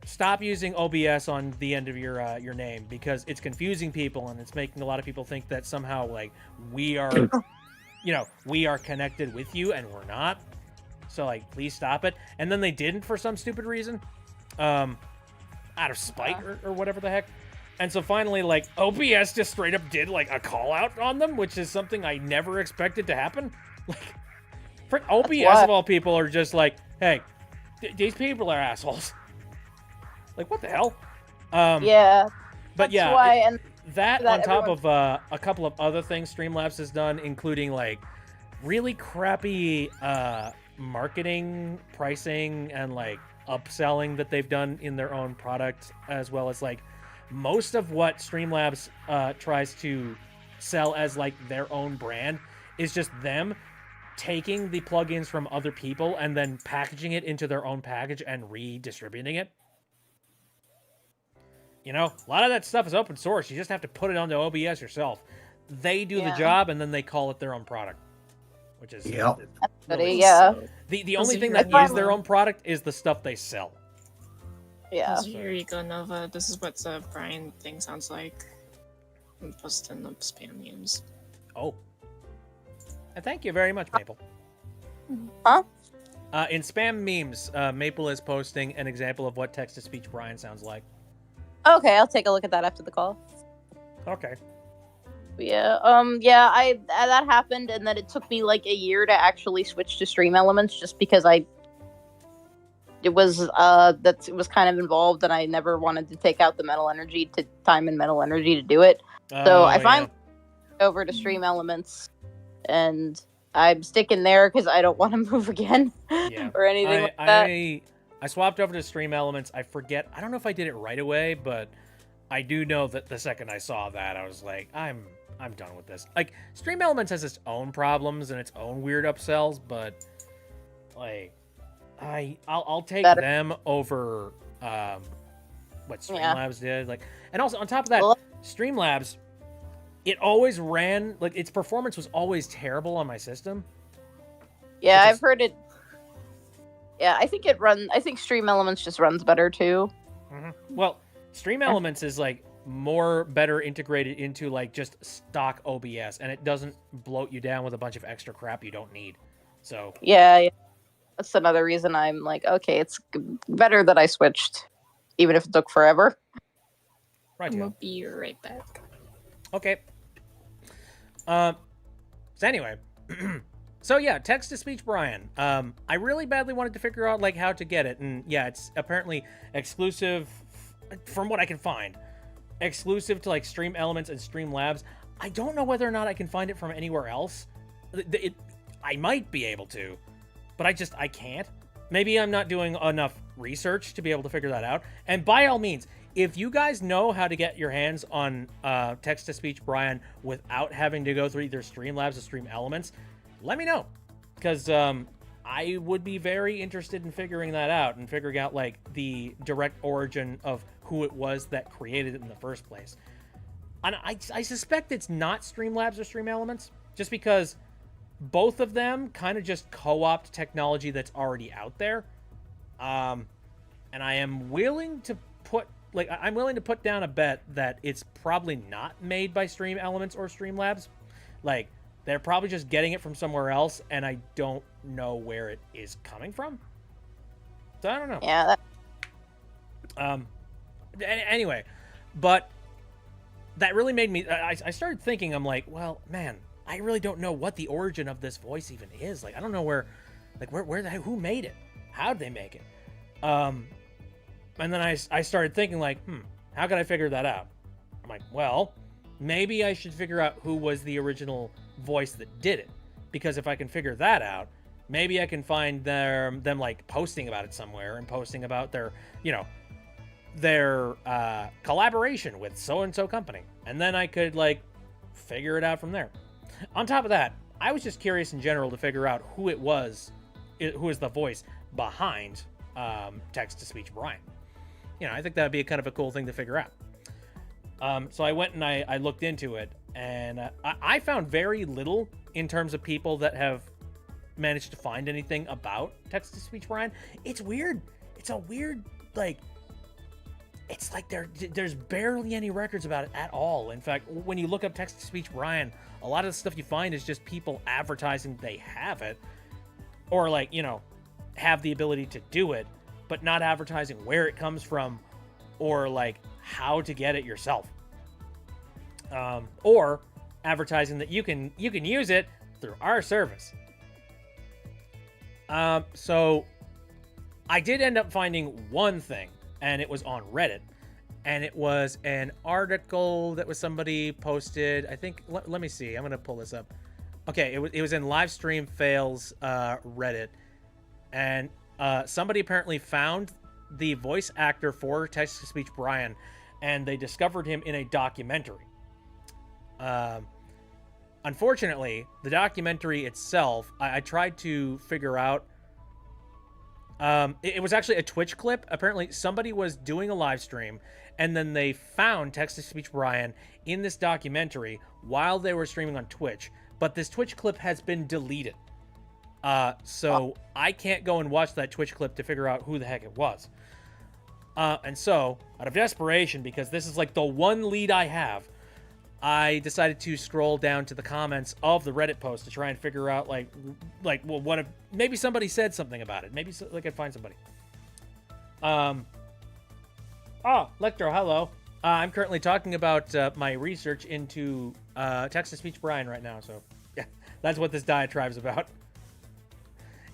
S1: stop using OBS on the end of your name, because it's confusing people, and it's making a lot of people think that somehow, like, we are... you know, we are connected with you, and we're not. So, like, please stop it. And then they didn't for some stupid reason. Out of spite or whatever the heck. And so finally, like, OBS just straight up did, like, a call-out on them, which is something I never expected to happen. Like, for OBS, of all people, are just like, hey, these people are assholes. Like, what the hell?
S3: Yeah.
S1: But yeah.
S3: Why,
S1: that on top of a couple of other things Streamlabs has done, including, like, really crappy marketing, pricing, and, like, upselling that they've done in their own product, as well as, like, most of what Streamlabs tries to sell as, like, their own brand is just them taking the plugins from other people and then packaging it into their own package and redistributing it. You know, a lot of that stuff is open source. You just have to put it onto OBS yourself. They do the job, and then they call it their own product, which is
S2: Yep.
S1: really
S3: Yeah.
S1: The only thing that is their own product is the stuff they sell.
S3: Yeah.
S7: Here you go, Nova. This is what the Brian thing sounds like. I'm posting the spam memes.
S1: Oh. And thank you very much, Maple.
S3: Huh?
S1: In spam memes, Maple is posting an example of what text-to-speech Brian sounds like.
S3: Okay, I'll take a look at that after the call.
S1: Okay.
S3: Yeah, that happened, and then it took me like a year to actually switch to Stream Elements, just because it was kind of involved, and I never wanted to take out the time and mental energy to do it. So I finally went over to Stream Elements, and I'm sticking there because I don't want to move again or anything like that.
S1: I swapped over to Stream Elements. I forget. I don't know if I did it right away, but I do know that the second I saw that, I was like, I'm done with this. Like, Stream Elements has its own problems and its own weird upsells, but like, I'll take them over what Streamlabs did. Like, and also on top of that, Streamlabs, it always ran, like, its performance was always terrible on my system.
S3: Yeah, I've heard it. Yeah, I think Stream Elements just runs better too.
S1: Mm-hmm. Well, Stream Elements is, like, more better integrated into, like, just stock OBS, and it doesn't bloat you down with a bunch of extra crap you don't need. So
S3: yeah. That's another reason I'm like, okay, it's better that I switched, even if it took forever.
S1: Right.
S7: We'll be right back.
S1: Okay. So anyway, so yeah, text-to-speech Brian. I really badly wanted to figure out, like, how to get it, and yeah, it's apparently exclusive from what I can find, exclusive to like Stream Elements and Stream Labs. I don't know whether or not I can find it from anywhere else. I might be able to, but I can't. Maybe I'm not doing enough research to be able to figure that out. And by all means, if you guys know how to get your hands on text-to-speech Brian without having to go through either Streamlabs or Stream Elements, let me know. Because I would be very interested in figuring that out and figuring out, like, the direct origin of who it was that created it in the first place. And I suspect it's not Streamlabs or Stream Elements, just because both of them kind of just co-opt technology that's already out there. And I am willing to put, like, I'm willing to put down a bet that it's probably not made by Stream Elements or Streamlabs. Like, they're probably just getting it from somewhere else, and I don't know where it is coming from. So I don't know.
S3: Yeah.
S1: Anyway, but that really made me, I started thinking, I'm like, well, man, I really don't know what the origin of this voice even is. Like, I don't know where who made it? How'd they make it? And then I started thinking, like, how can I figure that out? I'm like, well, maybe I should figure out who was the original voice that did it. Because if I can figure that out, maybe I can find them like posting about it somewhere and posting about their, their collaboration with so-and-so company. And then I could, like, figure it out from there. On top of that, I was just curious in general to figure out who is the voice behind text-to-speech Brian. I think that would be kind of a cool thing to figure out. So I went and I looked into it, and I found very little in terms of people that have managed to find anything about text-to-speech Brian. It's weird. It's a weird, like, it's like there's barely any records about it at all. In fact, when you look up text-to-speech Brian, a lot of the stuff you find is just people advertising they have it, or, like, have the ability to do it, but not advertising where it comes from or, like, how to get it yourself. Or advertising that you can use it through our service. So I did end up finding one thing, and it was on Reddit. And it was an article that was somebody posted. I think, let me see. I'm going to pull this up. Okay, it was in Livestream Fails Reddit. And somebody apparently found the voice actor for text-to-speech Brian, and they discovered him in a documentary. Unfortunately, the documentary itself, I tried to figure out. It was actually a Twitch clip. Apparently, somebody was doing a live stream, and then they found text-to-speech Brian in this documentary while they were streaming on Twitch. But this Twitch clip has been deleted. So I can't go and watch that Twitch clip to figure out who the heck it was. And so, out of desperation, because this is like the one lead I have, I decided to scroll down to the comments of the Reddit post to try and figure out, well, what if maybe somebody said something about it. Maybe I could find somebody. Lectro, hello. I'm currently talking about my research into text-to-speech Brian right now, so yeah, that's what this diatribe's about.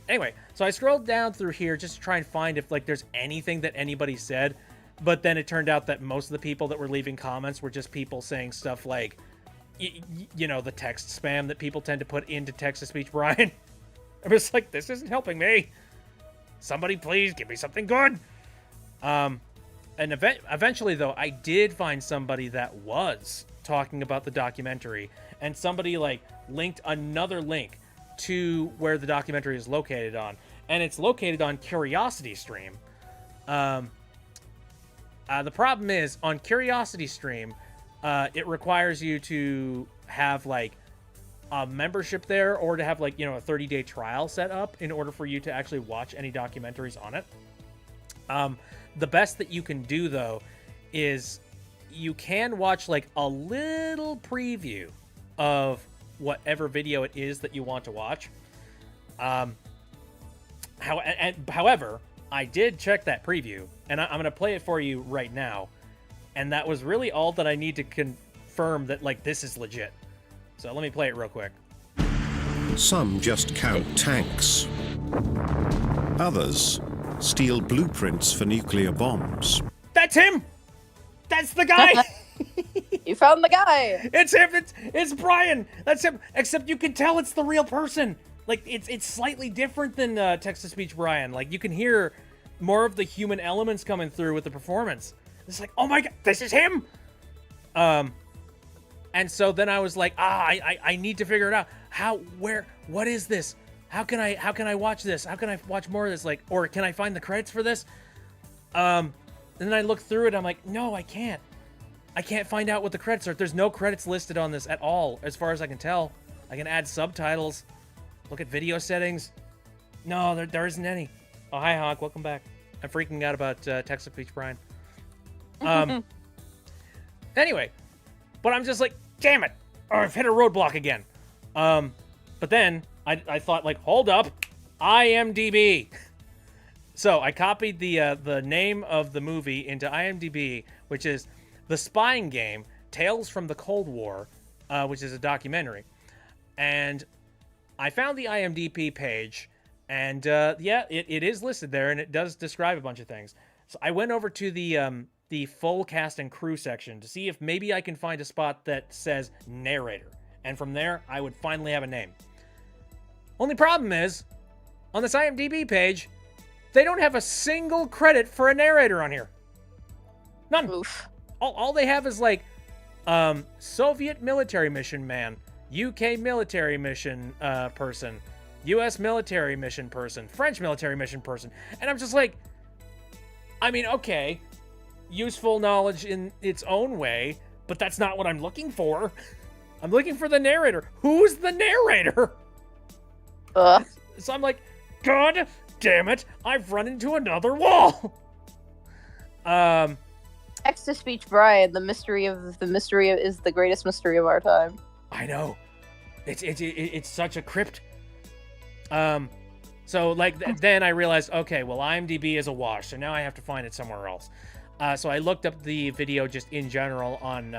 S1: Anyway, so I scrolled down through here just to try and find if, like, there's anything that anybody said. But then it turned out that most of the people that were leaving comments were just people saying stuff like, the text spam that people tend to put into text-to-speech Brian. I was like, this isn't helping me. Somebody please give me something good. And eventually, though, I did find somebody that was talking about the documentary. And somebody, like, linked another link to where the documentary is located on. And it's located on CuriosityStream. The problem is, on CuriosityStream, it requires you to have, like, a membership there, or to have, like, a 30-day trial set up in order for you to actually watch any documentaries on it. The best that you can do, though, is you can watch, like, a little preview of whatever video it is that you want to watch. However, I did check that preview, and I'm going to play it for you right now. And that was really all that I need to confirm that, like, this is legit. So let me play it real quick.
S9: Some just count tanks. Others steal blueprints for nuclear bombs.
S1: That's him! That's the guy.
S3: You found the guy.
S1: It's him. It's Brian. That's him. Except you can tell it's the real person. Like it's slightly different than text-to-speech Brian. Like you can hear more of the human elements coming through with the performance. It's like, oh my god, this is him. And so then I was like, I need to figure it out. What is this? How can I watch this? How can I watch more of this? Like, or can I find the credits for this? And then I looked through it. I'm like, no, I can't. I can't find out what the credits are. There's no credits listed on this at all, as far as I can tell. I can add subtitles. Look at video settings. No, there isn't any. Oh, hi, Honk. Welcome back. I'm freaking out about text-to-speech Brian. Anyway, but I'm just like, damn it. Oh, I've hit a roadblock again. But then I thought, like, hold up. IMDb. So I copied the name of the movie into IMDb, which is The Spying Game, Tales from the Cold War, which is a documentary. And I found the IMDb page, and yeah, it is listed there, and it does describe a bunch of things. So I went over to the full cast and crew section to see if maybe I can find a spot that says narrator. And from there, I would finally have a name. Only problem is, on this IMDb page, they don't have a single credit for a narrator on here. None.
S3: Oof.
S1: All they have is like, Soviet military mission man, UK military mission person, US military mission person, French military mission person. And I'm just like, I mean, okay, useful knowledge in its own way, but that's not what I'm looking for. I'm looking for the narrator. Who's the narrator? So I'm like, God damn it, I've run into another wall.
S3: Text-to-speech Brian, the mystery is the greatest mystery of our time.
S1: I know. It's such a crypt. So like then I realized, okay, well IMDb is a wash, so now I have to find it somewhere else. So I looked up the video just in general on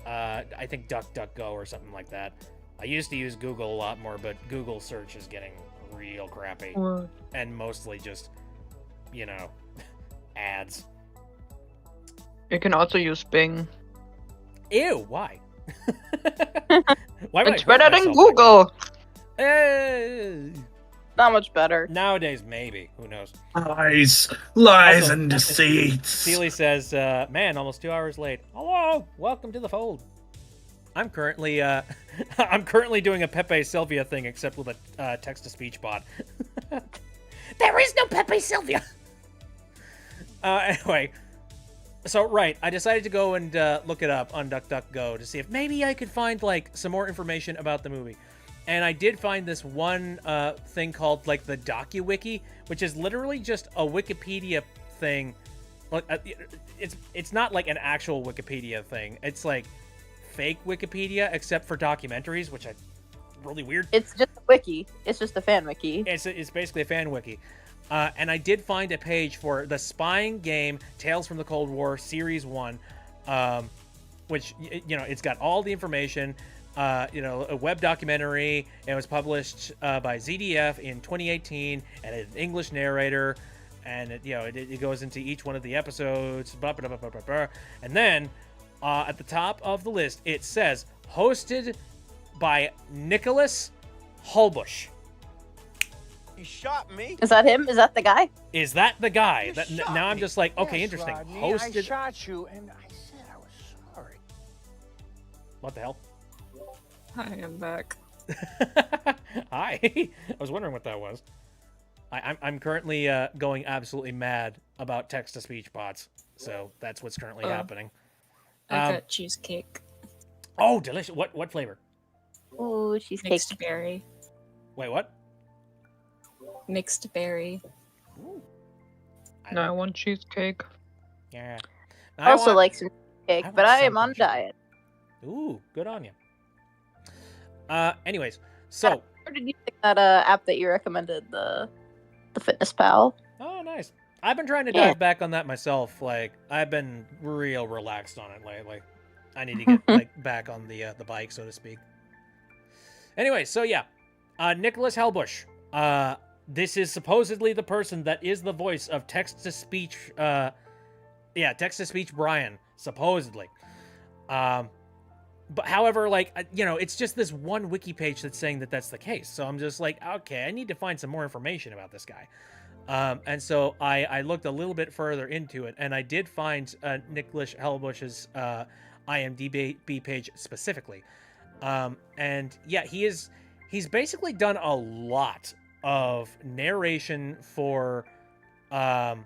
S1: I think DuckDuckGo or something like that. I used to use Google a lot more, but Google search is getting real crappy. And mostly just, you know, ads.
S5: You can also use Bing.
S1: Ew, why? Why would
S5: It's
S1: I hurt
S5: better than
S1: myself
S5: Google.
S1: like that?
S3: Not much better.
S1: Nowadays, maybe. Who knows?
S2: Lies
S1: Also,
S2: and deceits.
S1: Sealy says, man, almost 2 hours late. Hello, welcome to the fold. I'm currently doing a Pepe Sylvia thing, except with a text-to-speech bot. There is no Pepe Sylvia! Anyway, so right, I decided to go and look it up on DuckDuckGo to see if maybe I could find, like, some more information about the movie. And I did find this one thing called, like, the DocuWiki, which is literally just a Wikipedia thing. It's not, like, an actual Wikipedia thing. It's, like, fake Wikipedia, except for documentaries, which I... really weird.
S3: It's just a wiki. It's just a fan wiki.
S1: It's basically a fan wiki. And I did find a page for The Spying Game, Tales from the Cold War, Series 1, which, you know, it's got all the information. You know, a web documentary. It was published by ZDF in 2018, and an English narrator, and it goes into each one of the episodes. Blah, blah, blah, blah, blah, blah. And then at the top of the list, it says hosted by Nicholas Holbush.
S4: He shot me.
S3: Is that him? Is that the guy?
S1: Is that the guy?
S4: You
S1: That,
S4: shot
S1: now I'm
S4: me.
S1: just like, okay,
S4: Yes,
S1: interesting.
S4: Rodney,
S1: Hosted.
S4: I shot you, and I said I was sorry.
S1: What the hell?
S7: I am back.
S1: Hi. I was wondering what that was. I'm currently going absolutely mad about text-to-speech bots. So that's what's currently happening.
S7: I got cheesecake.
S1: Oh, delicious. What flavor?
S3: Ooh, cheesecake.
S7: Mixed berry.
S1: Wait, what?
S7: Mixed berry.
S1: Ooh.
S5: No, I want cheesecake.
S1: Yeah.
S3: I also
S1: want-
S3: like some cheesecake,
S1: want
S3: but I am on
S1: something
S3: diet.
S1: Ooh, good on you. Anyways, so.
S3: Or did you think that app that you recommended, the Fitness Pal?
S1: Oh, nice. I've been trying to
S3: Yeah.
S1: dive back on that myself. Like, I've been real relaxed on it lately. I need to get like back on the bike, so to speak. Anyway, so yeah, Nicholas Helbush. This is supposedly the person that is the voice of text-to-speech Yeah, text-to-speech Brian, supposedly. But however, like, it's just this one wiki page that's saying that that's the case. So I'm just like, okay, I need to find some more information about this guy. And so I looked a little bit further into it, and I did find Nicholas Hellbush's IMDb page specifically. And yeah, he's basically done a lot of narration for a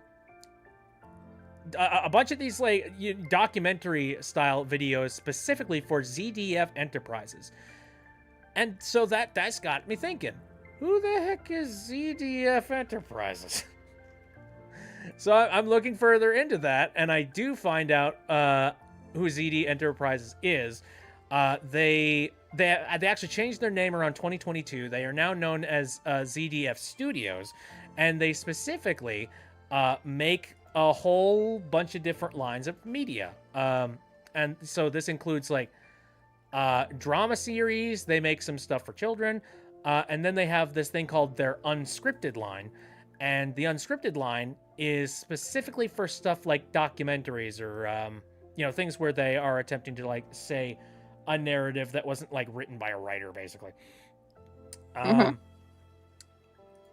S1: bunch of these like documentary style videos specifically for ZDF Enterprises. And so that's got me thinking, who the heck is ZDF Enterprises? So I'm looking further into that, and I do find out who ZD Enterprises is. They actually changed their name around 2022. They are now known as ZDF Studios, and they specifically make a whole bunch of different lines of media. And so this includes like drama series. They make some stuff for children. And then they have this thing called their unscripted line. And the unscripted line is specifically for stuff like documentaries or, things where they are attempting to like say a narrative that wasn't like written by a writer, basically.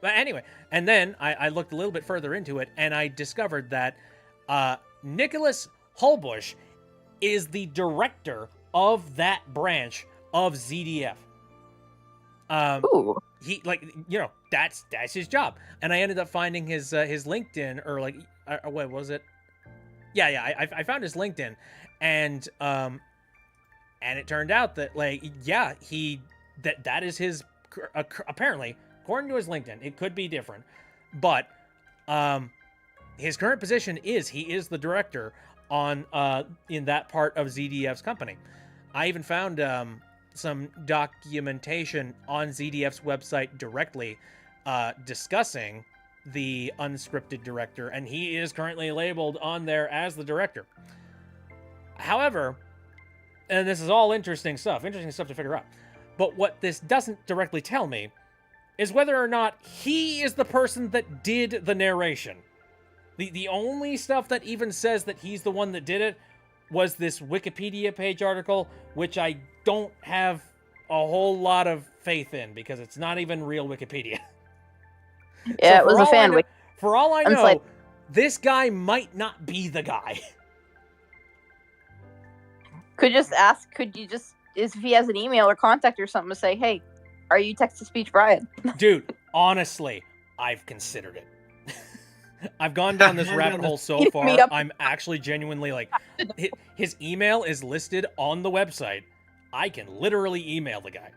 S1: But anyway, and then I looked a little bit further into it, and I discovered that Nicholas Hellbush is the director of that branch of ZDF.
S5: Ooh.
S1: He that's his job, and I ended up finding his LinkedIn, or like what was it? Yeah, I found his LinkedIn, and it turned out that that is his apparently. According to his LinkedIn, it could be different, but his current position is he is the director on in that part of ZDF's company. I even found some documentation on ZDF's website directly discussing the unscripted director, and he is currently labeled on there as the director. However, and this is all interesting stuff to figure out, but what this doesn't directly tell me is whether or not he is the person that did the narration. The only stuff that even says that he's the one that did it was this Wikipedia page article, which I don't have a whole lot of faith in because it's not even real Wikipedia.
S3: Yeah, so it was a fan.
S1: For all I know, this guy might not be the guy.
S3: Could you just, if he has an email or contact or something to say, hey, are you text-to-speech Brian?
S1: Dude, honestly, I've considered it. I've gone down this rabbit hole so far. I'm actually genuinely like, his email is listed on the website. I can literally email the guy.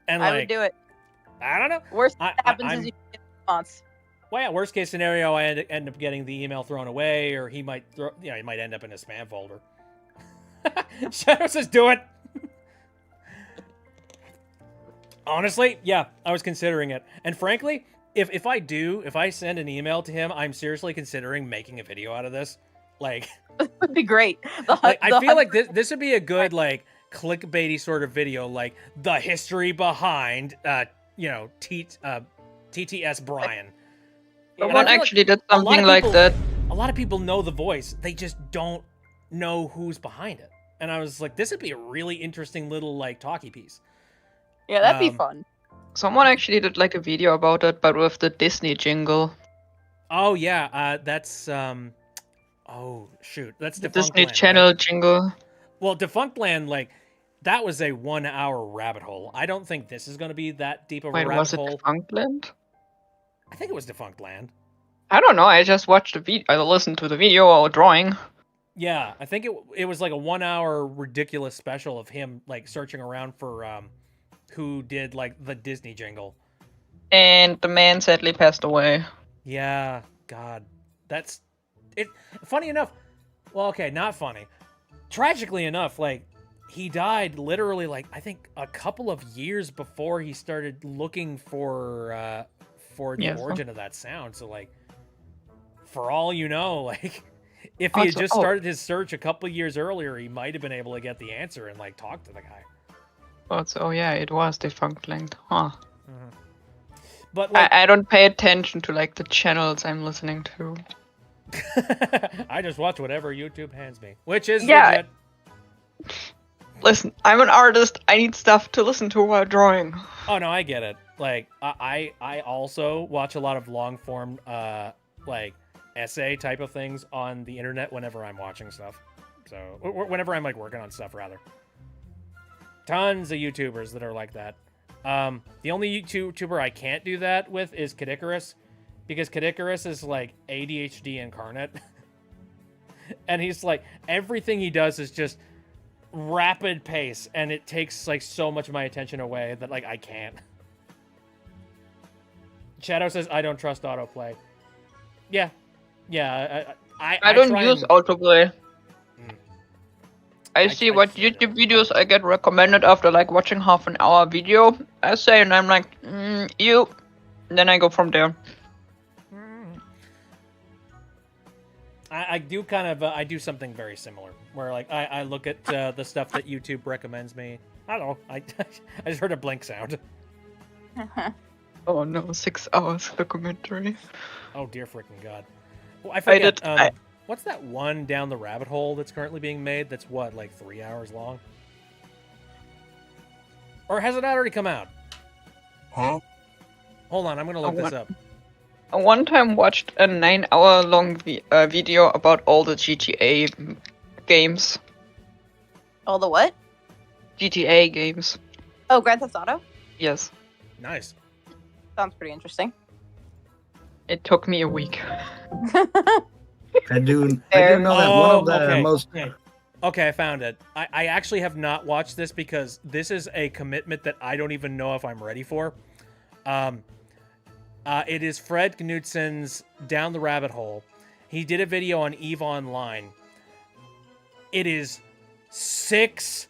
S1: And
S3: I would do it.
S1: I don't know.
S3: Worst that happens is you get a response.
S1: Well, yeah, worst case scenario, I end up getting the email thrown away, or he might he might end up in a spam folder. Shadow says, do it. Honestly, yeah, I was considering it. And frankly, if I send an email to him, I'm seriously considering making a video out of this. Like,
S3: it would be great.
S1: I feel like this would be a good, like, clickbaity sort of video, like, the history behind, TTS Brian.
S5: Someone actually did something like that.
S1: A lot of people know the voice. They just don't know who's behind it. And I was like, this would be a really interesting little, like, talkie piece.
S3: Yeah, that'd be fun.
S5: Someone actually did like a video about it, but with the Disney jingle.
S1: Oh yeah, that's oh shoot, that's
S5: the
S1: Defunct
S5: Disney
S1: Land,
S5: Channel
S1: right?
S5: jingle.
S1: Well, Defunct Land, like that was a 1 hour rabbit hole. I don't think this is going to be that deep of a rabbit
S5: was it
S1: hole.
S5: Defunct Land?
S1: I think it was Defunct Land.
S5: I don't know. I just watched the video. I listened to the video or drawing.
S1: Yeah, I think it was like a 1 hour ridiculous special of him like searching around for who did like the Disney jingle.
S5: And the man sadly passed away.
S1: Yeah, God. That's it. Funny enough. Well, okay, not funny. Tragically enough, like he died literally like I think a couple of years before he started looking for the origin of that sound. So like for all you know, like if he had just started his search a couple of years earlier, he might have been able to get the answer and like talk to the guy.
S5: It was Defunct Land, huh?
S1: Mm-hmm. But like,
S5: I don't pay attention to like the channels I'm listening to.
S1: I just watch whatever YouTube hands me, which is
S5: Yeah.
S1: legit.
S5: Listen, I'm an artist. I need stuff to listen to while drawing.
S1: Oh no, I get it. Like I also watch a lot of long form like essay type of things on the internet whenever I'm watching stuff. So whenever I'm like working on stuff rather. Tons of YouTubers that are like that. The only YouTuber I can't do that with is Kid Icarus, because Kid Icarus is like ADHD incarnate. And he's like, everything he does is just rapid pace, and it takes like so much of my attention away that like I can't. Shadow says I don't trust autoplay. Yeah, I
S5: don't
S1: try
S5: use
S1: and-
S5: autoplay. I see
S1: I
S5: what
S1: can't
S5: YouTube videos I get recommended after like watching half an hour video essay, and I'm like, you. Then I go from there.
S1: I do kind of I do something very similar where like I look at the stuff that YouTube recommends me. I don't know. I just heard a blink sound.
S5: Oh no, 6 hours documentary.
S1: Oh dear freaking god. Well, I forget.
S5: did-
S1: What's that one down the rabbit hole that's currently being made? That's what, like 3 hours long? Or has it already come out?
S4: Huh?
S1: Hold on, I'm gonna look
S5: Oh,
S1: this
S5: what?
S1: up.
S5: I one time watched a 9-hour long video about all the GTA games.
S3: All the what?
S5: GTA games.
S3: Oh, Grand Theft Auto?
S5: Yes.
S1: Nice.
S3: Sounds pretty interesting.
S5: It took me a week.
S2: I do
S3: Fair.
S2: know that one of the
S1: okay.
S2: most.
S1: Okay, I found it. I actually have not watched this because this is a commitment that I don't even know if I'm ready for. It is Fred Knutson's Down the Rabbit Hole. He did a video on EVE Online. It is 6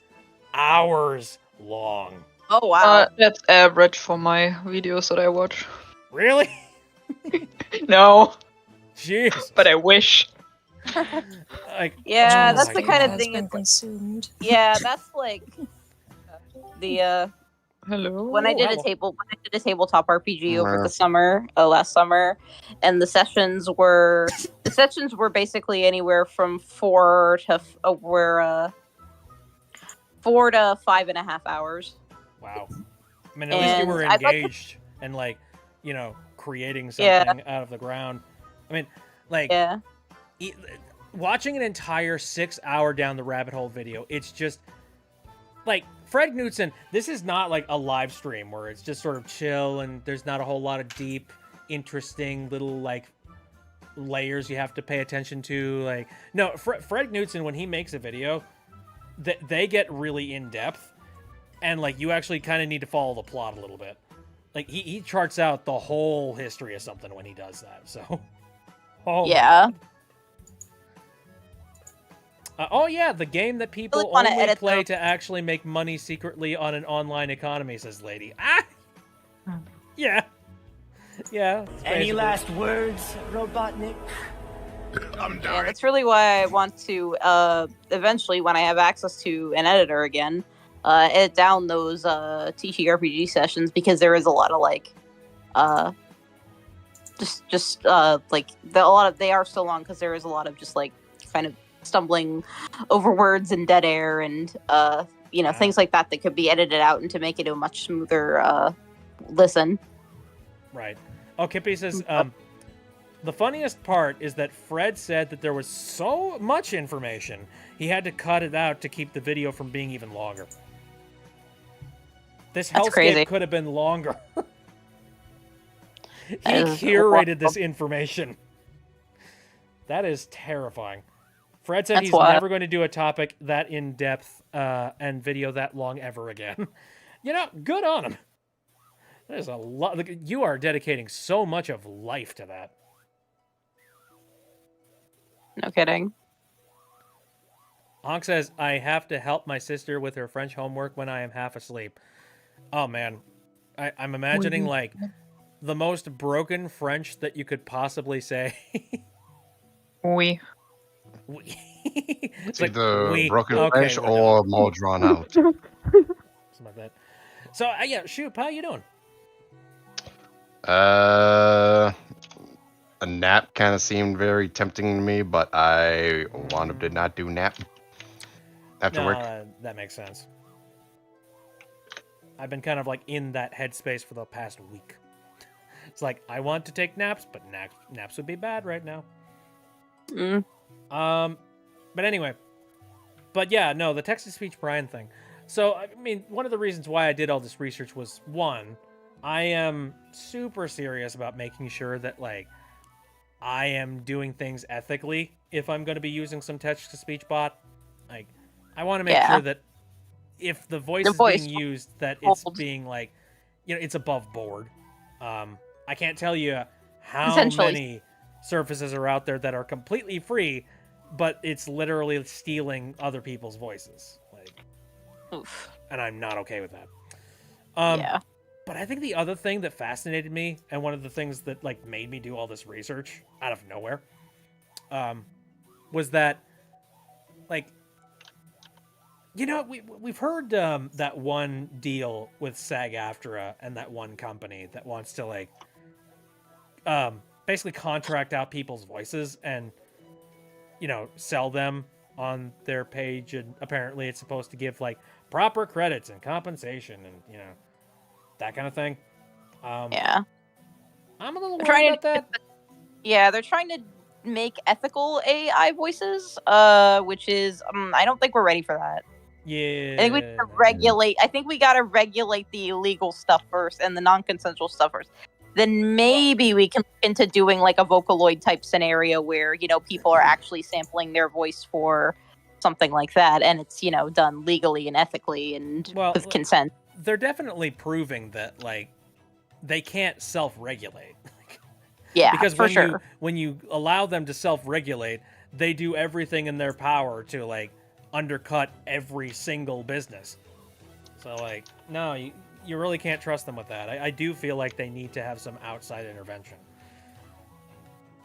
S1: hours long.
S3: Oh, wow.
S5: That's average for my videos that I watch.
S1: Really?
S5: No,
S1: Jeez.
S5: but I wish.
S1: Like,
S3: Yeah,
S1: oh
S3: that's
S1: my
S3: the kind of
S1: God.
S7: Has
S3: thing.
S7: been
S3: It's like,
S7: consumed.
S3: yeah, that's like the
S5: Hello.
S3: when I did
S1: hello.
S3: a tabletop RPG over the summer, last summer, and the sessions were basically anywhere from 4 to 5.5 hours.
S1: Wow. I mean, at least you
S3: And
S1: were
S3: I'd like to-
S1: engaged and, like, you know, creating
S3: Yeah.
S1: something out of the ground. I mean, like,
S3: Yeah,
S1: watching an entire 6-hour Down the Rabbit Hole video, it's just, like, Fred Knutson, this is not, like, a live stream where it's just sort of chill and there's not a whole lot of deep, interesting little, like, layers you have to pay attention to. Like, no, Fred Knutson, when he makes a video, they get really in-depth. And, like, you actually kind of need to follow the plot a little bit. Like, he charts out the whole history of something when he does that, so... Oh,
S3: yeah.
S1: oh, yeah, the game that people
S3: Really wanna
S1: only
S3: edit
S1: play
S3: the-
S1: to actually make money secretly on an online economy, says Lady. Ah! Yeah. Yeah. it's
S4: Any
S1: basically-
S4: last words, Robotnik?
S3: Yeah, that's really why I want to eventually, when I have access to an editor again, edit down those TTRPG sessions, because there is a lot of like they are so long because there is a lot of just like kind of stumbling over words and dead air and things like that could be edited out and to make it a much smoother listen.
S1: Right. Oh, Kippy says, the funniest part is that Fred said that there was so much information, he had to cut it out to keep the video from being even longer. This
S3: That's crazy.
S1: hellscape could have been longer. He
S3: That is
S1: curated this information. That is terrifying. Fred said
S3: That's
S1: he's
S3: why-
S1: never going to do a topic that in-depth and video that long ever again. You know, good on him. There's a lot. Look, you are dedicating so much of life to that.
S3: No kidding.
S1: Honk says, I have to help my sister with her French homework when I am half asleep. Oh, man. I'm imagining, like, the most broken French that you could possibly say.
S5: Oui.
S1: It's
S10: It's either
S1: we-
S10: broken
S1: okay,
S10: French
S1: we're
S10: or more drawn out.
S1: Something like that. So, yeah, Shoop, how you doing?
S10: I A nap kind of seemed very tempting to me, but I did not do nap after work.
S1: That makes sense. I've been kind of like in that headspace for the past week. It's like I want to take naps, but naps would be bad right now. But anyway. But yeah, no, the text-to-speech Brian thing. So, I mean, one of the reasons why I did all this research was, one, I am super serious about making sure that, like, I am doing things ethically if I'm going to be using some text-to-speech bot. Like, I want to make sure that if the voice is being used, that it's being, like, it's above board. I can't tell you how many surfaces are out there that are completely free, but it's literally stealing other people's voices. Like,
S3: oof.
S1: And I'm not okay with that.
S3: Yeah.
S1: But I think the other thing that fascinated me, and one of the things that like made me do all this research out of nowhere, was that, like, we've heard that one deal with SAG-AFTRA and that one company that wants to like basically contract out people's voices and sell them on their page, and apparently it's supposed to give like proper credits and compensation and that kind of thing.
S3: Yeah,
S1: I'm a little worried about that.
S3: Yeah, they're trying to make ethical AI voices, which is I don't think we're ready for that.
S1: Yeah,
S3: I think we need to regulate. I think we got to regulate the illegal stuff first and the non-consensual stuff first. Then maybe we can look into doing like a Vocaloid type scenario where, people are actually sampling their voice for something like that. And it's, done legally and ethically and with consent.
S1: They're definitely proving that like they can't self-regulate.
S3: Yeah,
S1: because
S3: for
S1: when you allow them to self-regulate, they do everything in their power to like undercut every single business. So like, no, you really can't trust them with that. I do feel like they need to have some outside intervention.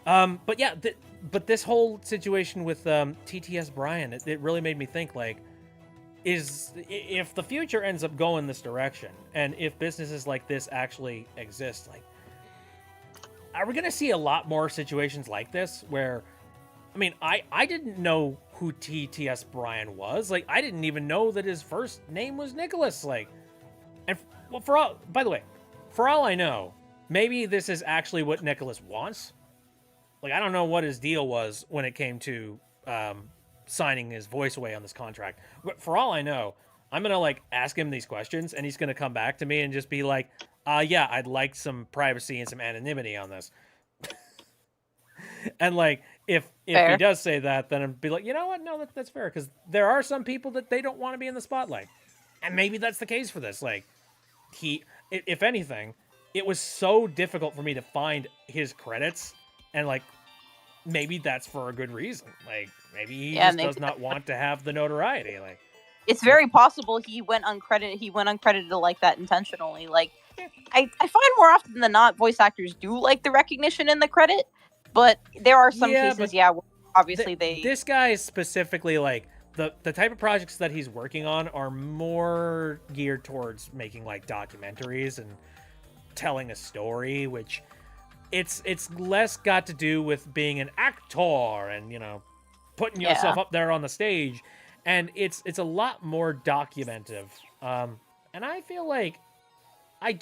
S1: But yeah, but this whole situation with TTS Brian, it really made me think, like, if the future ends up going this direction, and if businesses like this actually exist, like, are we going to see a lot more situations like this where, I mean, I didn't know who TTS Brian was. Like, I didn't even know that his first name was Nicholas. Like, and by the way, for all I know, maybe this is actually what Nicholas wants. Like, I don't know what his deal was when it came to signing his voice away on this contract. But for all I know, I'm going to, like, ask him these questions, and he's going to come back to me and just be like, yeah, I'd like some privacy and some anonymity on this. And, like, if he does say that, then I'd be like, you know what? No, that's fair. Because there are some people that they don't want to be in the spotlight. And maybe that's the case for this. Like, if anything, it was so difficult for me to find his credits, and like maybe that's for a good reason. Like maybe he does not want to have the notoriety. Like,
S3: it's very possible he went uncredited like that intentionally. Like, I find more often than not voice actors do like the recognition and the credit, but there are some cases, where obviously
S1: this guy is specifically like the type of projects that he's working on are more geared towards making like documentaries and telling a story, which it's less got to do with being an actor and putting yourself up there on the stage, and it's a lot more documentative. And I feel like I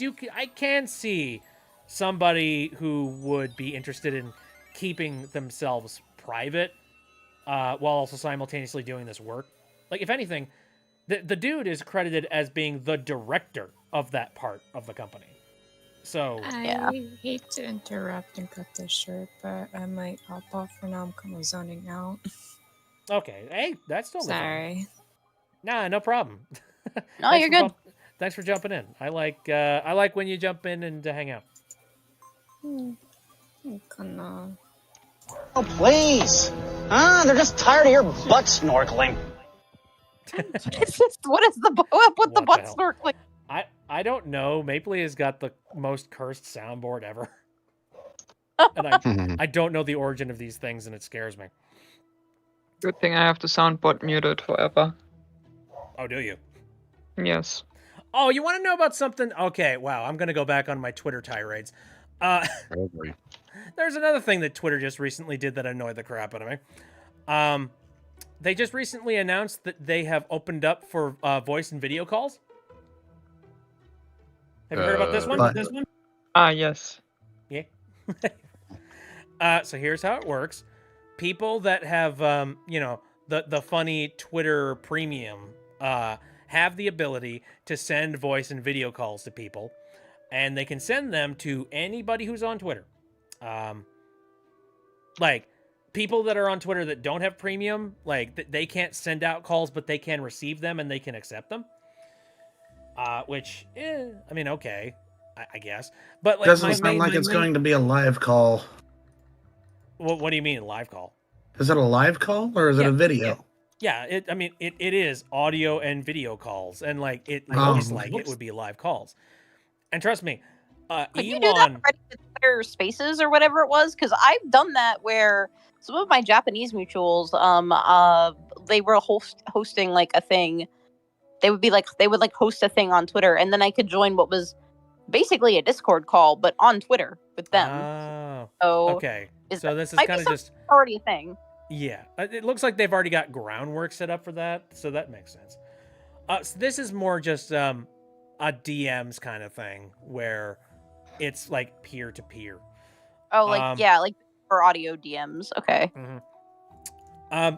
S1: can see somebody who would be interested in keeping themselves private while also simultaneously doing this work. Like, if anything, the dude is credited as being the director of that part of the company. So
S11: I hate to interrupt and cut this short, but I might hop off for now. I'm kind of zoning out.
S1: Okay, hey, that's totally
S11: sorry.
S1: Fine. Nah, no problem.
S3: No, you're good.
S1: Thanks for jumping in. I like when you jump in and to hang out.
S6: Oh, please. They're just tired of your butt snorkeling.
S3: What is the butt snorkeling?
S1: I don't know. Mapley has got the most cursed soundboard ever. And I don't know the origin of these things, and it scares me.
S5: Good thing I have the soundboard muted forever.
S1: Oh, do you?
S5: Yes.
S1: Oh, you want to know about something? Okay, wow. I'm going to go back on my Twitter tirades.
S10: Probably.
S1: There's another thing that Twitter just recently did that annoyed the crap out of me. They just recently announced that they have opened up for voice and video calls. Have you heard about this one?
S2: But-
S1: This one?
S5: Yes.
S1: Yeah. So here's how it works. People that have, the funny Twitter premium have the ability to send voice and video calls to people, and they can send them to anybody who's on Twitter. Like, people that are on Twitter that don't have premium, like, they can't send out calls, but they can receive them and they can accept them. Which, I mean, okay, I guess. But like,
S2: doesn't sound like it's going to be a live call.
S1: What do you mean, live call?
S2: Is it a live call or is it a video?
S1: Yeah, it is audio and video calls, and like it looks like it would be live calls. And trust me,
S3: Could you do that already with Twitter Spaces or whatever it was? Because I've done that where some of my Japanese mutuals, they were hosting like a thing. They would host a thing on Twitter, and then I could join what was basically a Discord call, but on Twitter with them.
S1: Oh,
S3: so
S1: okay. So this is kind of just
S3: already a thing.
S1: Yeah, it looks like they've already got groundwork set up for that, so that makes sense. So this is more just a DMs kind of thing where it's like peer to peer.
S3: Oh, like like for audio DMs. Okay.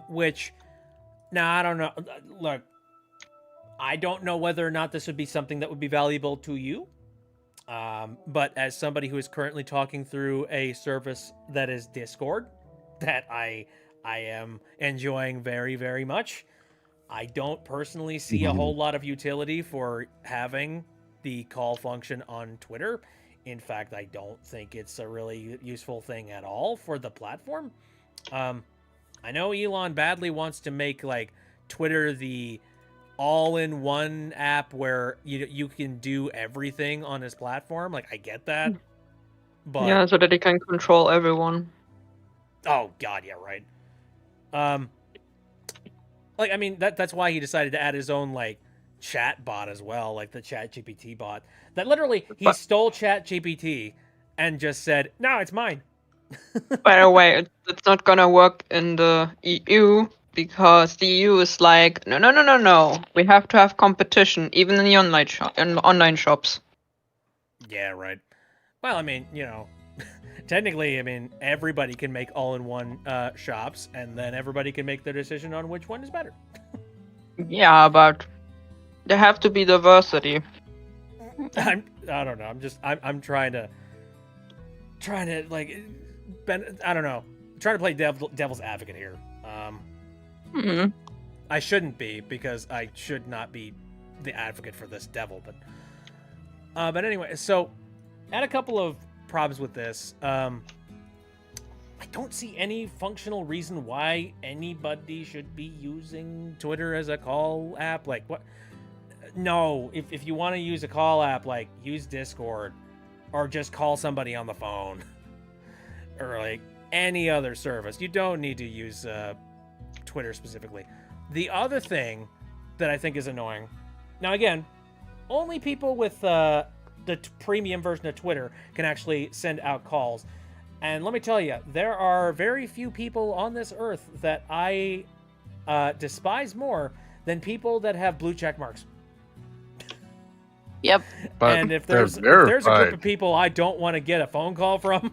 S1: Which now I don't know. Look, I don't know whether or not this would be something that would be valuable to you. But as somebody who is currently talking through a service that is Discord, that I am enjoying very, very much, I don't personally see a whole lot of utility for having the call function on Twitter. In fact, I don't think it's a really useful thing at all for the platform. I know Elon badly wants to make like Twitter the all-in-one app where you can do everything on his platform. Like, I get that, but
S5: Yeah, so that he can control everyone.
S1: Oh God, yeah, right. Like, I mean, that's why he decided to add his own like chat bot as well, like the Chat GPT bot. That literally he stole Chat GPT and just said, "No, it's mine."
S5: By the way, it's not gonna work in the EU because the EU is like, no. We have to have competition, even in the online shops.
S1: Yeah, right. Well, I mean, technically, I mean, everybody can make all-in-one shops, and then everybody can make their decision on which one is better.
S5: Yeah, but there have to be diversity.
S1: I don't know. I'm trying to like, I don't know. Trying to play devil's advocate here. I shouldn't be, because I should not be the advocate for this devil. But anyway, so I had a couple of problems with this. I don't see any functional reason why anybody should be using Twitter as a call app. Like, what? No, if you want to use a call app, like, use Discord, or just call somebody on the phone, or like any other service. You don't need to use Twitter specifically. The other thing that I think is annoying, now again, only people with the premium version of Twitter can actually send out calls. And let me tell you, there are very few people on this earth that I despise more than people that have blue check marks.
S3: Yep.
S10: But
S1: and if there's a group of people I don't want to get a phone call from,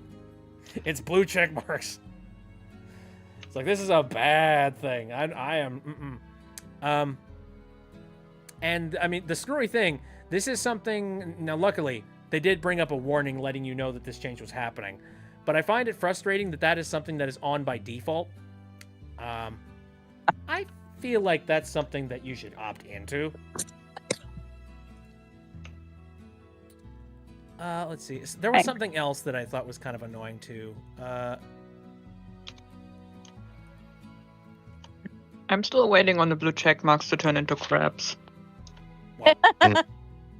S1: it's blue check marks. It's like, this is a bad thing. I am. And I mean, the screwy thing, this is something. Now, luckily, they did bring up a warning letting you know that this change was happening. But I find it frustrating that that is something that is on by default. I feel like that's something that you should opt into. Let's see. There was something else that I thought was kind of annoying too.
S5: I'm still waiting on the blue check marks to turn into crabs.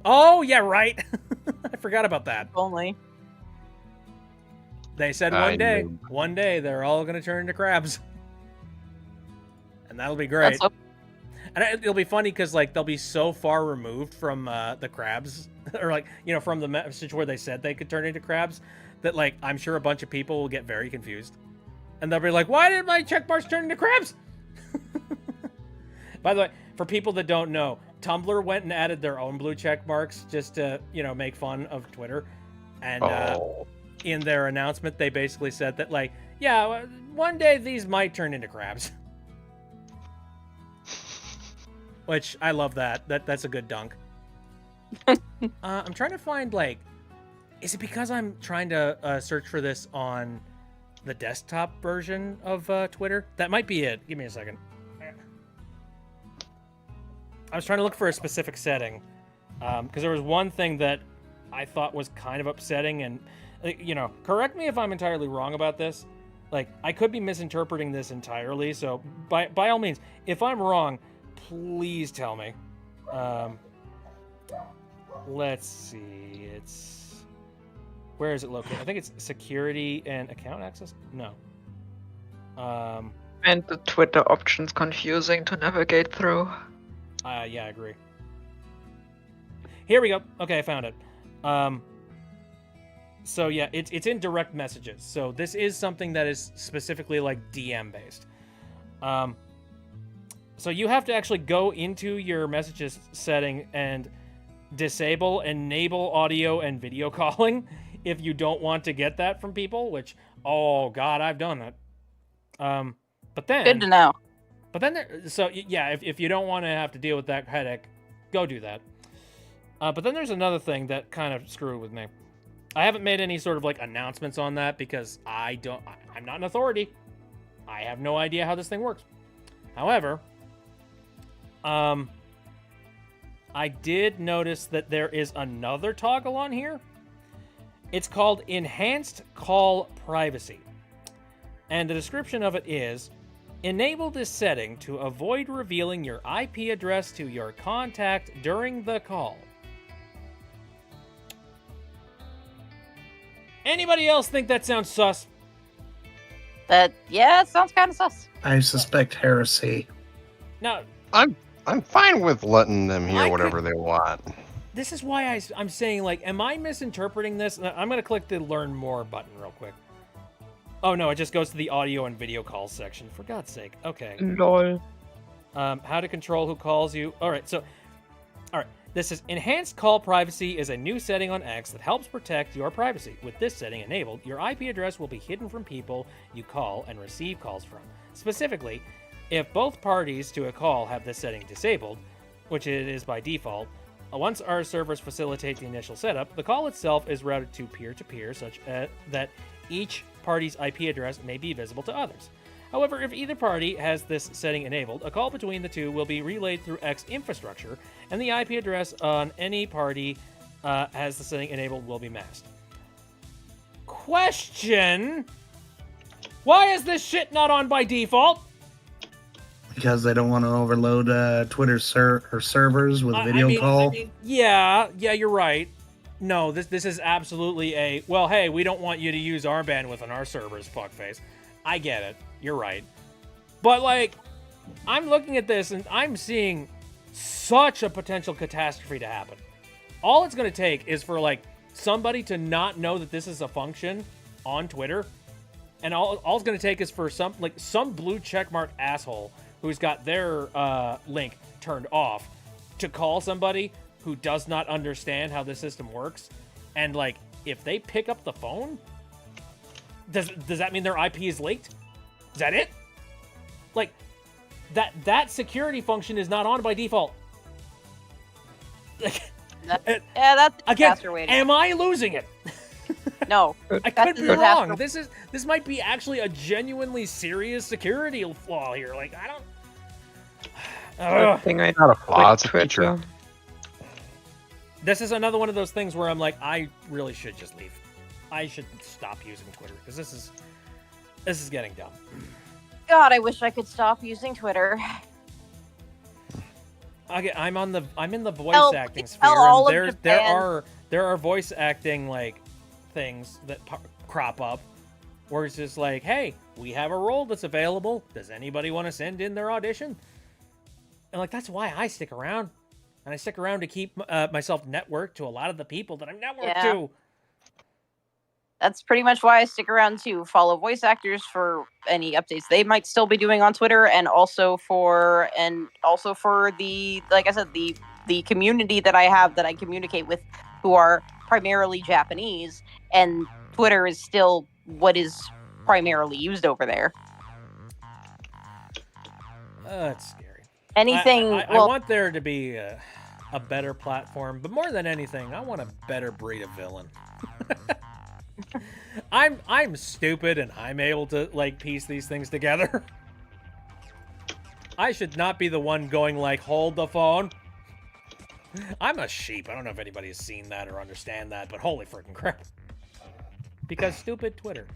S1: Oh, yeah, right. I forgot about that.
S3: Only.
S1: They said one day they're all going to turn into crabs. And that'll be great. And it'll be funny because like they'll be so far removed from the crabs, or like from the message where they said they could turn into crabs, that like I'm sure a bunch of people will get very confused, and they'll be like, "Why did my check marks turn into crabs?" By the way, for people that don't know, Tumblr went and added their own blue check marks just to make fun of Twitter, and in their announcement they basically said that like, yeah, one day these might turn into crabs. Which I love that. That's a good dunk. I'm trying to find like, is it because I'm trying to search for this on the desktop version of Twitter? That might be it. Give me a second. I was trying to look for a specific setting because there was one thing that I thought was kind of upsetting, and correct me if I'm entirely wrong about this. Like, I could be misinterpreting this entirely, so by all means, if I'm wrong, please tell me. Let's see. Where is it located? I think it's security and account access. No.
S5: And the Twitter option's confusing to navigate through.
S1: Yeah, I agree. Here we go. Okay, I found it. So yeah, it's in direct messages. So this is something that is specifically like DM based. So you have to actually go into your messages setting and enable audio and video calling if you don't want to get that from people, which, oh God, I've done that. But then...
S3: Good to know.
S1: But then, if you don't want to have to deal with that headache, go do that. But then there's another thing that kind of screwed with me. I haven't made any sort of like announcements on that because I'm not an authority. I have no idea how this thing works. However, I did notice that there is another toggle on here. It's called Enhanced Call Privacy. And the description of it is, enable this setting to avoid revealing your IP address to your contact during the call. Anybody else think that sounds sus?
S3: Yeah, it sounds kind of sus.
S2: I suspect heresy.
S1: No,
S10: I'm fine with letting them hear whatever they want.
S1: This is why I'm saying, like, am I misinterpreting this? I'm going to click the Learn More button real quick. Oh, no, it just goes to the audio and video calls section. For God's sake. Okay.
S5: Lol.
S1: How to control who calls you. All right. This is Enhanced Call Privacy is a new setting on X that helps protect your privacy. With this setting enabled, your IP address will be hidden from people you call and receive calls from. Specifically, if both parties to a call have this setting disabled, which it is by default, once our servers facilitate the initial setup, the call itself is routed to peer-to-peer such that each party's IP address may be visible to others. However, if either party has this setting enabled, a call between the two will be relayed through X infrastructure, and the IP address on any party has the setting enabled will be masked. Question: why is this shit not on by default?
S2: Because they don't want to overload Twitter servers with video call.
S1: Yeah, you're right. No, this is absolutely well, hey, we don't want you to use our bandwidth on our servers, fuckface. I get it. You're right. But, like, I'm looking at this and I'm seeing such a potential catastrophe to happen. All it's going to take is for, like, somebody to not know that this is a function on Twitter. And all it's going to take is for some blue checkmark asshole who's got their link turned off to call somebody who does not understand how the system works. And, like, if they pick up the phone, does that mean their IP is leaked? Is that it? Like, that security function is not on by default. Like,
S3: that's a
S1: again,
S3: disaster waiting.
S1: am I losing it?
S3: No.
S1: I could be wrong. This might be actually a genuinely serious security flaw here. Like, I don't...
S10: Not a flaw, it's a feature.
S1: This is another one of those things where I'm like, I really should just leave. I should stop using Twitter because this is getting dumb.
S3: God, I wish I could stop using Twitter.
S1: Okay, I'm in the voice acting sphere, and there are voice acting like things that crop up where it's just like, hey, we have a role that's available. Does anybody want to send in their audition? And like that's why I stick around, and I stick around to keep myself networked to a lot of the people that I'm networked to.
S3: That's pretty much why I stick around too. Follow voice actors for any updates they might still be doing on Twitter, and also for the, like I said, the community that I have that I communicate with, who are primarily Japanese, and Twitter is still what is primarily used over there.
S1: That's scary.
S3: Anything.
S1: I want there to be a better platform, but more than anything, I want a better breed of villain. I'm stupid and I'm able to like piece these things together. I should not be the one going like, hold the phone. I'm a sheep. I don't know if anybody has seen that or understand that, but holy freaking crap. Because stupid Twitter.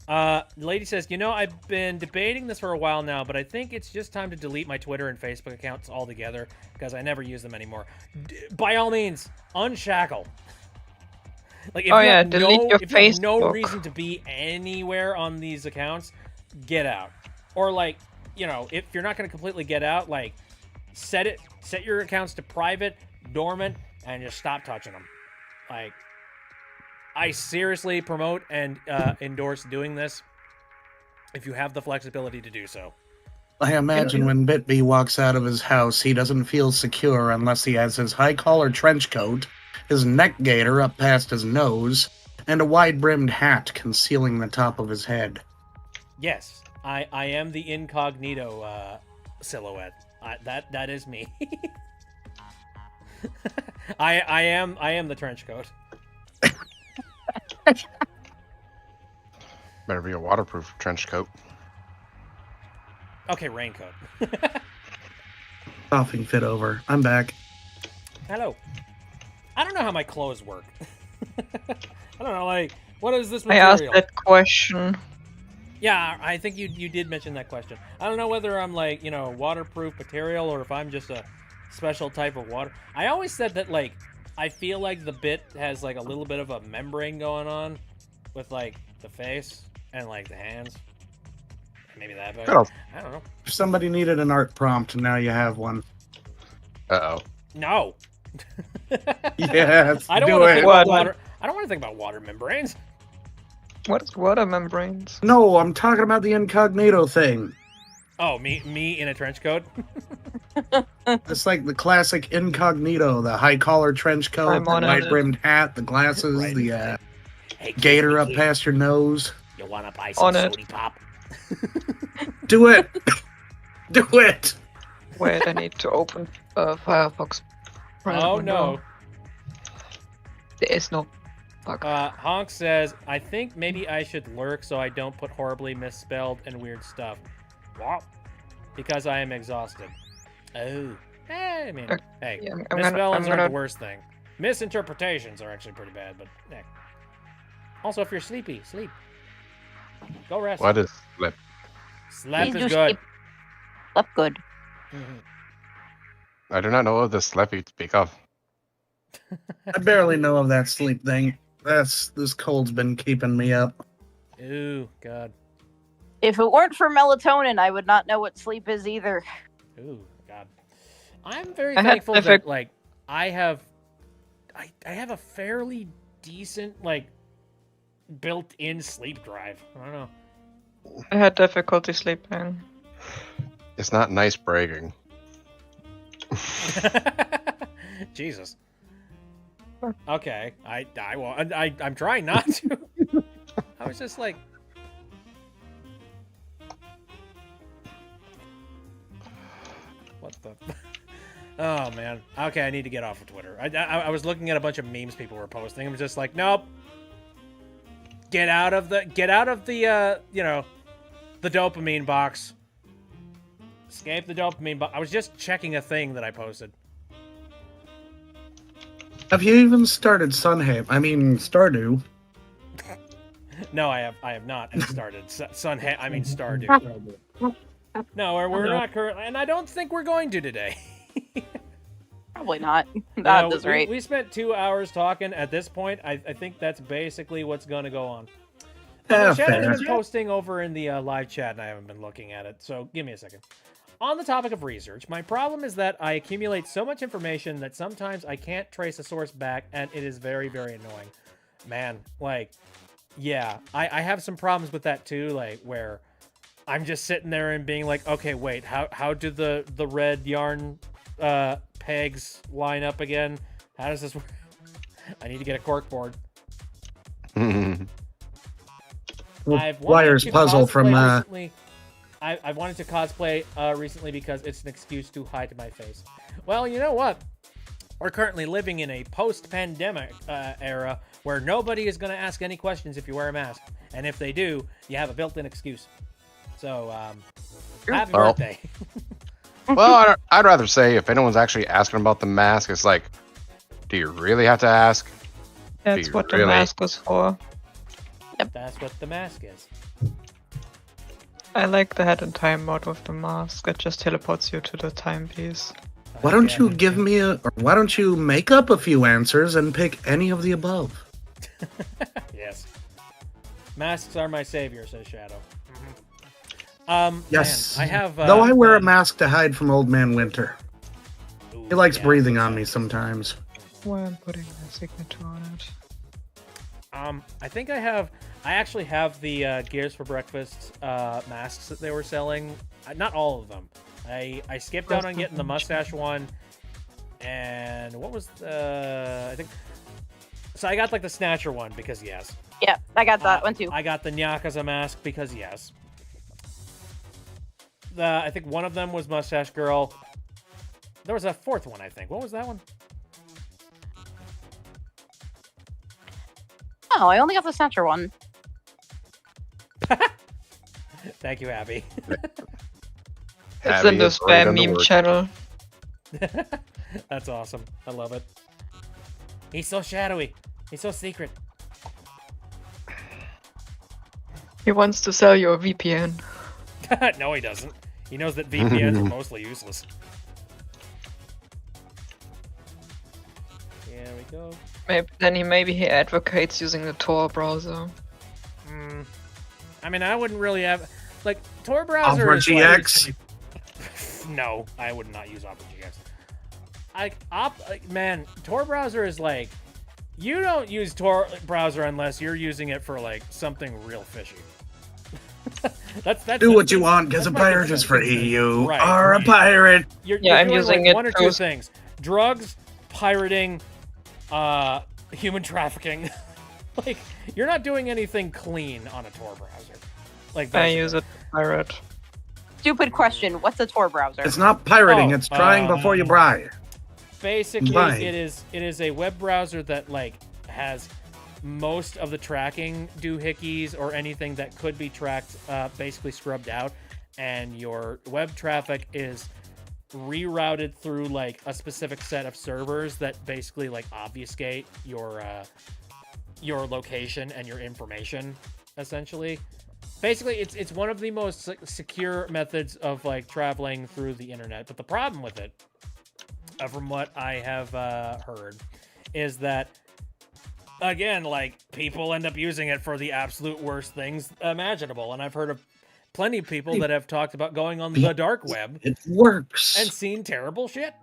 S1: The lady says, you know, I've been debating this for a while now, but I think it's just time to delete my Twitter and Facebook accounts altogether because I never use them anymore. By all means, unshackle. Like, if you have
S5: delete your
S1: if you have no
S5: Facebook.
S1: reason to be anywhere on these accounts, get out. Or like, you know, if you're not going to completely get out, like, set your accounts to private, dormant, and just stop touching them. Like, I seriously promote and endorse doing this if you have the flexibility to do so.
S2: I imagine when Bitbee walks out of his house, he doesn't feel secure unless he has his high-collar trench coat, his neck gaiter up past his nose, and a wide-brimmed hat concealing the top of his head.
S1: Yes, I am the incognito silhouette. That is me. I am the trench coat.
S10: Better be a waterproof trench coat.
S1: Okay, raincoat.
S2: Coughing fit over. I'm back.
S1: Hello. I don't know how my clothes work. I don't know, like, what is this
S5: I
S1: material?
S5: asked that question.
S1: Yeah, I think you did mention that question. I don't know whether I'm like, you know, waterproof material or if I'm just a special type of water. I always said that, like, I feel like the bit has like a little bit of a membrane going on with like the face and like the hands. Maybe that, but I don't know.
S2: If somebody needed an art prompt, now you have one.
S10: Uh-oh.
S1: No.
S2: Yes,
S1: I don't
S2: do
S1: want to
S2: it.
S1: think about water. I don't want to think about water membranes.
S5: What is water membranes?
S2: No, I'm talking about the incognito thing.
S1: Oh, me in a trench coat?
S2: It's like the classic incognito, the high-collar trench coat,
S5: I'm
S2: the
S5: on it.
S2: wide-brimmed hat, the glasses,
S1: Right.
S2: the
S1: Hey, kid,
S2: gaiter
S1: hey,
S2: up
S1: kid,
S2: past your nose.
S1: You want to buy some
S5: On it.
S1: sody pop?
S2: Do it! Do it!
S5: Wait, I need to open Firefox.
S1: Oh no.
S5: There is no bug.
S1: Honk says, I think maybe I should lurk so I don't put horribly misspelled and weird stuff. Wow. Because I am exhausted. Oh. I mean, hey,
S5: yeah,
S1: misspellings aren't
S5: gonna-
S1: the worst thing. Misinterpretations are actually pretty bad, but heck. Also, if you're sleepy, sleep. Go rest.
S10: What is slip?
S1: Sleep
S3: Please
S1: is
S3: do
S1: good.
S3: sleep. Slept good.
S10: I do not know of the slip you speak of.
S2: I barely know of that sleep thing. This cold's been keeping me up.
S1: Ooh, God.
S3: If it weren't for melatonin, I would not know what sleep is either.
S1: Ooh, God. I'm very
S5: I had
S1: thankful that,
S5: diffic-
S1: like, I have a fairly decent, like, built-in sleep drive. I don't know.
S5: I had difficulty sleeping.
S10: It's not nice bragging.
S1: Jesus. Okay, I'm trying not to. I was just like, what the? Oh man. Okay, I need to get off of Twitter. I was looking at a bunch of memes people were posting. I'm just like, nope. Get out of the you know, the dopamine box. Escape the dopamine box. I was just checking a thing that I posted.
S2: Have you even started Stardew?
S1: No, I have not started Stardew. No, we're not currently, and I don't think we're going to today.
S3: Probably not. Not
S1: No,
S3: at this rate.
S1: we spent 2 hours talking. At this point, I think that's basically what's going to go on.
S2: Yeah,
S1: Shannon's
S2: fair.
S1: been posting over in the live chat, and I haven't been looking at it, so give me a second. on the topic of research, my problem is that I accumulate so much information that sometimes I can't trace a source back, and it is very, very annoying. Man, like, yeah, I have some problems with that too, like, where I'm just sitting there and being like, okay, wait, how do the red yarn pegs line up again? How does this work? I need to get a cork board. I've wanted
S2: Wires
S1: to
S2: puzzle
S1: cosplay
S2: from
S1: recently. I wanted to cosplay recently because it's an excuse to hide my face. Well, you know what? We're currently living in a post-pandemic era where nobody is going to ask any questions if you wear a mask. And if they do, you have a built-in excuse. So, happy birthday.
S10: Well, I'd rather say if anyone's actually asking about the mask, it's like, do you really have to ask?
S5: That's what the mask is for.
S1: Yep. That's what the mask is.
S5: I like the head in time mode with the mask. It just teleports you to the timepiece.
S2: Why don't you give me or why don't you make up a few answers and pick any of the above?
S1: Yes. Masks are my savior, says Shadow.
S2: Yes.
S1: Man, I have.
S2: Though I wear a mask to hide from Old Man Winter. He likes breathing on me sometimes.
S5: Why I'm putting my signature on it.
S1: I think I actually have the Gears for Breakfast masks that they were selling. Not all of them. I skipped out on getting the mustache one. And what was the... I think... So I got like the Snatcher one because yes.
S3: Yeah, I got that one too.
S1: I got the Nyakaza mask because yes. I think one of them was Mustache Girl. There was a fourth one, I think. What was that one?
S3: Oh, I only got the Snatcher one.
S1: Thank you, Abby.
S5: It's in the spam meme channel.
S1: That's awesome. I love it. He's so shadowy. He's so secret.
S5: He wants to sell you a VPN.
S1: No, he doesn't. He knows that VPNs are mostly useless. Here we go.
S5: Maybe he advocates using the Tor browser.
S1: I mean, I wouldn't really have... Like, Tor browser
S2: Opera
S1: is
S2: GX?
S1: Like, no, I would not use Opera GX. Man, Tor browser is like... You don't use Tor browser unless you're using it for, like, something real fishy.
S2: Do what you want, because a pirate is free. You
S1: Right,
S2: are a
S1: right.
S2: pirate.
S1: You're
S5: I'm
S1: doing,
S5: using
S1: like,
S5: it
S1: one or
S5: to-
S1: two things. Drugs, pirating, human trafficking. Like, you're not doing anything clean on a Tor browser. Like,
S5: I use it to pirate.
S3: Stupid question. What's a Tor browser?
S2: It's not pirating, it's trying before you buy.
S1: Basically,
S2: Right.
S1: it is a web browser that, like, has most of the tracking doohickeys or anything that could be tracked basically scrubbed out, and your web traffic is rerouted through, like, a specific set of servers that basically, like, obfuscate your location and your information, essentially. Basically, it's one of the most secure methods of, like, traveling through the internet. But the problem with it, from what I have heard, is that, again, like, people end up using it for the absolute worst things imaginable. And I've heard of plenty of people that have talked about going on the dark web.
S2: It works.
S1: And seen terrible shit.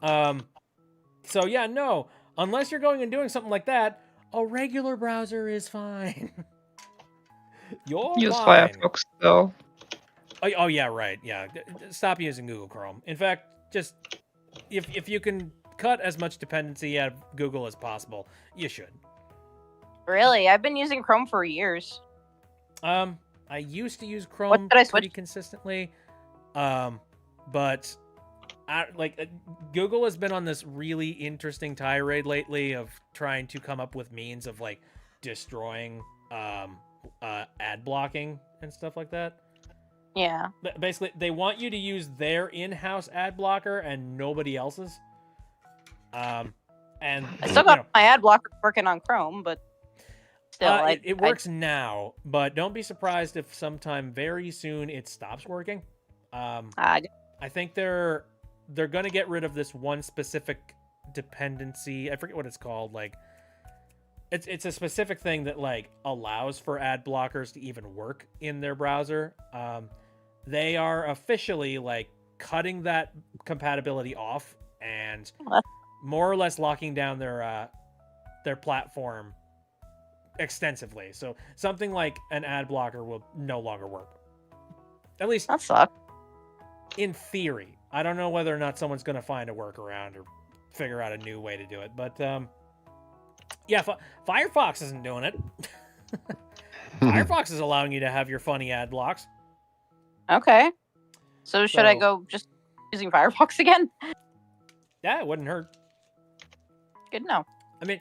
S1: So, yeah, no. Unless you're going and doing something like that, a regular browser is fine. You're
S5: Use
S1: fine.
S5: Firefox though.
S1: Oh, yeah, right. Yeah. Stop using Google Chrome. In fact, just if you can cut as much dependency out of Google as possible, you should.
S3: Really? I've been using Chrome for years.
S1: I used to use Chrome
S3: did I switch?
S1: pretty consistently. But Google has been on this really interesting tirade lately of trying to come up with means of, like, destroying ad blocking and stuff like that.
S3: Yeah.
S1: Basically, they want you to use their in-house ad blocker and nobody else's. And
S3: I still got my ad blocker working on Chrome, but still,
S1: it works now. But don't be surprised if sometime very soon it stops working. I think they're going to get rid of this one specific dependency. I forget what it's called. Like, it's a specific thing that, like, allows for ad blockers to even work in their browser. they are officially like cutting that compatibility off and more or less locking down their platform extensively. So something like an ad blocker will no longer work. At least
S3: That sucks.
S1: in theory. I don't know whether or not someone's going to find a workaround or figure out a new way to do it. But yeah, Firefox isn't doing it. Firefox is allowing you to have your funny ad blocks.
S3: Okay. So should I go just using Firefox again?
S1: Yeah, it wouldn't hurt.
S3: Good to know.
S1: I mean,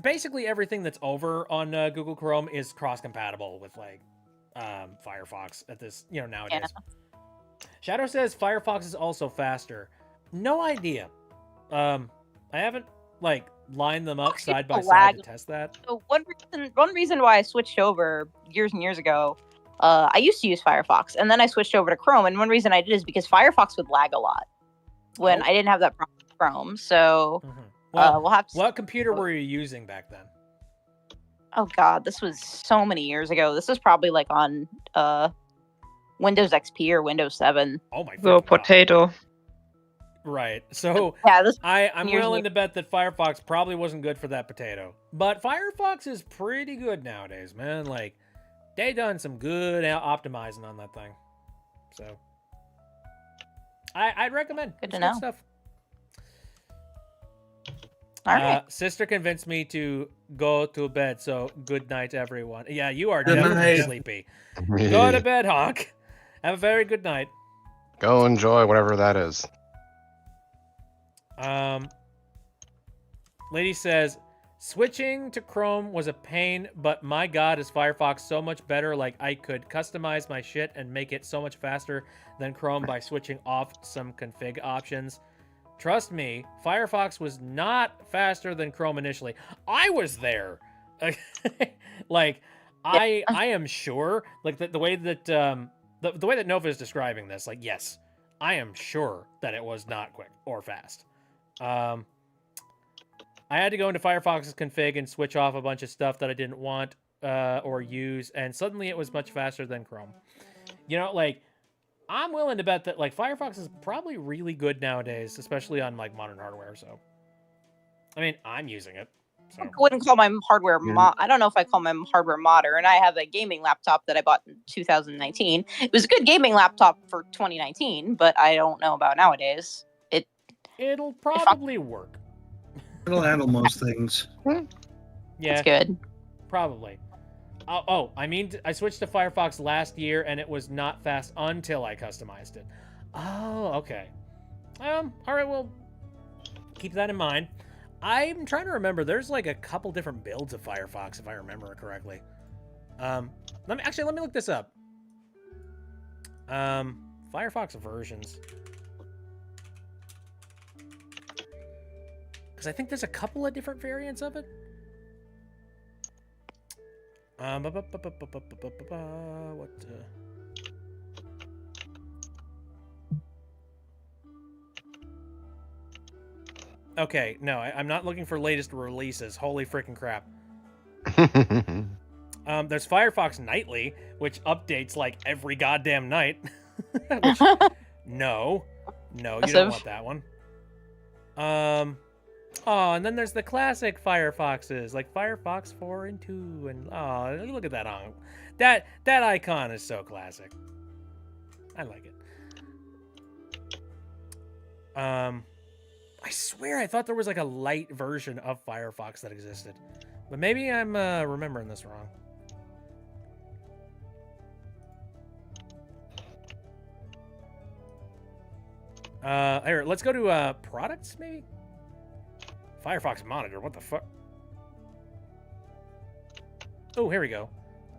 S1: basically everything that's over on Google Chrome is cross-compatible with like Firefox at this, nowadays. Yeah. Shadow says Firefox is also faster. No idea. I haven't like lined them up side by side to test that.
S3: So one reason why I switched over years and years ago, I used to use Firefox, and then I switched over to Chrome. And one reason I did is because Firefox would lag a lot when I didn't have that problem with Chrome. So we'll have to.
S1: What computer were you using back then?
S3: Oh God, this was so many years ago. This was probably like on Windows XP or Windows 7.
S1: Oh my God.
S5: Little potato.
S1: Right. So
S3: yeah,
S1: I'm willing to bet that Firefox probably wasn't good for that potato. But Firefox is pretty good nowadays, man. Like, they done some good optimizing on that thing. So I'd recommend.
S3: Good to know.
S1: Stuff.
S3: All right.
S1: Sister convinced me to go to bed, so good night, everyone. Yeah, you are definitely sleepy. Go to bed, Honk. Have a very good night.
S10: Go enjoy whatever that is.
S1: Lady says, switching to Chrome was a pain, but my God, is Firefox so much better. Like, I could customize my shit and make it so much faster than Chrome by switching off some config options. Trust me, Firefox was not faster than Chrome initially. I was there. Like, I am sure, like, the way that the way that Nova is describing this, like, yes, I am sure that it was not quick or fast. I had to go into Firefox's config and switch off a bunch of stuff that I didn't want or use, and suddenly it was much faster than Chrome. Like, I'm willing to bet that like Firefox is probably really good nowadays, especially on like modern hardware. So, I mean, I'm using it. So.
S3: I wouldn't call my hardware mod. I don't know if I call my hardware modern. I have a gaming laptop that I bought in 2019. It was a good gaming laptop for 2019, but I don't know about nowadays.
S1: It'll probably work.
S2: It'll handle most things.
S1: Yeah,
S3: it's good.
S1: Probably. I switched to Firefox last year, and it was not fast until I customized it. Oh, okay. All right, well, keep that in mind. I'm trying to remember. There's like a couple different builds of Firefox, if I remember it correctly. Let me look this up. Firefox versions. Because I think there's a couple of different variants of it. Okay, no, I'm not looking for latest releases. Holy freaking crap. There's Firefox Nightly, which updates like every goddamn night. Which, no, you don't want that one. Oh, and then there's the classic Firefoxes, like Firefox 4 and 2, and oh, look at that on. That icon is so classic. I like it. I swear I thought there was like a light version of Firefox that existed, but maybe I'm remembering this wrong. Here, let's go to products, maybe. Firefox monitor, what the fuck? Oh, here we go.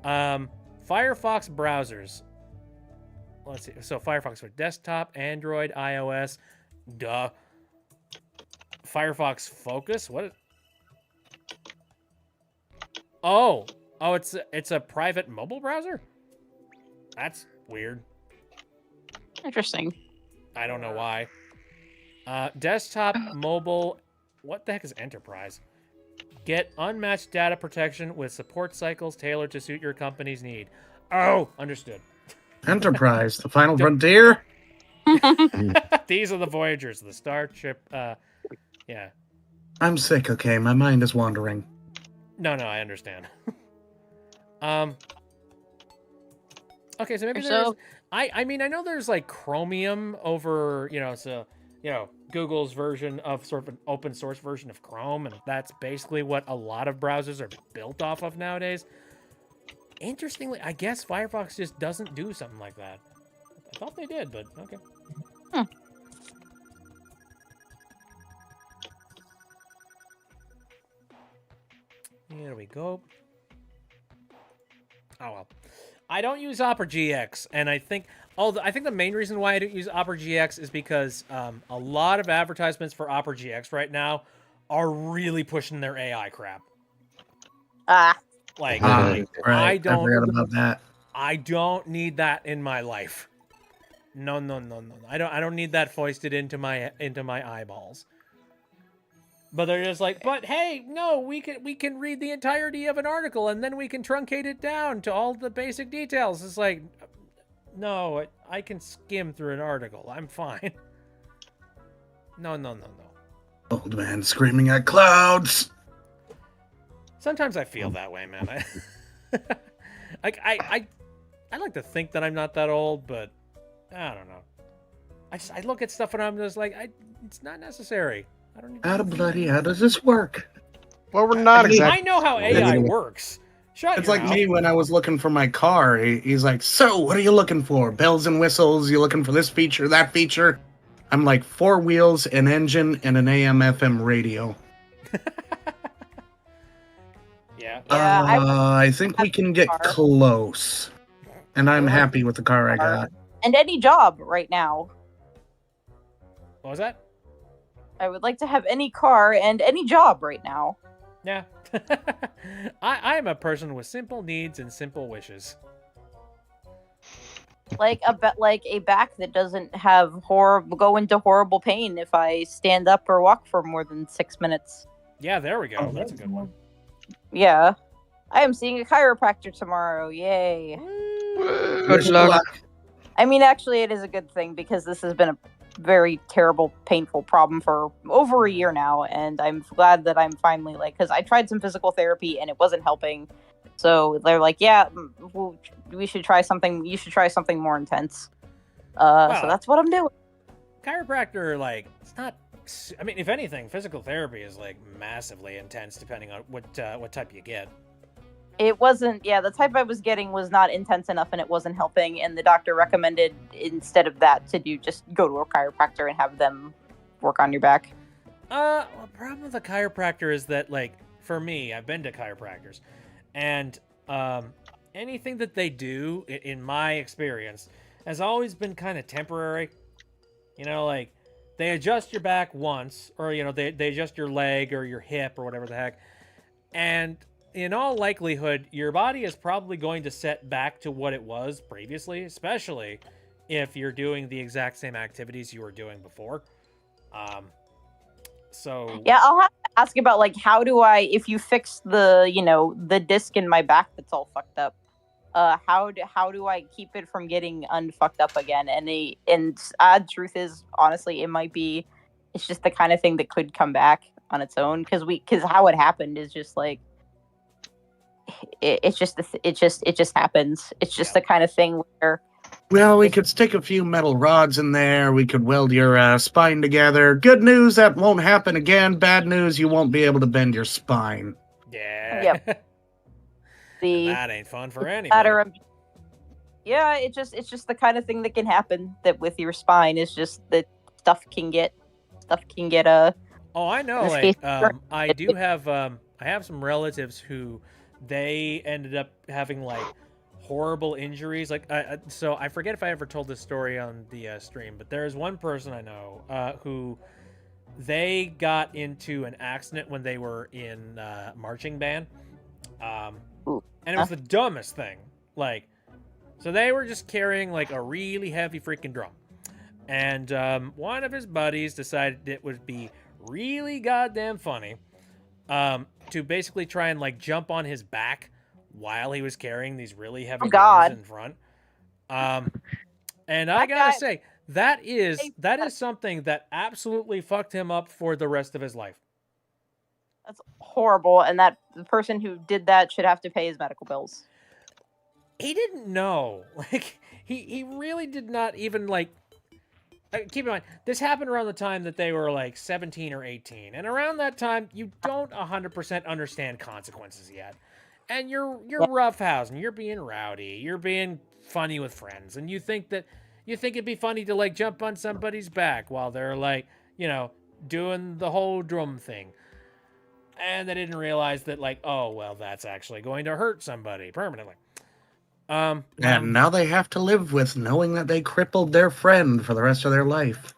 S1: Firefox browsers. Let's see. So Firefox for desktop, Android, iOS. Duh. Firefox Focus. What? Oh, it's a private mobile browser. That's weird.
S3: Interesting.
S1: I don't know why. Desktop, mobile. What the heck is enterprise? Get unmatched data protection with support cycles tailored to suit your company's need. Oh, understood.
S2: Enterprise, the final frontier.
S1: These are the Voyagers, the starship. Yeah.
S2: I'm sick. Okay, my mind is wandering.
S1: No, I understand. Okay, so maybe there's.
S3: So-
S1: I mean, I know there's like Chromium over, Google's version of sort of an open source version of Chrome, and that's basically what a lot of browsers are built off of nowadays. Interestingly, I guess Firefox just doesn't do something like that. I thought they did, but okay. Here we go. Oh well. I don't use Opera GX, and I think the main reason why I don't use Opera GX is because a lot of advertisements for Opera GX right now are really pushing their AI crap. Like
S2: Right.
S1: I
S2: I forgot
S1: don't
S2: about that.
S1: I don't need that in my life. No. I don't need that foisted into my eyeballs. But they're just like, but hey, no, we can read the entirety of an article and then we can truncate it down to all the basic details. It's like, no, I can skim through an article. I'm fine. No.
S2: Old man screaming at clouds.
S1: Sometimes I feel that way, man. I like to think that I'm not that old, but I don't know. I look at stuff and I'm just like, it's not necessary. I don't need
S2: How does this work?
S10: Well, we're not exactly.
S1: I know how AI works. Shut
S2: It's
S1: your
S2: like
S1: mouth.
S2: me when I was looking for my car. He's like, so what are you looking for? Bells and whistles? You looking for this feature, that feature? I'm like, 4 wheels, an engine, and an AM/FM radio.
S1: Yeah.
S2: I think we can get close. And I'm happy with the car I got.
S3: And any job right now.
S1: What was that?
S3: I would like to have any car and any job right now.
S1: Yeah. I am a person with simple needs and simple wishes.
S3: Like a back that doesn't have go into horrible pain if I stand up or walk for more than 6 minutes.
S1: Yeah, there we go. That's a good one.
S3: Yeah. I am seeing a chiropractor tomorrow. Yay.
S5: Good luck.
S3: I mean, actually, it is a good thing because this has been a very terrible, painful problem for over a year now, and I'm glad that I'm finally because I tried some physical therapy and it wasn't helping. So they're like, yeah, we should try something. You should try something more intense. So that's what I'm doing.
S1: Chiropractor, it's not. I mean, if anything, physical therapy is massively intense, depending on what type you get.
S3: It wasn't, the type I was getting was not intense enough and it wasn't helping. And the doctor recommended instead of that to just go to a chiropractor and have them work on your back.
S1: The problem with the chiropractor is that, for me, I've been to chiropractors and, anything that they do, in my experience, has always been kind of temporary. They adjust your back once, or, they adjust your leg or your hip or whatever the heck. And in all likelihood, your body is probably going to set back to what it was previously, especially if you're doing the exact same activities you were doing before.
S3: Yeah, I'll have to ask about how do I, if you fix the disc in my back that's all fucked up, how do I keep it from getting unfucked up again? And the odd truth is, honestly, it's just the kind of thing that could come back on its own because how it happened is just it just happens. It's just the kind of thing where.
S2: Well, we could stick a few metal rods in there. We could weld your spine together. Good news, that won't happen again. Bad news, you won't be able to bend your spine.
S1: Yeah.
S3: Yep.
S1: That ain't fun for anybody.
S3: Yeah, it's just the kind of thing that can happen that with your spine is just that stuff can get
S1: Oh, I know. I do have I have some relatives who they ended up having horrible injuries. So I forget if I ever told this story on the stream, but there is one person I know who they got into an accident when they were in marching band, and it was the dumbest thing. So they were just carrying a really heavy freaking drum, and one of his buddies decided it would be really goddamn funny to basically try and jump on his back while he was carrying these really heavy drums in front. And I gotta say, that is something that absolutely fucked him up for the rest of his life.
S3: That's horrible, and the person who did that should have to pay his medical bills.
S1: He didn't know. Like, he really did not even, like... Keep in mind, this happened around the time that they were, like, 17 or 18. And around that time, you don't 100% understand consequences yet. And you're roughhousing, you're being rowdy, you're being funny with friends, and you think it'd be funny to, like, jump on somebody's back while they're, like, doing the whole drum thing. And they didn't realize that, like, oh, well, that's actually going to hurt somebody permanently.
S2: And now they have to live with knowing that they crippled their friend for the rest of their life.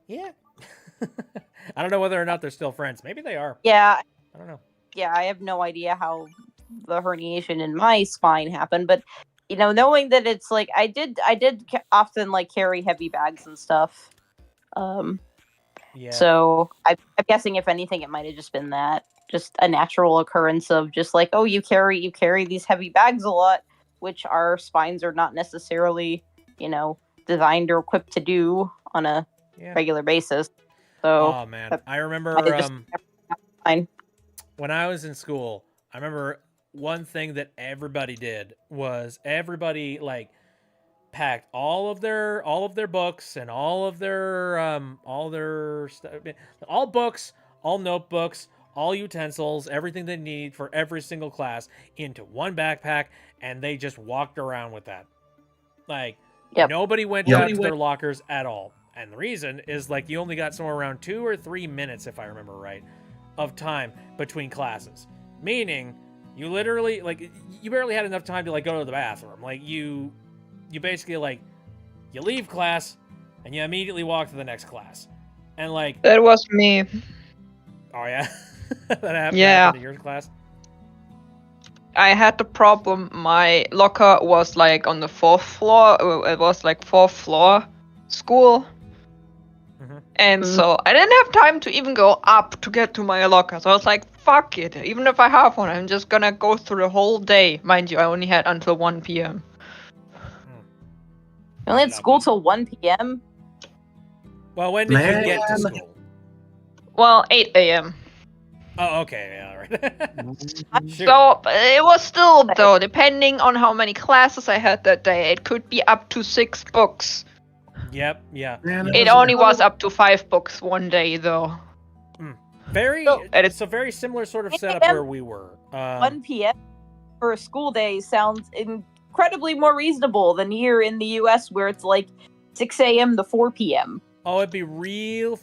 S1: Yeah. I don't know whether or not they're still friends. Maybe they are.
S3: Yeah.
S1: I don't know.
S3: Yeah, I have no idea how the herniation in my spine happened, but knowing that it's like I did often like carry heavy bags and stuff.
S1: Yeah.
S3: So I'm guessing if anything, it might have just been that. Just a natural occurrence of just like, oh, you carry these heavy bags a lot, which our spines are not necessarily, designed or equipped to do on a regular basis. So,
S1: oh man, I remember when I was in school. I remember one thing that everybody did was everybody like packed all of their books and all their stuff, all books, all notebooks, all utensils, everything they need for every single class into one backpack, and they just walked around with that. Like, nobody went down to their lockers at all. And the reason is, like, you only got somewhere around 2 or 3 minutes, if I remember right, of time between classes. Meaning, you literally, like, you barely had enough time to, like, go to the bathroom. Like, you basically, like, you leave class, and you immediately walk to the next class. And, like...
S5: That was me.
S1: Oh, yeah? That happened in your class?
S5: I had the problem, my locker was like on the 4th floor, it was like 4th floor school. And so I didn't have time to even go up to get to my locker. So I was like, fuck it, even if I have one, I'm just gonna go through the whole day. Mind you, I only had until 1 p.m.
S3: You only had school till 1 p.m.?
S1: Well, when did you get to school?
S5: Well, 8 a.m.
S1: Oh, okay, yeah, all right.
S5: Sure. So it was still, though, depending on how many classes I had that day, it could be up to 6 books.
S1: Yep, yeah.
S5: It only was up to 5 books one day, though.
S1: Very similar sort of setup where we were.
S3: 1 p.m. for a school day sounds incredibly more reasonable than here in the U.S. where it's like 6 a.m. to 4 p.m.
S1: Oh, it'd be real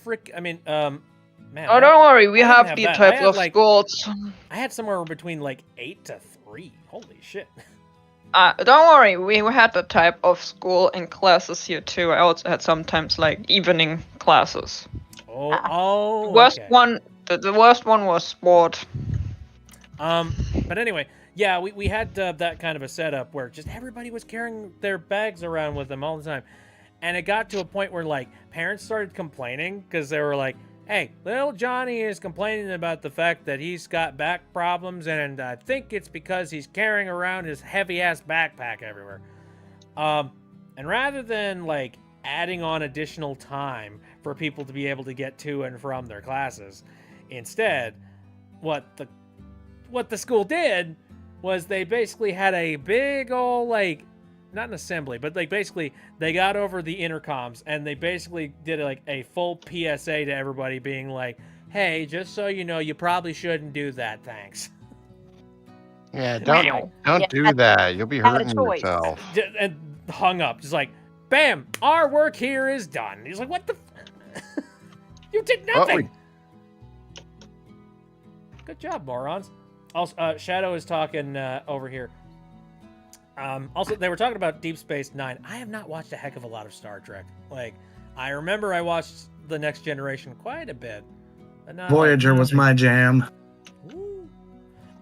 S1: man.
S5: Oh, don't worry, we have the type of schools.
S1: I had somewhere between like 8 to 3. Holy shit.
S5: Don't worry, we had the type of school and classes here too. I also had sometimes like evening classes.
S1: Oh,
S5: the worst one. The worst one was sport.
S1: But anyway, yeah, we had that kind of a setup where just everybody was carrying their bags around with them all the time, and it got to a point where like parents started complaining because they were like, hey, little Johnny is complaining about the fact that he's got back problems, and I think it's because he's carrying around his heavy-ass backpack everywhere. And rather than, like, adding on additional time for people to be able to get to and from their classes, instead, what the school did was they basically had a big old, like, not an assembly, but like basically they got over the intercoms and they basically did like a full PSA to everybody being like, hey, just so you know, you probably shouldn't do that, thanks.
S10: Yeah, don't do that. You'll be hurting yourself.
S1: And hung up, just like, bam, our work here is done. He's like, what the you did nothing. Good job, morons. Also, Shadow is talking over here. Also, they were talking about Deep Space Nine. I have not watched a heck of a lot of Star Trek. Like, I remember I watched The Next Generation quite a bit. But not
S2: Voyager was my jam.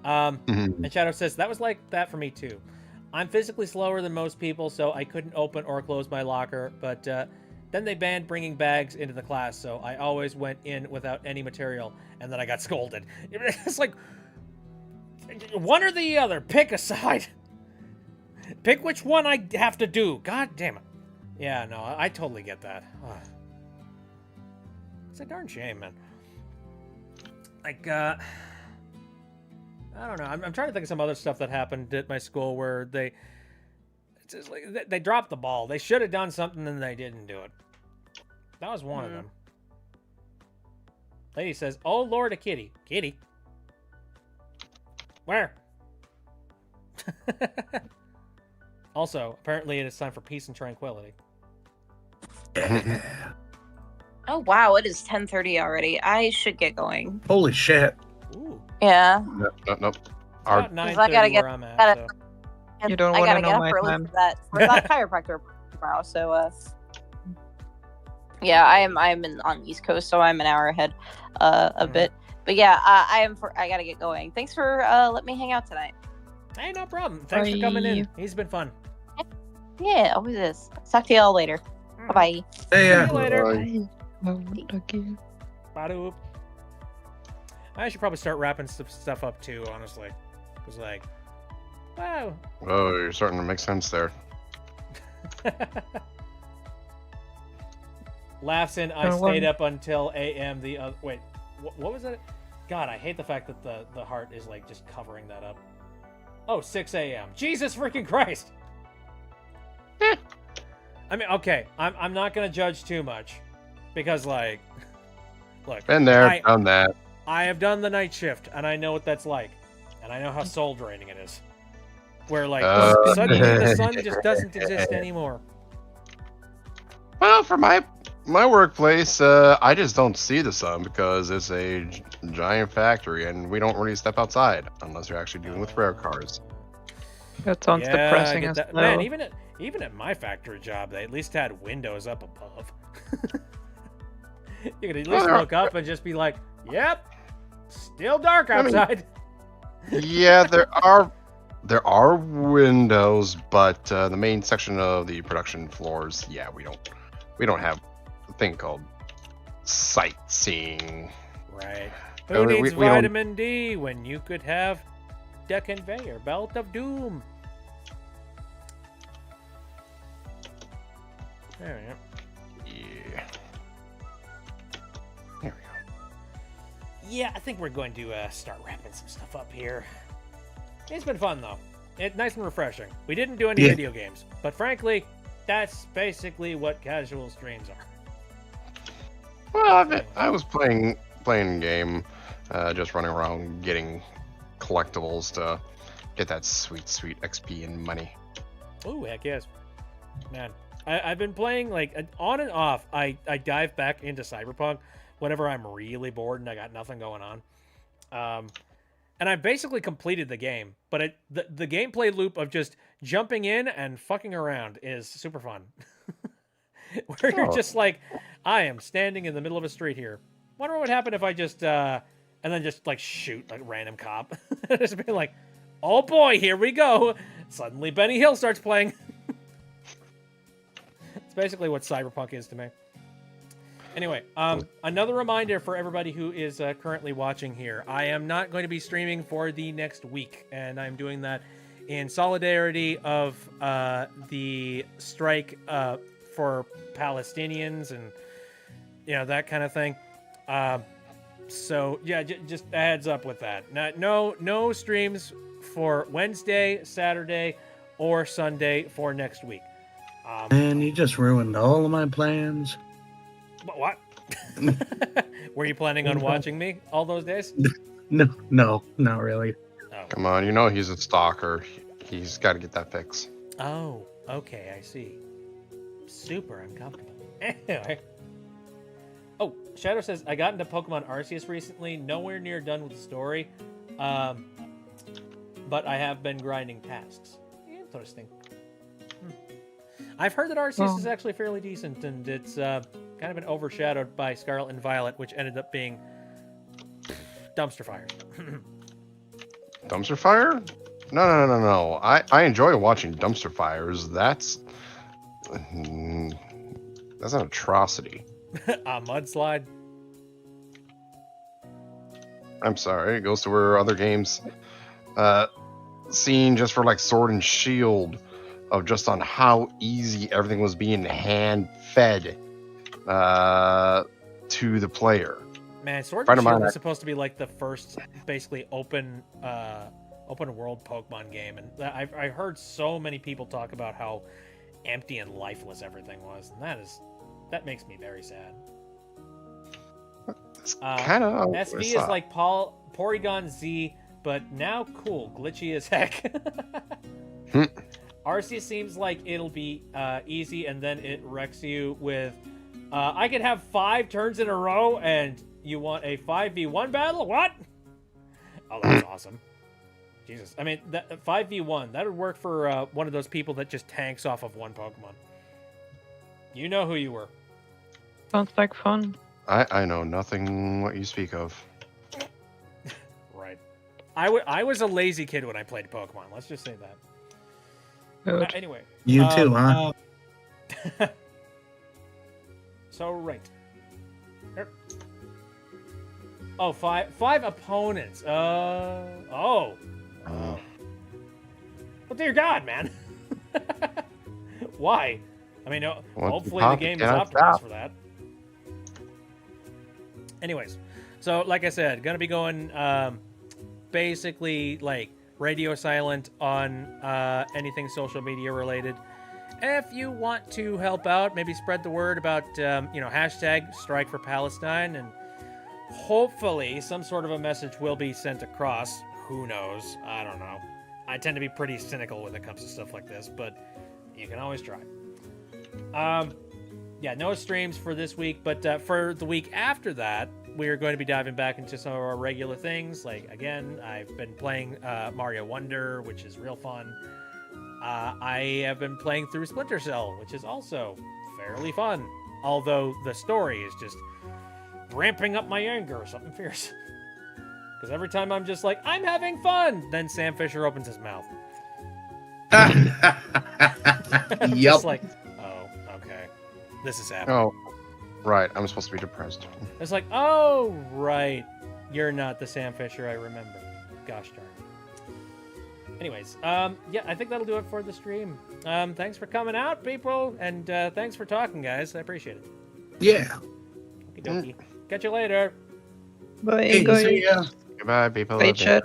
S1: And Shadow says, that was like that for me too. I'm physically slower than most people, so I couldn't open or close my locker, but then they banned bringing bags into the class, so I always went in without any material, and then I got scolded. It's like, one or the other, pick a side. Pick which one I have to do. God damn it. Yeah, no, I totally get that. Ugh. It's a darn shame, man. Like, I don't know. I'm trying to think of some other stuff that happened at my school where it's just like they dropped the ball. They should have done something and they didn't do it. That was one of them. Lady says, "Oh Lord, a kitty, kitty. Where?" Also, apparently, it is time for peace and tranquility.
S3: Oh wow, it is 10:30 already. I should get going.
S2: Holy shit.
S1: Ooh.
S3: Yeah.
S10: Nope.
S1: It's
S10: Our,
S1: about 9:30
S3: I gotta get-
S1: where I'm at.
S3: gotta-
S1: So.
S5: You don't
S3: I
S5: want to
S3: gotta
S5: know
S3: get up
S5: my
S3: early
S5: time.
S3: for that chiropractor tomorrow. So yeah, I'm on East Coast, so I'm an hour ahead a bit. But yeah, I gotta get going. Thanks for letting me hang out tonight.
S1: Hey, no problem. Thanks for coming in. He's been fun.
S3: Yeah, always is. Talk to y'all later. Bye bye.
S2: Hey,
S1: See you later.
S5: Okay.
S1: Ba-doop. I should probably start wrapping stuff up too, honestly. Because, like, wow.
S10: oh, you're starting to make sense there.
S1: Laughs in, I stayed up until AM the other... Wait, what was it? God, I hate the fact that the heart is, like, just covering that up. Oh, 6 AM. Jesus freaking Christ! I mean, okay, I'm not going to judge too much. Because, like... Look,
S10: Been there, done that.
S1: I have done the night shift, and I know what that's like. And I know how soul draining it is. Where, like, suddenly the sun just doesn't exist anymore.
S10: Well, for my workplace, I just don't see the sun because it's a giant factory, and we don't really step outside unless you're actually dealing with rare cars.
S5: That sounds depressing as well.
S1: Man, even at my factory job, they at least had windows up above. You could at least look up and just be like, "Yep, still dark outside."
S10: Yeah, there are windows, but the main section of the production floors, yeah, we don't have a thing called sightseeing.
S1: Right. Who needs vitamin D when you could have the conveyor belt of doom? There we go.
S10: Yeah. There we go.
S1: Yeah, I think we're going to start wrapping some stuff up here. It's been fun, though. It's nice and refreshing. We didn't do any video games, but frankly, that's basically what casual streams are.
S10: Well, I was playing a game, just running around getting collectibles to get that sweet XP and money.
S1: Ooh, heck yes. Man, I've been playing, like, on and off. I dive back into Cyberpunk whenever I'm really bored and I got nothing going on. And I basically completed the game, but the gameplay loop of just jumping in and fucking around is super fun. Where you're just like, I am standing in the middle of a street here. Wonder what would happen if I just, and then just, like, shoot, like, random cop. Just be like, oh boy, here we go. Suddenly Benny Hill starts playing. It's basically what Cyberpunk is to me. Anyway, another reminder for everybody who is currently watching here. I am not going to be streaming for the next week, and I'm doing that in solidarity of the strike for Palestinians and, you know, that kind of thing. So, yeah, just a heads up with that. No streams for Wednesday, Saturday, or Sunday for next week.
S2: Man, you just ruined all of my plans.
S1: What? Were you planning on watching me all those days?
S2: No, not really.
S1: Oh.
S10: Come on, you know he's a stalker. He's got to get that fix.
S1: Oh, okay, I see. Super uncomfortable. Anyway. Oh, Shadow says, I got into Pokemon Arceus recently. Nowhere near done with the story. But I have been grinding tasks. Interesting. I've heard that Arceus is actually fairly decent, and it's kind of been overshadowed by Scarlet and Violet, which ended up being dumpster fire.
S10: Dumpster fire? No. I enjoy watching dumpster fires. That's an atrocity.
S1: A mudslide?
S10: I'm sorry. It goes to where other games seen just for like Sword and Shield of just on how easy everything was being hand fed to the player.
S1: Man, Sword
S10: Friend
S1: and
S10: of
S1: Shield
S10: mine-
S1: was supposed to be like the first, basically open world Pokemon game, and I heard so many people talk about how empty and lifeless everything was, and that makes me very sad.
S10: It's kind of
S1: SV is like Porygon Z, but now cool, glitchy as heck. Arceus seems like it'll be easy, and then it wrecks you with, I could have 5 turns in a row, and you want a 5v1 battle? What? Oh, that's awesome. Jesus. I mean, that 5v1, that would work for one of those people that just tanks off of one Pokemon. You know who you were.
S5: Sounds like fun.
S10: I know nothing what you speak of.
S1: Right. I was a lazy kid when I played Pokemon. Let's just say that.
S5: Good.
S1: Anyway.
S2: You too, huh?
S1: So, right. Oh, five opponents. Oh. Well, dear God, man. Why? I mean, hopefully the game is optimized for that. Anyways, so like I said, gonna be going basically like radio silent on anything social media related. If you want to help out, maybe spread the word about hashtag Strike for Palestine, and hopefully some sort of a message will be sent across. Who knows? I don't know. I tend to be pretty cynical when it comes to stuff like this, but you can always try. Yeah, no streams for this week, but for the week after that, we're going to be diving back into some of our regular things. Like, again, I've been playing Mario Wonder, which is real fun. I have been playing through Splinter Cell, which is also fairly fun. Although the story is just ramping up my anger or something fierce. Because every time I'm just like, I'm having fun, then Sam Fisher opens his mouth.
S2: Yep.
S1: Just like, oh, okay. This is happening.
S10: Oh, right. I'm supposed to be depressed.
S1: It's like, oh, right. You're not the Sam Fisher I remember. Gosh darn. Anyways, yeah, I think that'll do it for the stream. Thanks for coming out, people, and thanks for talking, guys. I appreciate it.
S2: Yeah.
S1: Okie dokie. Catch you later.
S5: Bye,
S2: Hey,
S5: guys.
S2: see ya.
S10: Goodbye, people.
S5: Bye, chat.